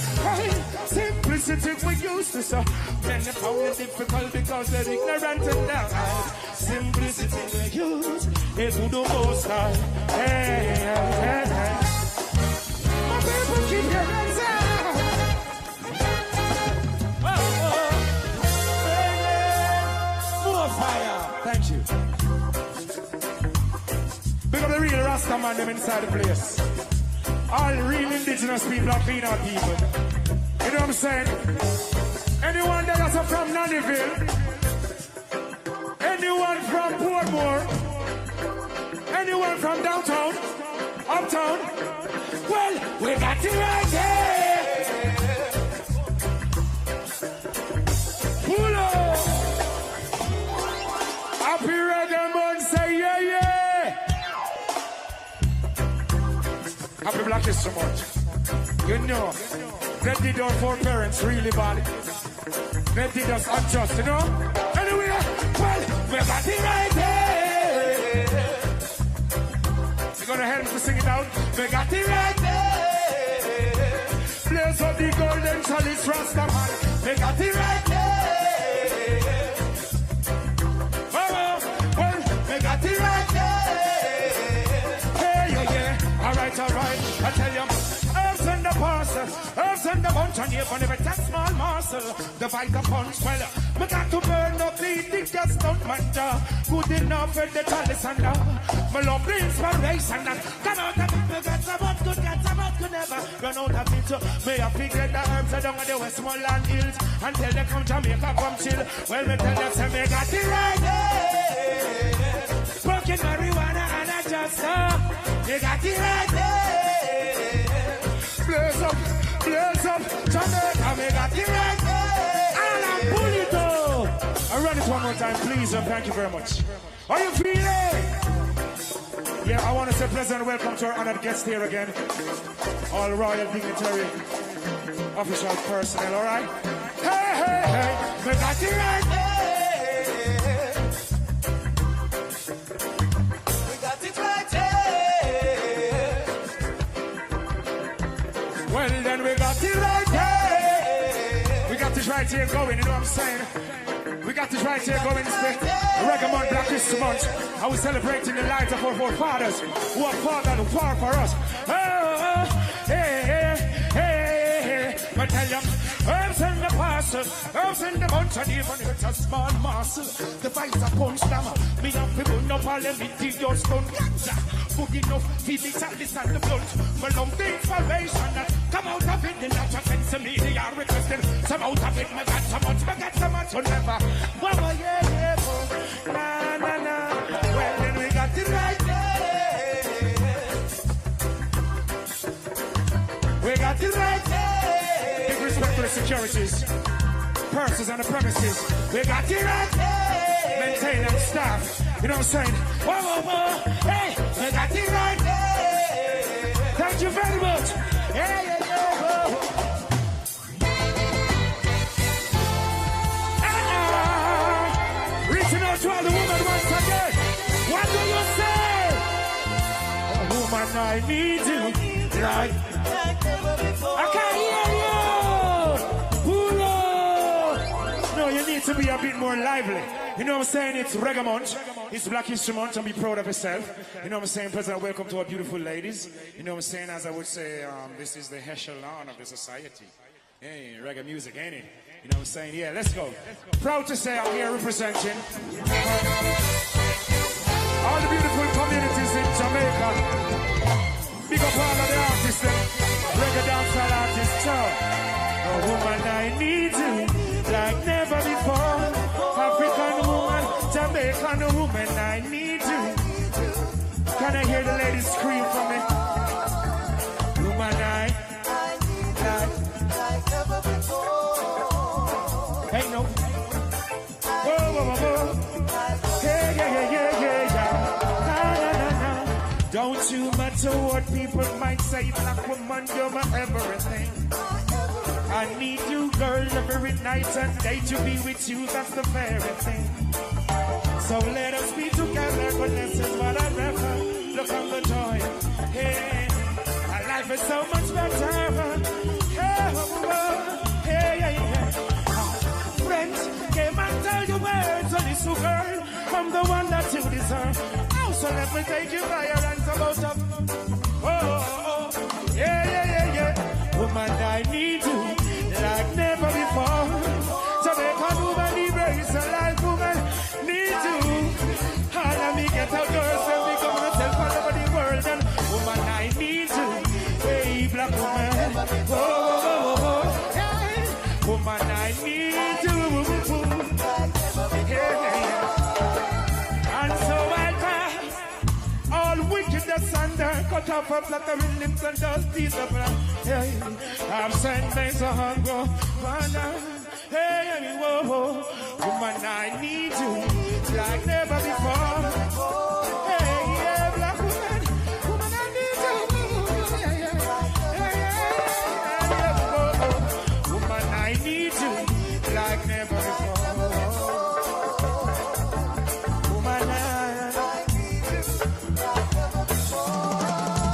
Simplicity we used to so. Then they found it difficult because they're ignorant and down. Simplicity we used, it to the most high. Hey. My people keep your hands out. More fire. Thank you. Big up the real Rasta man them inside the place. All real indigenous people are clean out people. You know what I'm saying? Anyone that is from Nannyville, anyone from Portmore, anyone from downtown, uptown, well, we got it right there. Pull up. Happy Reggae man, say yeah. Happy Black History Month. You know, they did our forbearance really bad. They did us unjust, you know? Anyway, well, we got it right there. You're gonna help me to sing it out? We got it right there. Blaze of the golden chalice, Rasta man. We got it right there. Oh, well, we got it right there. Alright, I tell you, herbs and the parcel, herbs and the bunch, and even if it's a small morsel, the bite of punch, well, we got to burn up the just don't matter. Good enough for the chalice and my love the inspiration and come out of it, we got some good, never run out of it. May I figure the herbs are down on the Westmoreland Hills until they come Jamaica, come chill. Well, me tell you, say, me got it right there. Smoking marijuana and I just you got it right there. Blaze up, Jamaica, we got it right there. And I'm pulling it up. I'll run it one more time, please, and thank you very much. Are you feeling? Yeah, I want to say pleasant welcome to our honored guest here again. All royal dignitary, official personnel, all right? Hey, we got it right there. Well, then we got it right here. We got this right here going, you know what I'm saying? We got this right here going. It's the Reggae Month, Black History Month. And we're celebrating the lives of our forefathers who have fought and fought for us. Hey. But tell you, herbs in the parcel, herbs in the bunch, and even if it's a small morsel, the fights are punch them. Me not people no parliament, your stone. Good enough, feed the chalice and the blunt. My love the inspiration that come out of it. The natural sense of me, they are requesting some out of it. Me got so much, so never. Whoa, yeah, na. Well, then we got it right there. We got it right there. Give respect to the securities, persons and the premises. We got it right there. Maintenance staff. You know what I'm saying? Whoa. Hey, we got it right there. Thank you very much. Yeah. Reaching out to all the women once again. What do you say? Oh, woman, no. I need you like never before. I can't hear you. Pull up. No, you need to be a bit more lively. You know what I'm saying? It's Reggae Month. It's Black History Month, and be proud of yourself. You know what I'm saying? President, welcome to our beautiful ladies. You know what I'm saying? As I would say, this is the echelon of the society. Hey, reggae music, ain't it? You know what I'm saying? Yeah, let's go. Proud to say I'm here representing all the beautiful communities in Jamaica. Big up all of the artists, reggae dancehall artists, a woman I need you like never before. African woman, Jamaican woman, I need you. Can I hear the ladies scream for me? Woman I need like never before. Hey, no. Whoa, whoa, whoa, whoa. Hey, yeah. Na, na, na. Don't you matter what people might say, black woman, you're my everything. I need you, girl, every night and day to be with you, that's the very thing. So let us be together, but this is what I refer. Look on the joy. Hey, our life is so much better. Hey, yeah. Friend, came and tell you words, so this girl, I'm the one that you deserve. Now, so let me take you by your hands about up. Oh, yeah. Woman, I need you like never before. Jamaican woman, embrace a life woman, need you. All of me get a girl, so we come and tell all over the world. And woman, I need you. Hey, black woman. Oh. Hey. Woman, I need you. And so I pass all wickedness under, cut off a flattering lips and dust these of hey, I've sent me to hunger. Hey, whoa. Woman, I need you like never before. Hey, yeah, black woman. Woman, I need you. Yeah. Woman, I need you like never before. Woman, I need you like never before.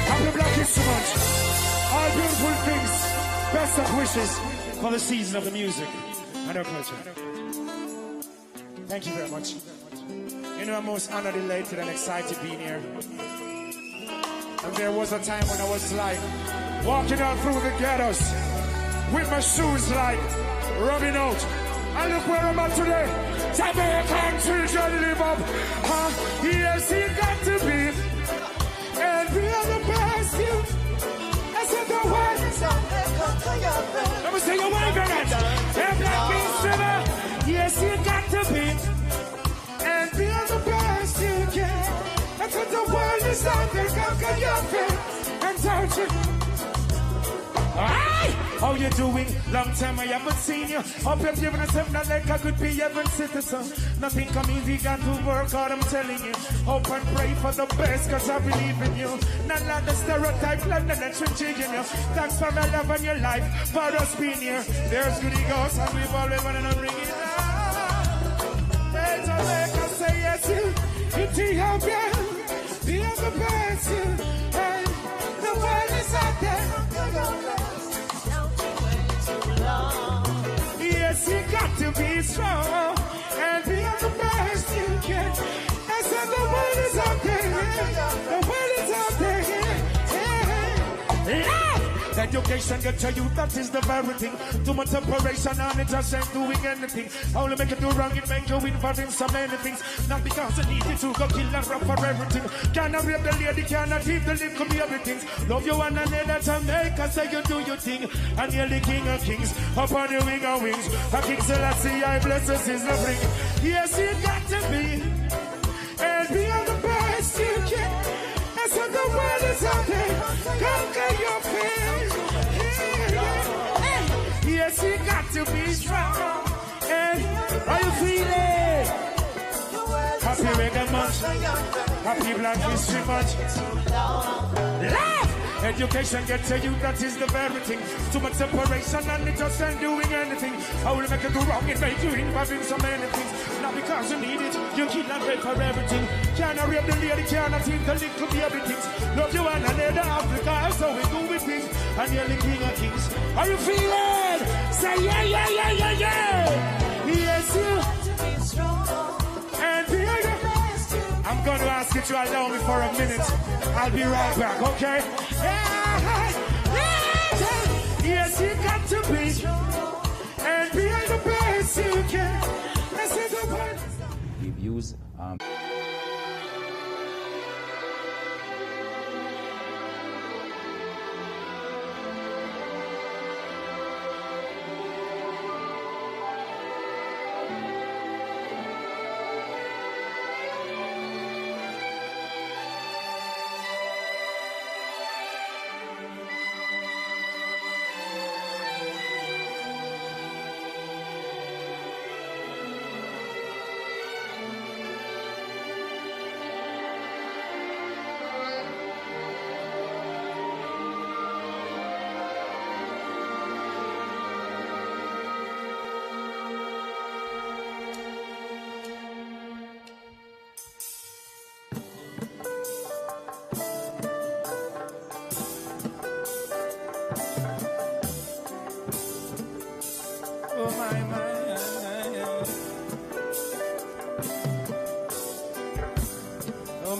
Happy Black History Month. All beautiful things. Best of wishes for the season of the music and our culture. Thank you very much. You know, I'm most honored, elated, and excited being here. And there was a time when I was like walking out through the ghettos with my shoes like rubbing out. And look where I'm at today. Jamaican children live up. Yes, you got to be. And we are the best youth. I said the word. Let me say your word, Bernard. And Black Beast River. Yes, you got to be. And we are the best you can. I said the world is out there. Conquer your fear and touch it. Aye! How you doing? Long time I haven't seen you. Hope you're giving us something like I could be heaven citizen. Nothing come easy, got to work hard, I'm telling you. Hope and pray for the best, cause I believe in you. Not like the stereotype, London and changing you. Thanks for my love and your life, for us being here. There's goody ghosts, and we've always wanted to bring it out. Hey, Jamaica, say yes, you. Ethiopia, be the best, you. Hey, the world is out there. Yes, you got to be strong and be the best you can. I said the world is out there. The world is out there. Yeah. Education get to you, that is the very thing. Too much separation and it just ain't doing anything. Only make it do wrong, it make you involved in so many things. Not because you need it to go kill and run for everything. Cannot rape the lady, cannot keep the lip, could be everything. Love you one another, Jamaica, say you do your thing. And you're the king of kings, up on the wing of wings. A king Selassie, I bless us is the bring. Yes, you got to be, and be on the best you can. And so the world is out there, conquer your fears. Yes, you got to be strong. And how you feeling? Happy Reggae Month. Happy Black History Month. Laugh! Education gets to you, that is the very thing. Too much separation and it just ain't doing anything. How will it make you do wrong? It make you involved in so many things. Not because you need it, you kill and pay for everything. Can't rape the lady, can't think the little baby things. Love you and another Africa, so we do with things. And you're the king of kings. Are you feeling? Say yeah, yeah, yeah, yeah, yeah. Yes, you. And here I'm going to ask you to allow me for a minute. I'll be right back, okay? Yes, you got to be. And be the best you can. Let's hit the point. We've used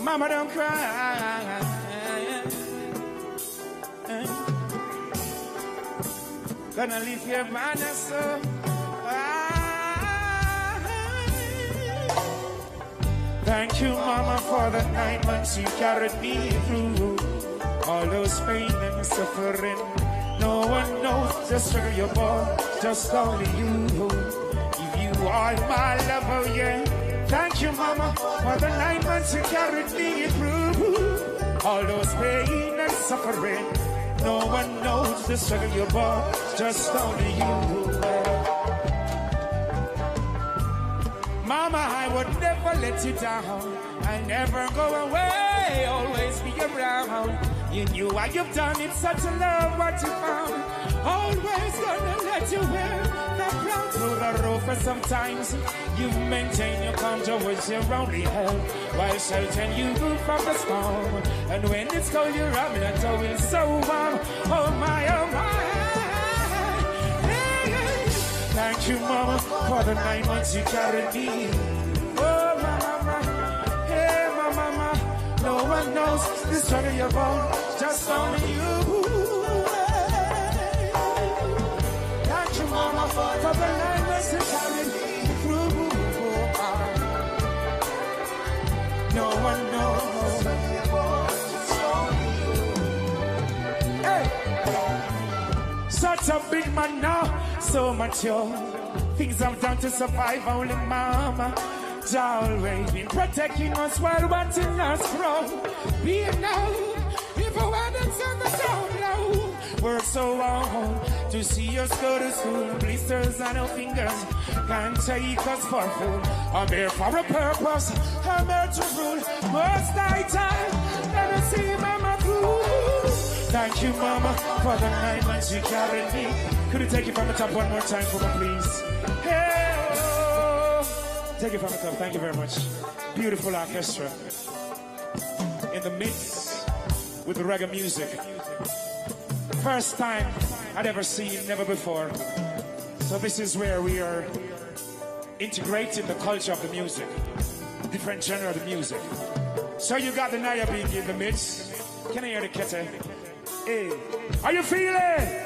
Mama, don't cry. Gonna leave your man so. Thank you, Mama, for the 9 months you carried me through. All those pain and suffering. No one knows the struggle you're born, just only you. If you are my lover, yeah. Thank you, Mama, for the 9 months you carried me through. All those pain and suffering. No one knows the struggle you're born, just only you. Mama, I would never let you down. I never go away, always be around. You knew what you've done, it's such a love what you found. Always gonna let you wear the crown through the roof. For sometimes you maintain your contour with your only help, while sheltering you from the storm. And when it's cold, you're rubbing a toe, it's so warm. Oh my, oh my. Thank you, Mama, for the 9 months you carried me. Oh, my mama, hey, my mama. No one knows the struggle you're born, just only you. Thank you, Mama, for the 9 months you carried me through. No one knows. Hey, such a big man now. So mature, things I've done to survive, only Mama. Always been protecting us while watching us grow. Being now, if I wanted on the down low, work so hard to see us go to school. Blisters on our fingers can't take us for food. I'm here for a purpose, I'm here to rule. Most I time, never see Mama through. Thank you, Mama, for the 9 months you carried me. Could you take it from the top one more time for me, please? Hey, oh. Take it from the top. Thank you very much. Beautiful orchestra. In the midst with the reggae music. First time I'd ever seen, never before. So this is where we are integrating the culture of the music. Different genre of the music. So you got the Naya being in the midst. Can I hear the kete? Hey, are you feeling?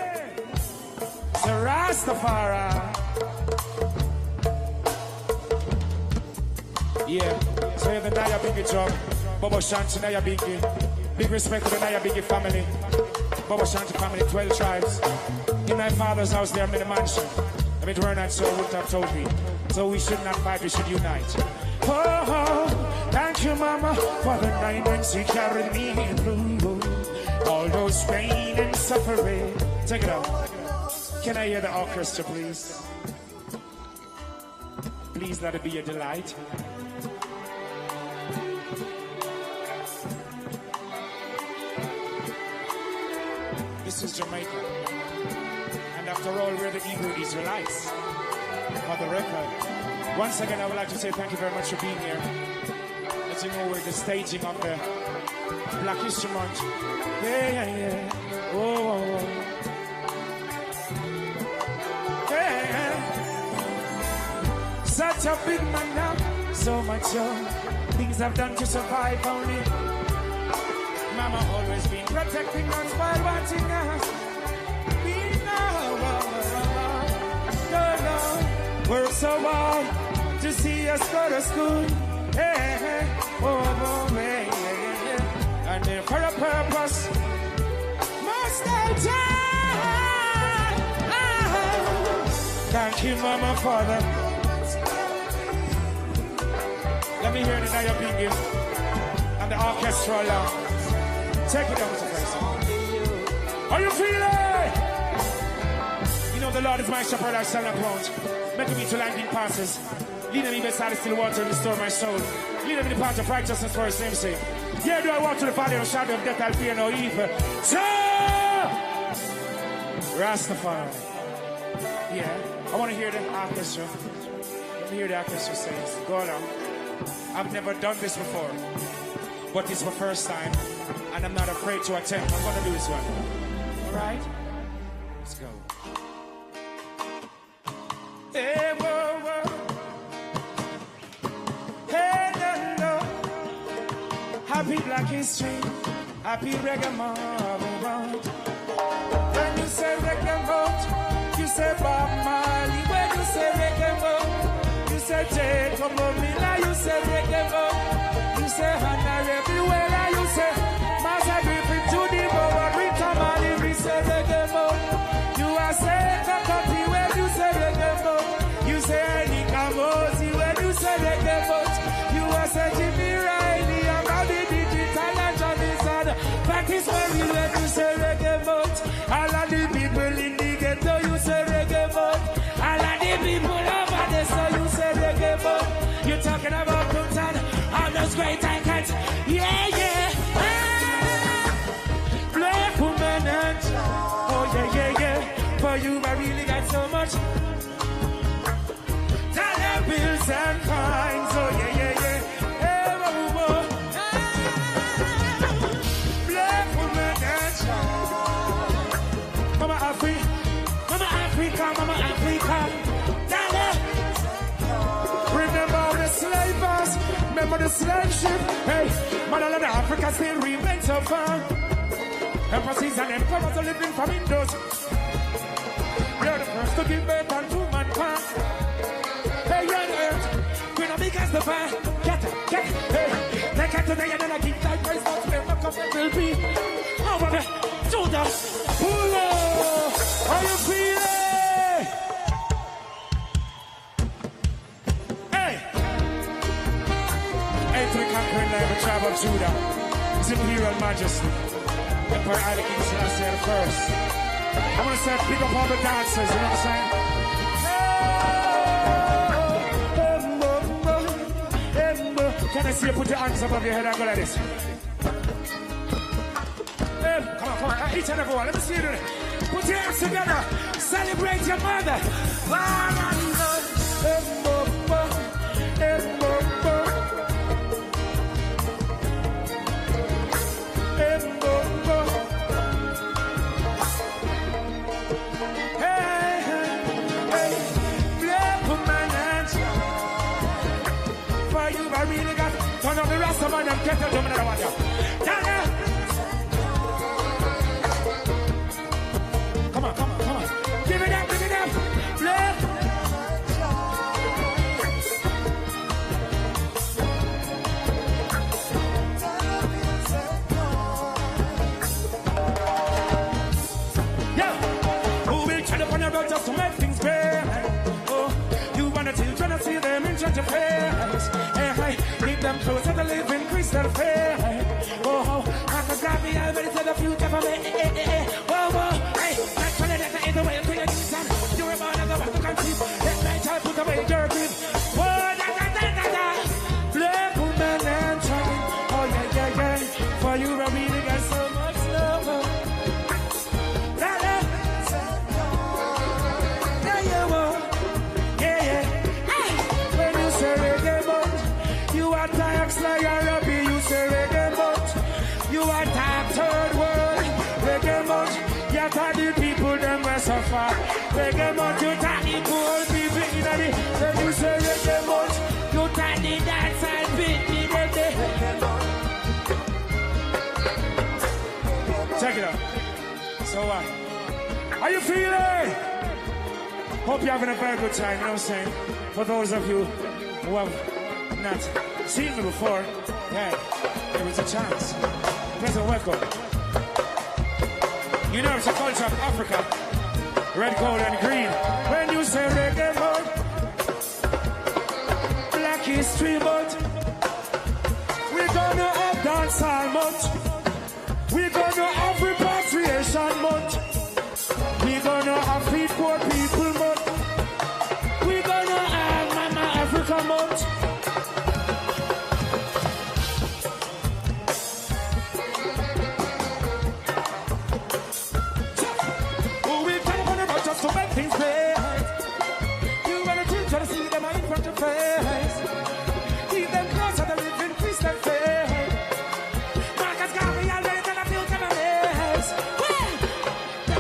The Rastafari. Yeah, so you have the Naya Biggie drum. Bobo Shanti, Naya Biggie. Big respect to the Naya Biggie family. Bobo Shanti family, 12 tribes. In my father's house there, I'm in the mansion. I mean, we're not so wouldn't have told me. So we should not fight, we should unite. Oh, oh, thank you, Mama, for the 9 months you carried me through. All those pain and suffering. Take it out. Can I hear the orchestra, please? Please let it be a delight. This is Jamaica. And after all, we're the Hebrew Israelites. For the record. Once again, I would like to say thank you very much for being here. As you know, we're the staging of the Black History Month. Yeah. Oh. Yeah. Such a big man now, so much joy. Things I've done to survive only. Mama always been protecting us while watching us. We know, work so hard to see us go to school. Hey. And then for a purpose, most of the time. Thank you, Mama, Father. Let me hear the night of being and the orchestra along. Take it down, Mr. President. Are you feeling? You know the Lord is my shepherd, I shall not want. Making me to landing passes. Leading me beside the still water and restore my soul. Leading me the path of righteousness for his name's sake. Yeah, do I walk to the valley of shadow of death, I'll fear no evil. Rastafari. Yeah, I want to hear the orchestra. Let me hear the orchestra say this. Go along. I've never done this before, but it's my first time, and I'm not afraid to attempt. I'm going to do this one. All right? Let's go. Hey, whoa. Hey, no. Happy Black History. Happy Reggae Month. When you say Reggae Month, you say Bob Marley. When you say Reggae Month, you say Jacob Mila. You say Reggae Month. You say Hannah everywhere. You say Master Griffin to the Board. Rita Mali. We say Reggae Month. You are saying the country when you say Reggae Month. You say Nika Mosi when you say Reggae Month. You are saying Jimmy Riley. I'm a digital and Johnny Sad. That is very when you say Reggae Month. All of the people in the ghetto, you say Reggae Month. All of the people over there, so you say Reggae Month. You're talking about Pumpton, all those great icons. Yeah. Black woman and oh yeah. For you, I really got so much. Dollar bills and coins, oh yeah. Black woman and Mama Africa. Dollar. Remember the slavers, remember the slave ship. Hey, motherland Africa still remains so far. Empresses and emperors are living from windows. You're the first to give birth and to mankind. Hey, you're the earth, queen of big as the fire. Get it, hey. Take it today and then I give that praise out to them. Look up it will be. Over there, Judas. Pull up. How you feeling? Hey. Hey, to the conquering land of the tribe of Judah. His imperial majesty. Emperor Haile King Selassie the first. I want to say big up all the dancers, you know what I'm saying? Can I see you put your hands above your head and go like this? Come on, each and every one, let me see you do it. Put your hands together, celebrate your mother. I really got turn on the rest of man and get them another one. Come on. Give it up. Play. Yeah. Who will turn up on your road just to make things better? Oh, you wanna see them in church affairs. Keep them close to the living crystal fair. Oh, I could grab me, I'm ready for the future for me. Whoa, hey, that's when it is the way to your son. You're about to go back to country. Let me try to put away your grip. Whoa, da. Black woman and child. Oh, yeah. For you, I really got so much love. Reggae month, you tell the poor people in the when you say reggae month, you tell the dance and beat me Check it out. So what? Are you feeling? Hope you're having a very good time, you know what I'm saying? For those of you who have not seen me before, yeah, there was a chance. Pleasant welcome. You know it's a culture of Africa. Red, gold, and green. When you say reggae month, Black History month, we're gonna have dancehall month. We're gonna have repatriation month. We're gonna have feed poor people month. We're gonna have Mama Africa month. Oh, we're gonna put about just to make things right. You gotta try to see them in front of your face. Keep them close to the living Christian faith. Marcus Garvey, I'll let them feel kind of mess.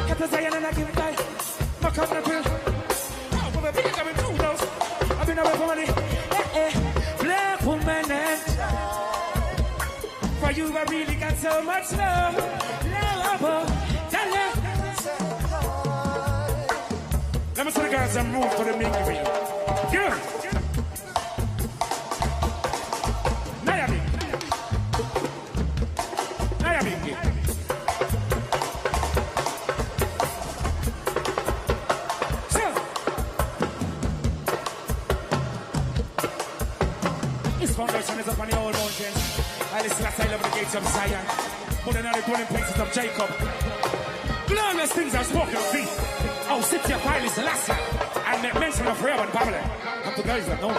Get the Zion and I give it back. My cup of pill. Oh, but I've been coming through those. I've been away from money. Black woman and for you, I really got so much love. Love, let me see the guys that move for the mingy for you. Good. Miami. This foundation is up on the old mountains. I listen last I love the gates of Zion. More than all the dwelling places of Jacob. Glorious things are spoken of thee. Oh, city of Haile Selassie. And make mention of Rehab and Babylon. And the guys that know.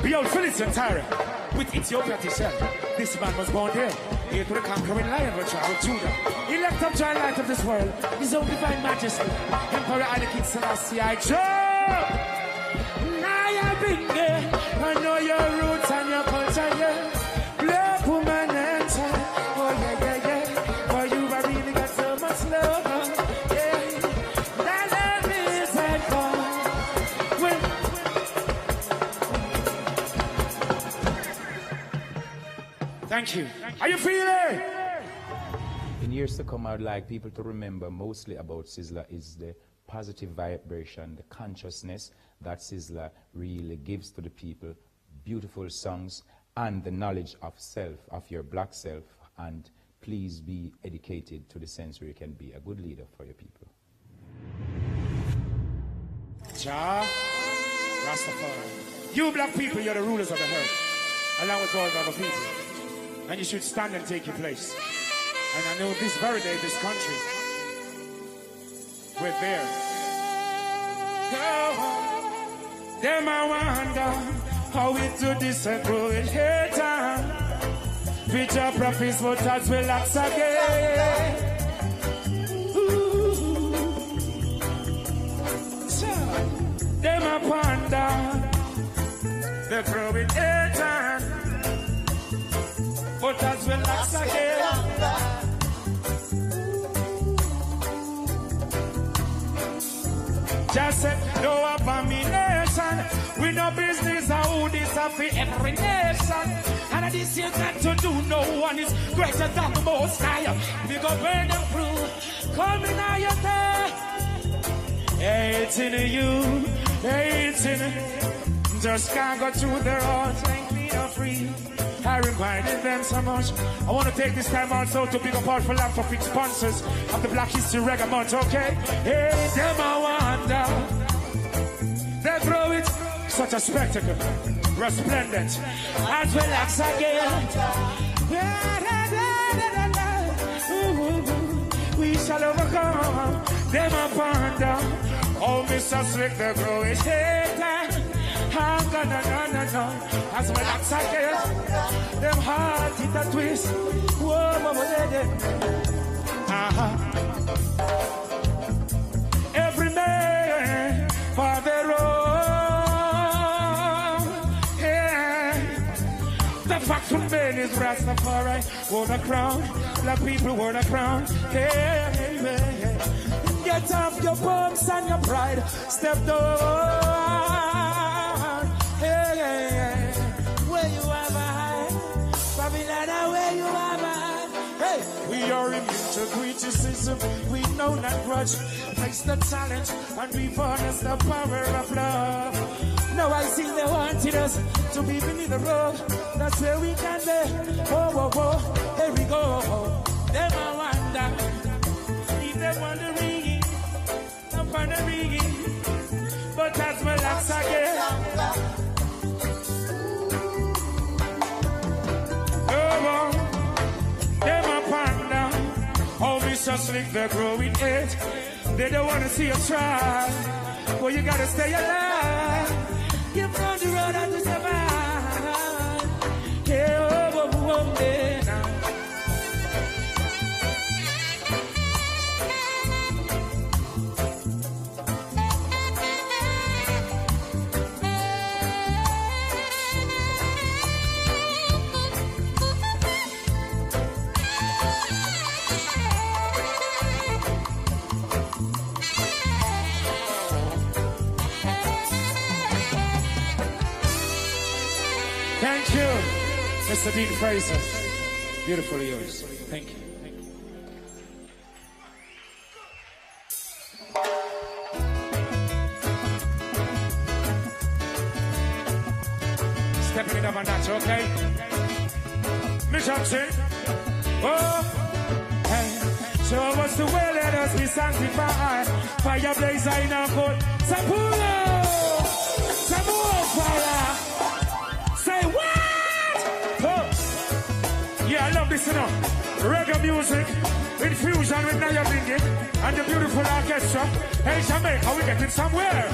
Behold, Phyllis and Tyre. With Ethiopia to share. This man was born there. Here to the conquering lion will travel Judah. He left up giant light of this world. His own divine majesty. Emperor Haile King Selassie, I jump. Now I've been there. I know your roots and your culture, yeah. Black woman and child. Oh, yeah, yeah, yeah. For you, I really got so much love. Yeah. That love is that far. Thank you. Are you feeling? In years to come, I would like people to remember mostly about Sizzla is the positive vibration, the consciousness that Sizzla really gives to the people, beautiful songs, and the knowledge of self, of your black self, and please be educated to the sense where you can be a good leader for your people. Jah, Rastafari. You black people, you're the rulers of the earth, along with all the other people. And you should stand and take your place. And I know this very day, this country, we're there. Them I wonder how we do this and grow it hater. Future prophets, but as well as again. Them I wonder, they grow it hater. But as well as again. Just said no abomination. We no business how this for every nation. And this you got to do. No one is greater than the Most High. We go burn them through. Come in out your day. It's in you. It's in. Just can't go through their hearts and clean or free. I reminded them so much. I want to take this time also to big up all philanthropic sponsors of the Black History Reggae Month, okay? Hey, them I wonder. They throw it, such a spectacle, resplendent, as well as again. We shall overcome. Them I wonder. Oh, Mr. Slick, they throw it, no. As well as again, them heart hit a twist. Whoa, every man for their own. Yeah. The fact remain is Rastafari. Wore the crown, black people wore the crown. Yeah, yeah, yeah. Fight off your bumps and your pride. Step down. Hey, hey, hey. Where you are behind. Babylon, where you are behind. Hey, we are immune to criticism. We know not grudge. Face the challenge and we harness the power of love. Now I see they wanted us to be beneath the rug. That's where we can be. Oh, oh, oh, here we go. Them I wonder, if they wondering, I'm wondering. But that's my last again. Oh, oh, them I ponder. Oh, we so slick, they're growing age. They don't want to see us try. Well, you gotta stay alive. Give from the road and to survive. Yeah, oh, oh, oh, yeah, now. Thank you, Mr. Dean Fraser. Beautiful yours. Thank you. Stepping it up a notch, okay? Miss Johnson. Oh, hey. So what's the way? Let us be sanctified. Fire blaze in our court. Sapulo! Some more fire! Say what? Oh. Yeah, I love this, you know. Reggae music, infusion with Naya Bingit and the beautiful orchestra. Hey, Jamaica, we getting somewhere.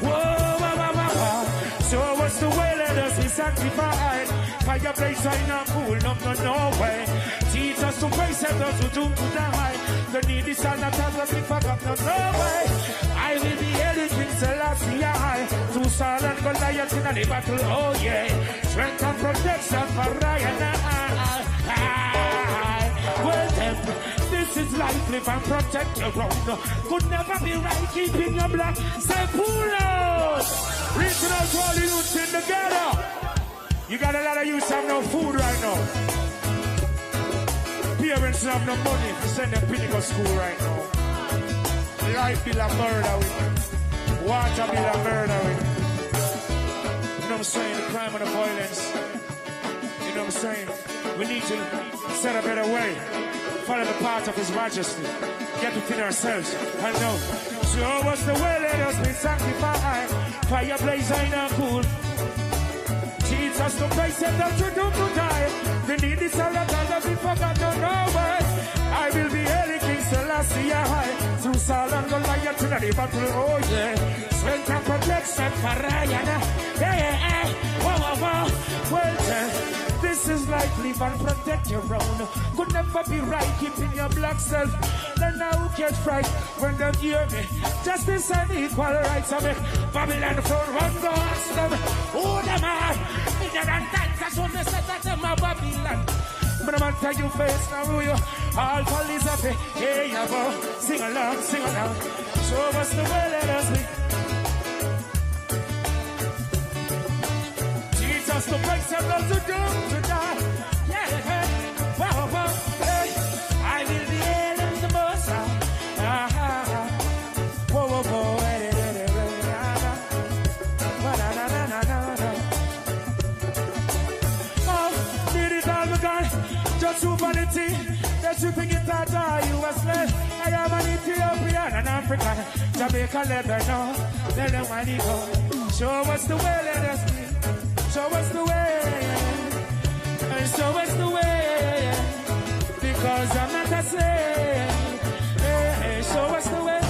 Whoa, wah, wah, wah, wah. So what's the way? Let us be sanctified. Fire blaze in our cool, no, no, no way. Teach us to pray, set us to do to die. The need is not have us be forgotten, no, no way. I will be hailing King Selassie high. To Saul and Goliath in the battle, oh yeah. Strength and protection for Ryan and I. Well then, this is life, live and protect your own. Could never be right, keeping your black. Say pull out. Reaching out to all the youths in the ghetto. You got a lot of youths have no food right now. Parents have no money to send them to go school right now. Life bill a murder with them. Water bill a murder with them. You know what I'm saying? The crime and the violence. You know what I'm saying? We need to set a better way. Follow the path of His Majesty. Get within ourselves. I know. So what's the way? Let us be sanctified. Fire blaze in our cool. Teach us to pray, set them to do to die. The need is all that I'll be forgotten, no way. I will be hailing King Selassie high. Through Saul and Goliath in the battle, oh yeah. Strength and protection for Ryan. Yeah, yeah, whoa, whoa, whoa. Well, this is like live and protect your own. Could never be right, keeping your black self. Then now get fright when they hear me. Justice and equal rights of me. Babylon for one God's them. Who them are? Ignorant that's what they said that them are Babylon. But I'm tell you face now who you all police of it. Hey, you go. Sing along, sing along. Show us the way, let us be. Teach us to break some love to do, to die. Yeah, hey, whoa, whoa, hey. I will be hailing the most high. Whoa, whoa, whoa, hey, hey, hey, hey, oh, need it all begun. Just humanity. They're shipping it out to US land. I am an Ethiopian and African. Jamaica, let them know. Let them want to go. Show us the way, let us be. Show us the way. And show us the way. Because I'm not a slave. Hey, hey, show us the way.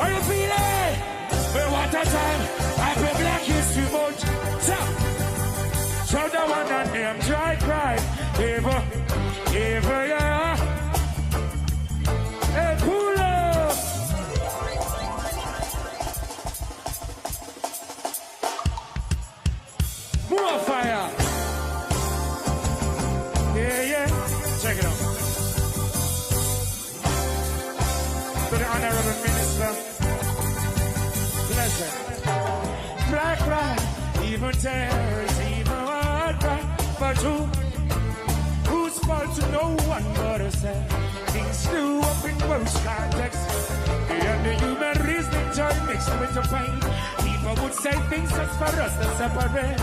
Are you feeling? Well, what a time. Happy Black History Month. Show the one that name dry cry. Ever, yeah. Hey, pull up. More fire. Yeah. Check it out. even tears, even heart cry. But whose fault to no one but herself? Things do up in most contexts. And the human reasoning joy mixed with the pain. People would say things just for us to separate.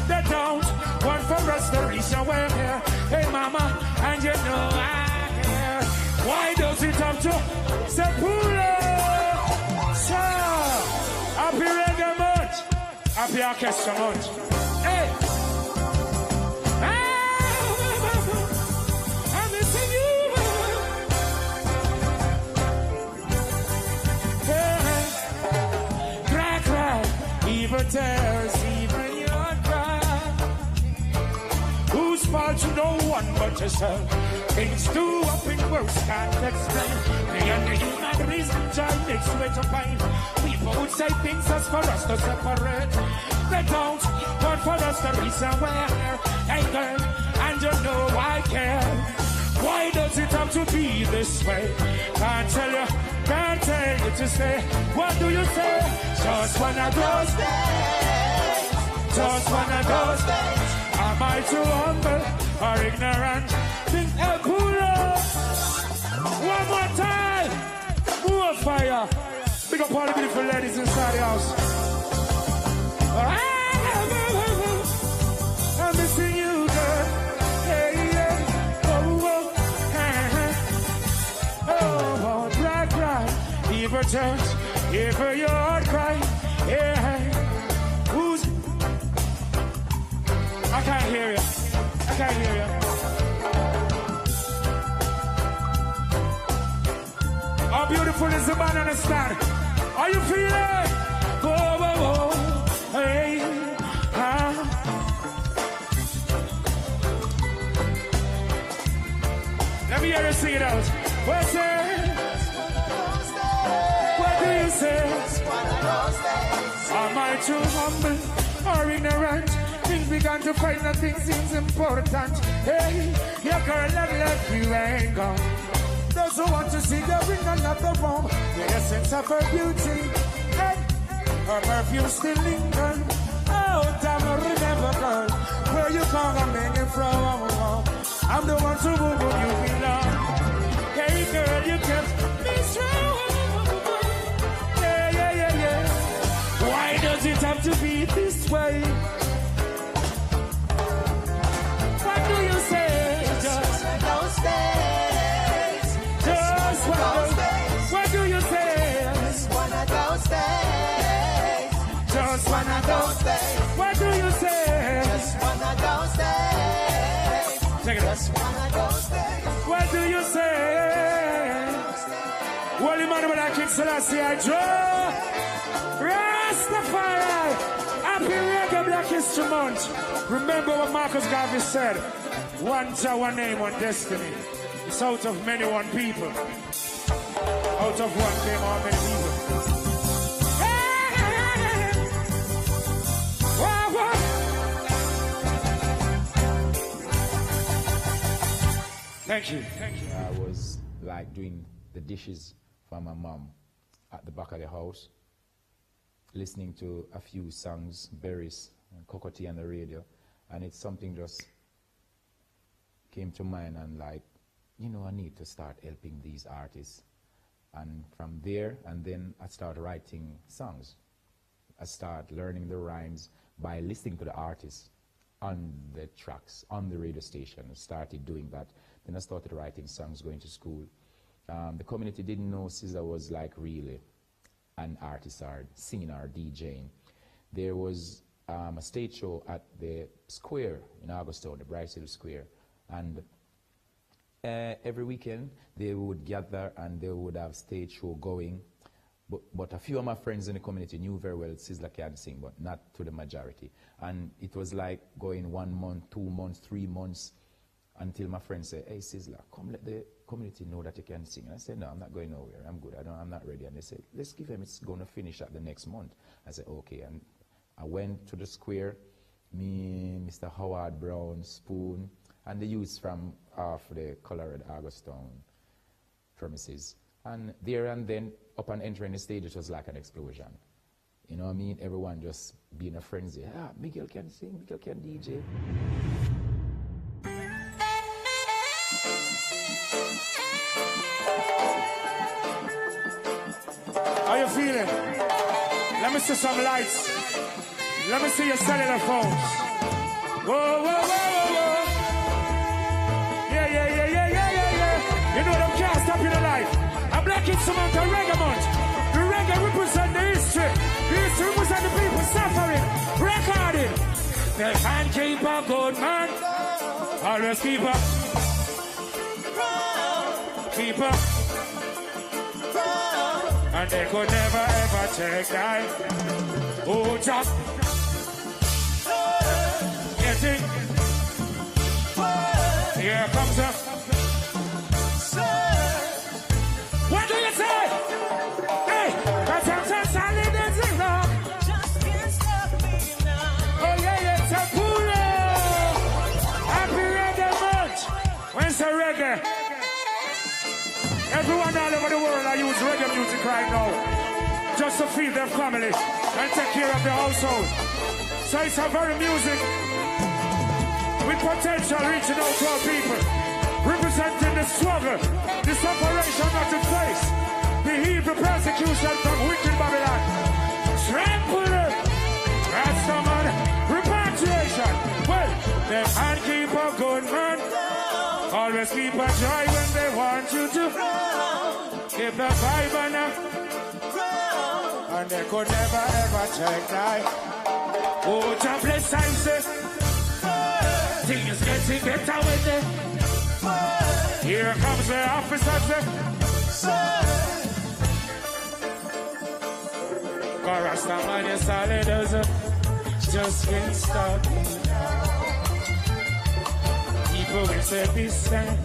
They don't want for us to reach nowhere here. Hey mama, and you know I care. Why does it have to say pull up? So, happy reggae much, happy orchestra much. Hey. I'm missing you. Hey. Cry, cry, even tears, even your cry. Whose fault you no one but yourself? Things do up in worse, can't explain. The only human reason joy mixed with the pain. People would say things just for us to separate. They don't want for us to reach somewhere. Hey girl, and you know I care. Why does it have to be this way? Can't tell you to stay. What do you say? Just one of those days. Just one of those days. Am I too humble or ignorant? Think I'll pull up. One more time. More fire. Big up all the beautiful ladies inside the house. I'm missing you, girl. Hey, yeah. Oh, oh, cry, cry. Even church, even your heart cry. Yeah. Who's? I can't hear you. I can't hear you. How beautiful is the man on the stand? Are you feeling? Whoa, whoa, whoa. Hey, let me hear you sing it out. What's it? What do you say? Am I too humble or ignorant? Things began to fight, nothing seems important. Hey, your girl left you ain't gone. Those who want to see her in another room, the essence of her beauty, hey, her perfume still lingers. Oh, damn, I remember, girl, where you come and hanging from. I'm the one to whom you belong. Hey, girl, you kept me strong. Yeah, yeah, yeah, yeah. Why does it have to be this way? What do you say? Just those days. Just one of those days. What do you say? Just one of those days. Just one of those days. What do you say? Just one of those days. Check it out. Just one of those days. What do you say? Well, Emmanuel, I King Selassie, I draw. Rastafari. Happy Reggae Black History Month. Remember what Marcus Garvey said. One Jah, one name, one destiny. It's out of many, one people. Out of one came all many people. Hey! Wah, wah. Thank you. Thank you. I was like doing the dishes for my mom at the back of the house, listening to a few songs, Berries and Cocotti on the radio, and it's something just came to mind and like, you know, I need to start helping these artists. And from there, and then I started writing songs. I started learning the rhymes by listening to the artists on the tracks, on the radio station. I started doing that. Then I started writing songs, going to school. The community didn't know Sizzla was like really an artist or singing or DJing. There was a stage show at the square in Augustown, the Bryce Hill Square. And every weekend they would gather and they would have stage show going. But a few of my friends in the community knew very well Sizzla can sing, but not to the majority. And it was like going 1 month, 2 months, 3 months, until my friends said, hey Sizzla, come let the community know that you can sing. And I said, no, I'm not going nowhere, I'm good, I'm not ready. And they said, let's give him, it's going to finish at the next month. I said, okay. And I went to the square, me, Mr. Howard Brown, Spoon, and the youths from off the Colorado Augustown premises. And there and then, upon entering the stage, it was like an explosion. You know what I mean? Everyone just being a frenzy. Ah, Miguel can sing, Miguel can DJ. How you feeling? Let me see some lights. Let me see your cellular phones. Whoa, whoa, whoa, whoa, whoa. Yeah. You know them can't stop in the life. A black instrument, a reggae month. The reggae represent the history. The history represent the people suffering. Recording. They can't keep a good man. Always keep up. Keep up. And they could never ever take that. Oh, Jack. Getting. Here comes up. What do you say? Hey, that's how solid as it rock. Just can't stop me now. Oh yeah, it's a cool. Happy reggae month. When's the reggae? Everyone all over the world I use reggae music right now. Just to feed their family and take care of their household. So it's a very music with potential reaching out to our people. Representing the struggle, the separation of the face, the evil persecution from wicked Babylon. Trample it, Rastaman, repatriation. Well, they can't keep a good man. Always keep a joy when they want you to. Keep the vibe on them. And they could never ever take that. Oh, God bless, I say. Things getting better with them. Here comes the officers. Rastaman is solid as a just can't stop me. People will say this stand.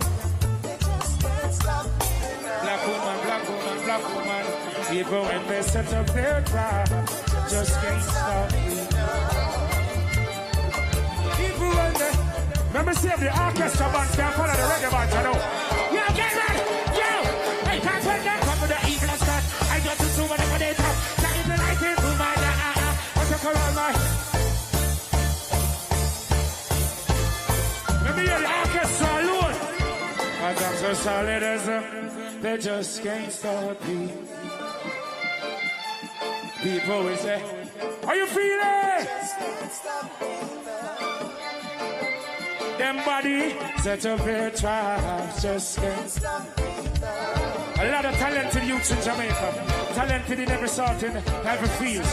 Black woman, black woman, black woman. People when they set up their trap just can't stop me. People when they remember, see if the orchestra band can follow the reggae band, you know. Yo, get ready! Yo! Hey, can't put that come with the evil and start. I got to do whatever they talk. That is the light in my I took around my. Let me hear the orchestra alone. Cause I'm so solid as they just can't stop me. People will say, how you feeling? Them body set up their traps, just can't stop me now. A lot of talented youths in Jamaica, talented in every sort, in every field.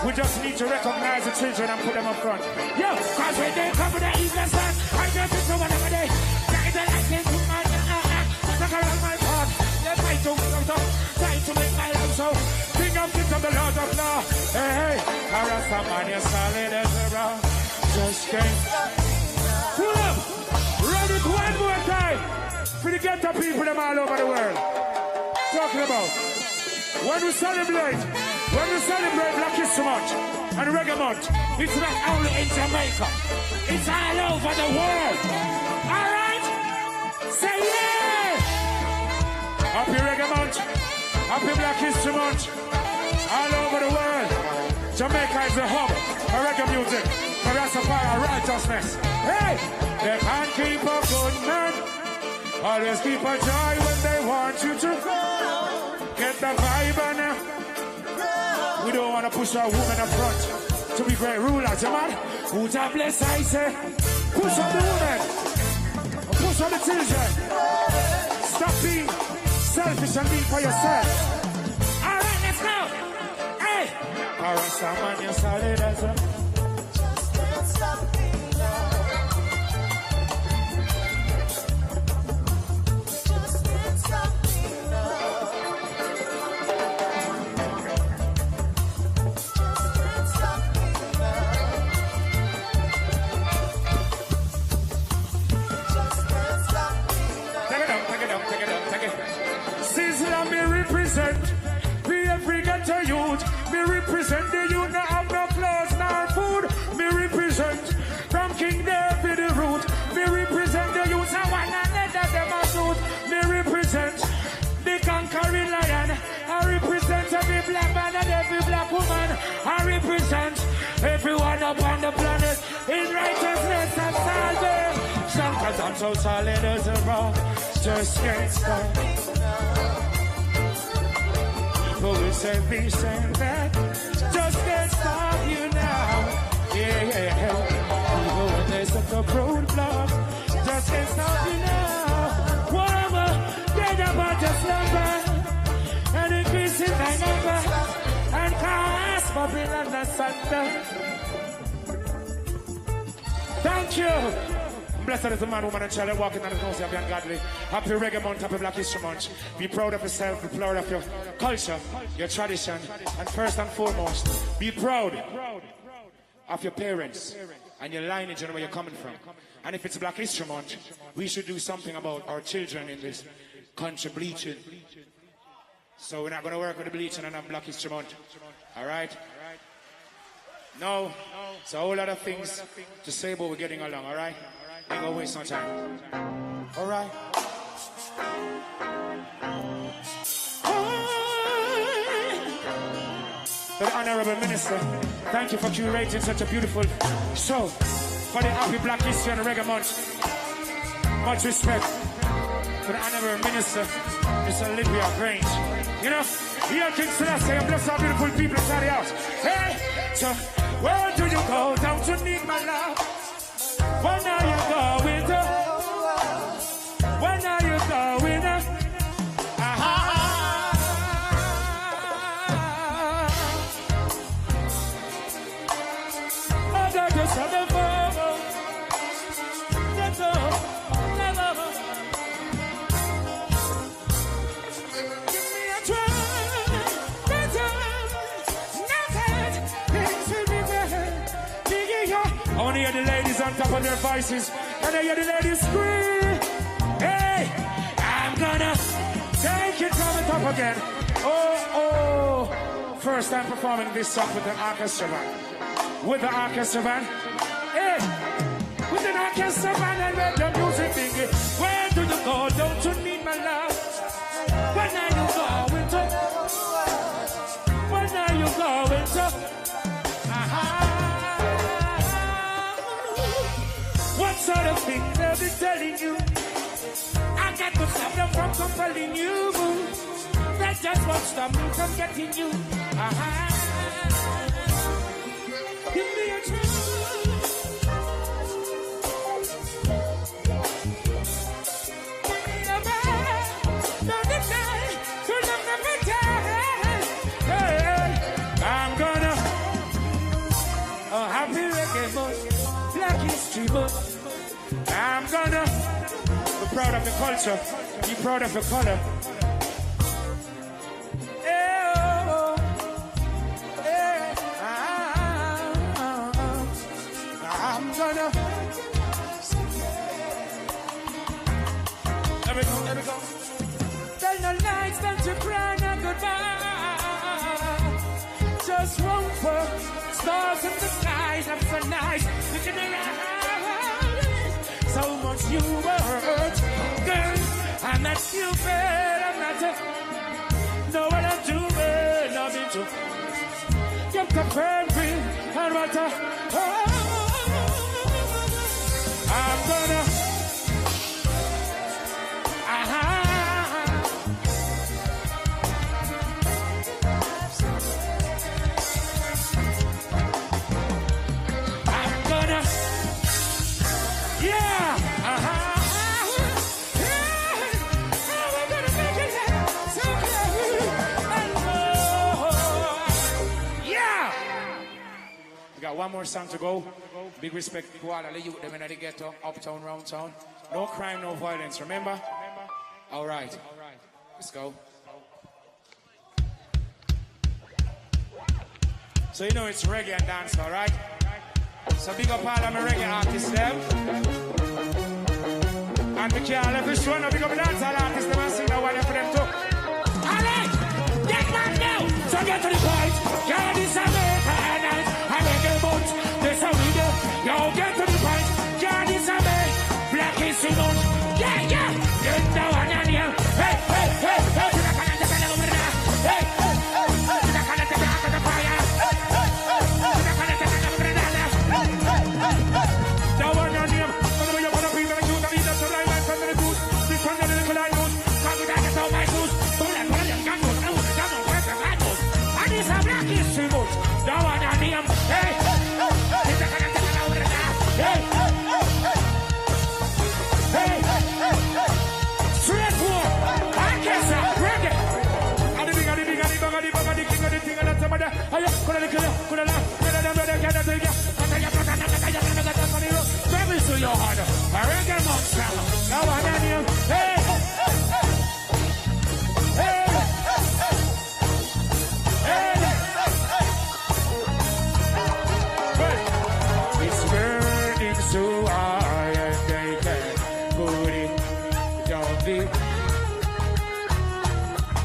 We just need to recognize the children and put them up front. Yo, cause when they come with the evening sun, I just think so whatever they try to like them to my look around my part. They try to make my life so. King of kings of the Lord of law. Hey, I rest a man, you're solid as a rock. Just can't stop me. Pull up! Run it one more time! For the ghetto people them all over the world. Talking about when we celebrate Black History Month and Reggae Month, it's not only in Jamaica, it's all over the world. Alright? Say yeah! Happy Reggae Month, happy Black History Month, all over the world. Jamaica is the hub for reggae music. Rastafari righteousness. Hey, they can't keep a good man. Always keep a joy when they want you to get the vibe on them. We don't want to push our women up front to be great rulers, you man. Who God bless, I say. Push on the women. Push on the children. Stop being selfish and being for yourself. All right, let's go. Hey. All right, someone, you're solid as a stop me now. Just can't stop me now. Just can't stop me now. Just can't stop me now. Take it down. Sizzla me represent. We every ghetto youth. Me represent the youth. Now have no clothes, now food. woman, I represent everyone upon the planet in righteousness and salvation. Cause I'm so solid as a rock, just can't stop. People will say this and that, just can't stop you now. Yeah. People when they set up roadblocks, just can't stop you now. Whatever, dead about your slumber, and increasing my number, and cast Babylon asunder. Thank you. Blessed is the man, woman, and child walking on the nose of the ungodly. Happy Reggae Month, happy Black History Month. Be proud of yourself, be proud of your culture, your tradition, and first and foremost, be proud of your parents and your lineage and where you're coming from. And if it's Black History Month, we should do something about our children in this country bleaching. So we're not going to work with the bleaching on Black History Month. All right? No. So a whole lot of things to say, but we're getting along, all right? Ain't gonna waste no time. All right. To the Honorable Minister, thank you for curating such a beautiful show for the Happy Black History and Reggae Month. Much respect to the Honorable Minister, Mr. Levy Heritage. You know, here King Selassie and bless our beautiful people inside the house. Hey, so where do you go? Don't you need my love? When are you going to? When are you going to? I got to stop the phone. That's all. Give me a try. That's all. Nothing. Things will be better. I want to hear the ladies on top of their voices. Can I hear the ladies scream? Hey, I'm gonna take it from the top again. Oh. First time performing this song with the orchestra band. With the orchestra band. Hey, with an orchestra band and with the music thingy. Where do you go? Don't you need my love? When are you going to? When are you going to? What sort of thing they'll be telling you? I got to stop them from compelling you. That just won't stop me from getting you. Give me a try. Give me a man. Don't deny. To them never die. Hey, I'm gonna a happy reggae month, Black History Month. I'm gonna be proud of the culture, be proud of the color. I'm gonna. There we go. Tell no lies, don't you cry no goodbye. Just one for stars in the sky, that's so nice. Looking around. So much you hurt, girl. I'm not stupid, I'm not know what I'm doing, I'm into. Get the friendly and what I'm gonna. I'm gonna. Yeah. Got one more song to go. Big respect to all of the youth, them in the ghetto, uptown, round town. No crime, no violence, remember? All right. Let's go. So you know it's reggae and dance, all right? So big up all of my reggae artists, them. And we can't let this one, big up the dancehall artists, them and sing that one for them too. All right, get back now. So get to the point. God is a man. This how we do. Yo, get to the point. God is a man. Black History Month. Yeah. Get down on you. Hey. Hey. reggae monster. Now one and you. Hey. Hey. Hey. It's burning so high and they can't put it down there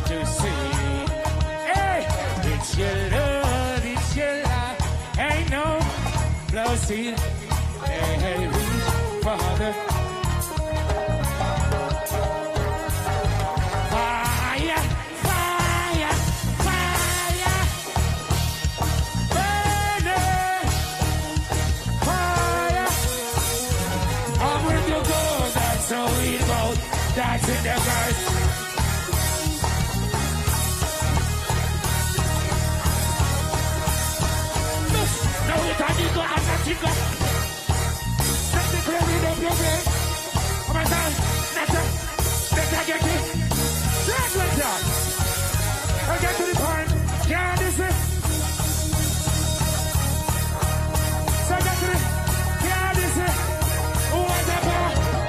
to see. Hey, it's your love, it's your life. Ain't no blowing. Hey, reach Father. Fire, fire, fire. Burning. Fire. And when you go, that's how it goes. That's in the verse. No, it's a nigga, I'm a nigga. Let me play with the problem. Oh my God, let's get it. Let's get it. I get to the point. Yeah, this is. So I get to the. Yeah, this is.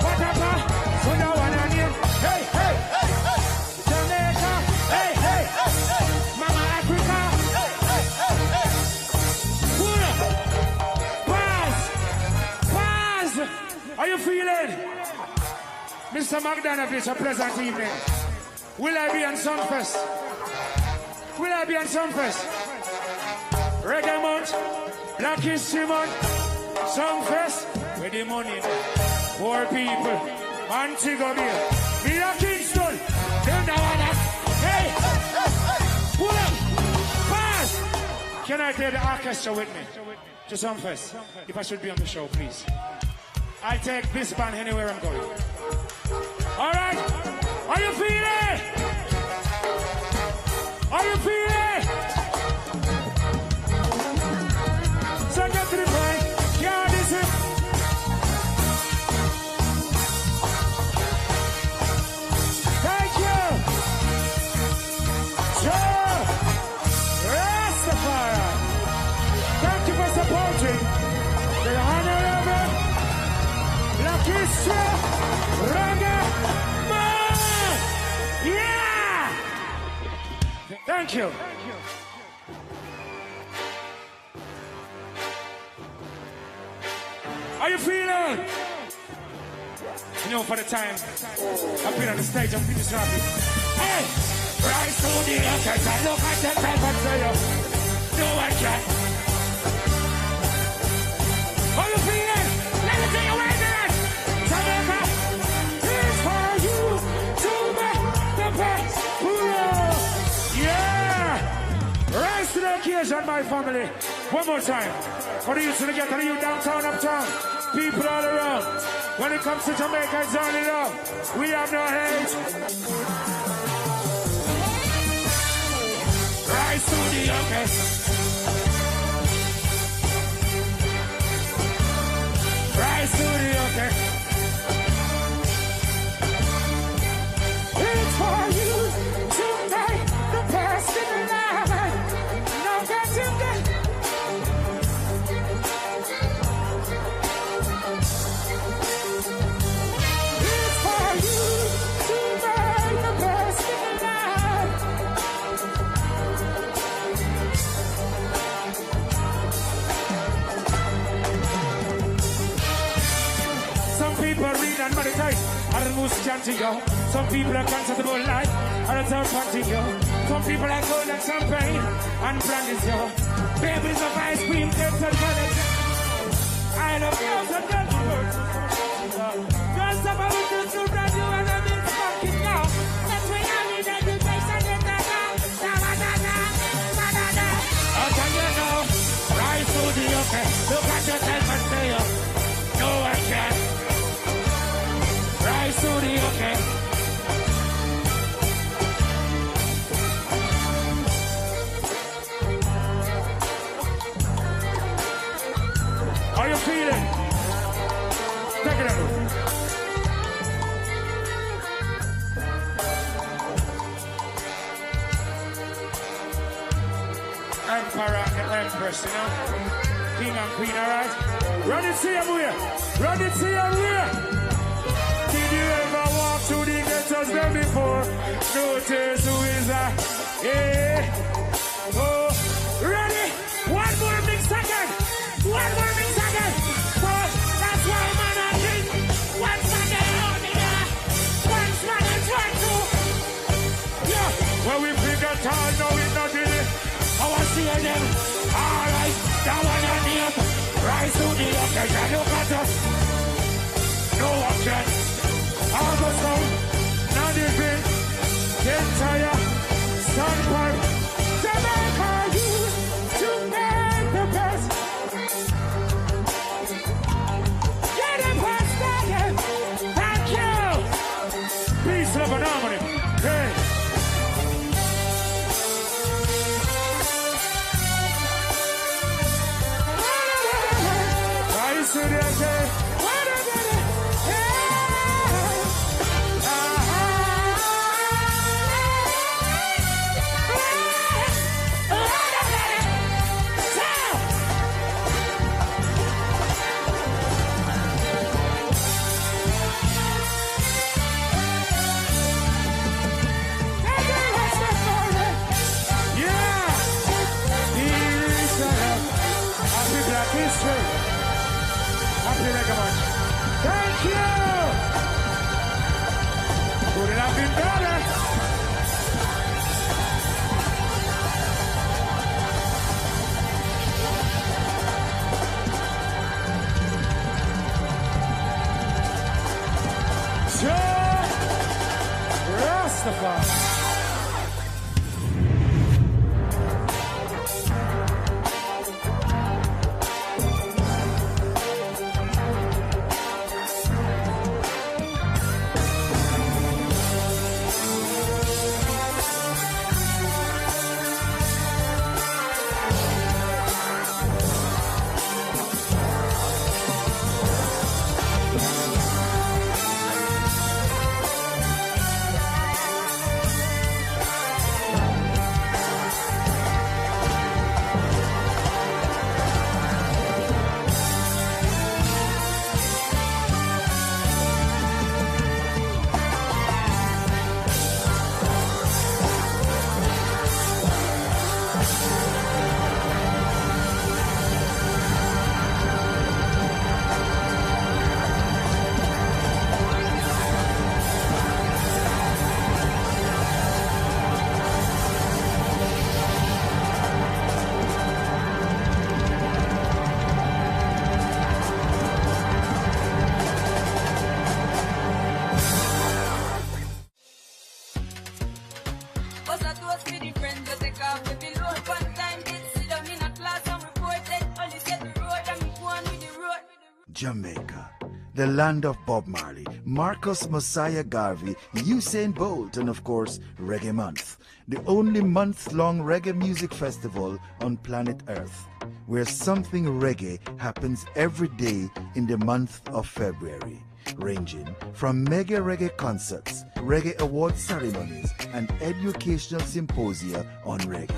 Whatever. So now one on you. Hey, hey, hey, hey. Jamaica. Hey, hey, hey, hey. Mama Africa. Hey, hey, hey, hey. Pause. Are you feeling? Mr. McDonough, it's a pleasant evening. Will I be on Songfest? Will I be on Songfest? Reggae month, Black History month, Songfest, with the money. Poor people, Antigua Bay, me a Kingston, them the one that, hey, pull up, pass. Can I take the orchestra with me to Songfest? If I should be on the show, please. I take this band anywhere I'm going. All right, are you feeling? Are you feeling? So get to the point. Yeah, this is. Thank you. Joe Rastafari. Thank you for supporting the Honorable Black History Reggae Man. Yeah. Thank you. Are you feeling? You know, for the time I've been on the stage, I'm pretty happy. Hey! Rise to the rockets and look at the time and say, no one can. Are you feeling? Let me see you wave it! Jamaica! It's for you to make the best. Yeah! Rise to the occasion, my family. One more time. For the youth to get to the youth downtown, uptown. People all around. When it comes to Jamaica, it's only love. We have no hate. Rise to the youngest. Rise to the youngest. It's for you to make the best in the life. No getting there. And meditate, I don't lose chanting yo. Some people are comfortable life, others are panting yo. Some people are gold and champagne and brandies yo. Babies of ice cream, cakes and credit. I love girls and girls who work. Girls of a little to brand new and I'm in fucking now. That's why I need education in the house. How can you know? Rise to the okay. Look at yourself and say no I can't. Rise to the okay. Are you feeling? Take it out. Emperor and the Empress, you know? King and Queen, alright? Run it, see him here. Run it, see him here. us them before. Notice who is that? Yeah. Oh, ready? One more mix again. One more mix again. Oh, that's why man I think. Once man they on the air. Once man they try to. Yeah. Well, we figure time, no, we not did it. I want to see them. All right, that one on the up. Rise to the occasion. Look at us. No option. All the sound. Not even. Get tired. Sunburn. Jamaica, you to make the best. Get the best again. Thank you. Peace, love, and harmony. Hey. I said that. Happy Reggae Month. Thank you. Could it have been better? Sure. Rastafari. Jamaica, the land of Bob Marley, Marcus Messiah Garvey, Usain Bolt, and of course, Reggae Month, the only month-long reggae music festival on planet Earth, where something reggae happens every day in the month of February, ranging from mega reggae concerts, reggae award ceremonies, and educational symposia on reggae.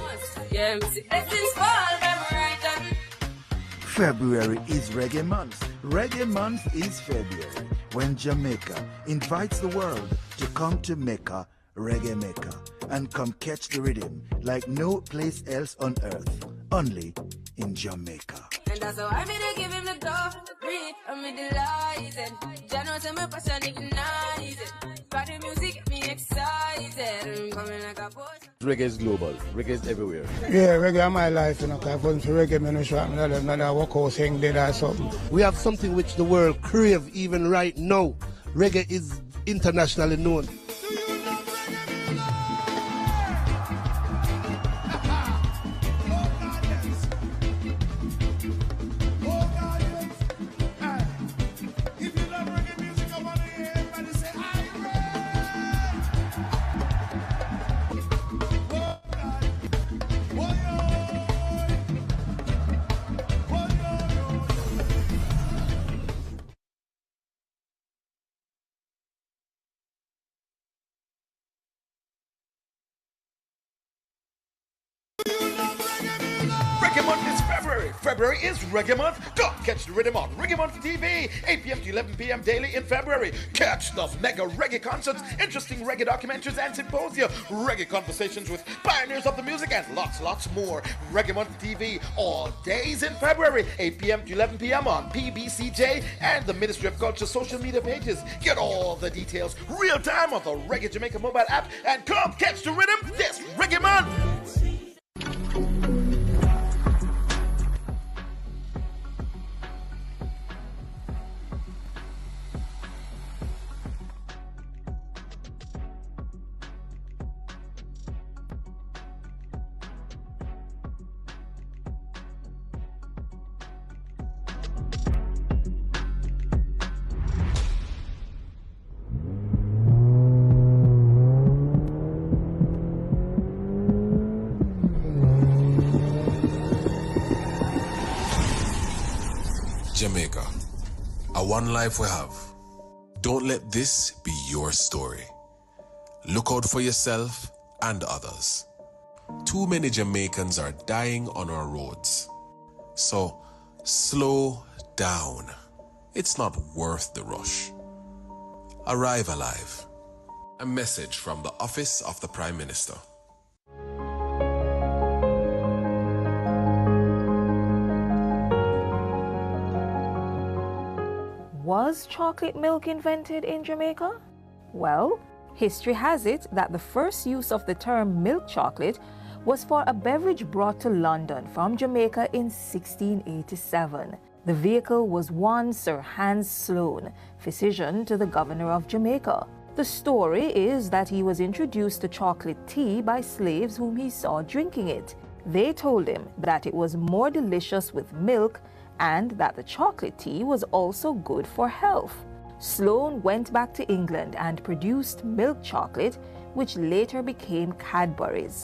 February is Reggae Month. Reggae Month is February, when Jamaica invites the world to come to Mecca, Reggae Mecca, and come catch the rhythm like no place else on earth, only in Jamaica. And that's how I made to give him the door, breathe, I'm delighted. Janos and my passion ignited. Party music get me excited. I'm coming like a boss. Reggae is global. Reggae is everywhere. Yeah, reggae is my life, you know, because I've gone to reggae ministry, I'm not a workout thing, did or something. We have something which the world crave even right now. Reggae is internationally known. February is Reggae Month. Don't catch the rhythm on Reggae Month TV, 8 p.m. to 11 p.m. daily in February. Catch the mega reggae concerts, interesting reggae documentaries and symposia, reggae conversations with pioneers of the music, and lots more. Reggae Month TV all days in February, 8 p.m. to 11 p.m. on PBCJ and the Ministry of Culture social media pages. Get all the details real time on the Reggae Jamaica mobile app and come catch the rhythm this Reggae Month. Jamaica, a one life we have. Don't let this be your story. Look out for yourself and others. Too many Jamaicans are dying on our roads. So, slow down. It's not worth the rush. Arrive alive. A message from the Office of the Prime Minister. Was chocolate milk invented in Jamaica? Well, history has it that the first use of the term milk chocolate was for a beverage brought to London from Jamaica in 1687. The vehicle was one Sir Hans Sloane, physician to the governor of Jamaica. The story is that he was introduced to chocolate tea by slaves whom he saw drinking it. They told him that it was more delicious with milk and that the chocolate tea was also good for health. Sloane went back to England and produced milk chocolate, which later became Cadbury's.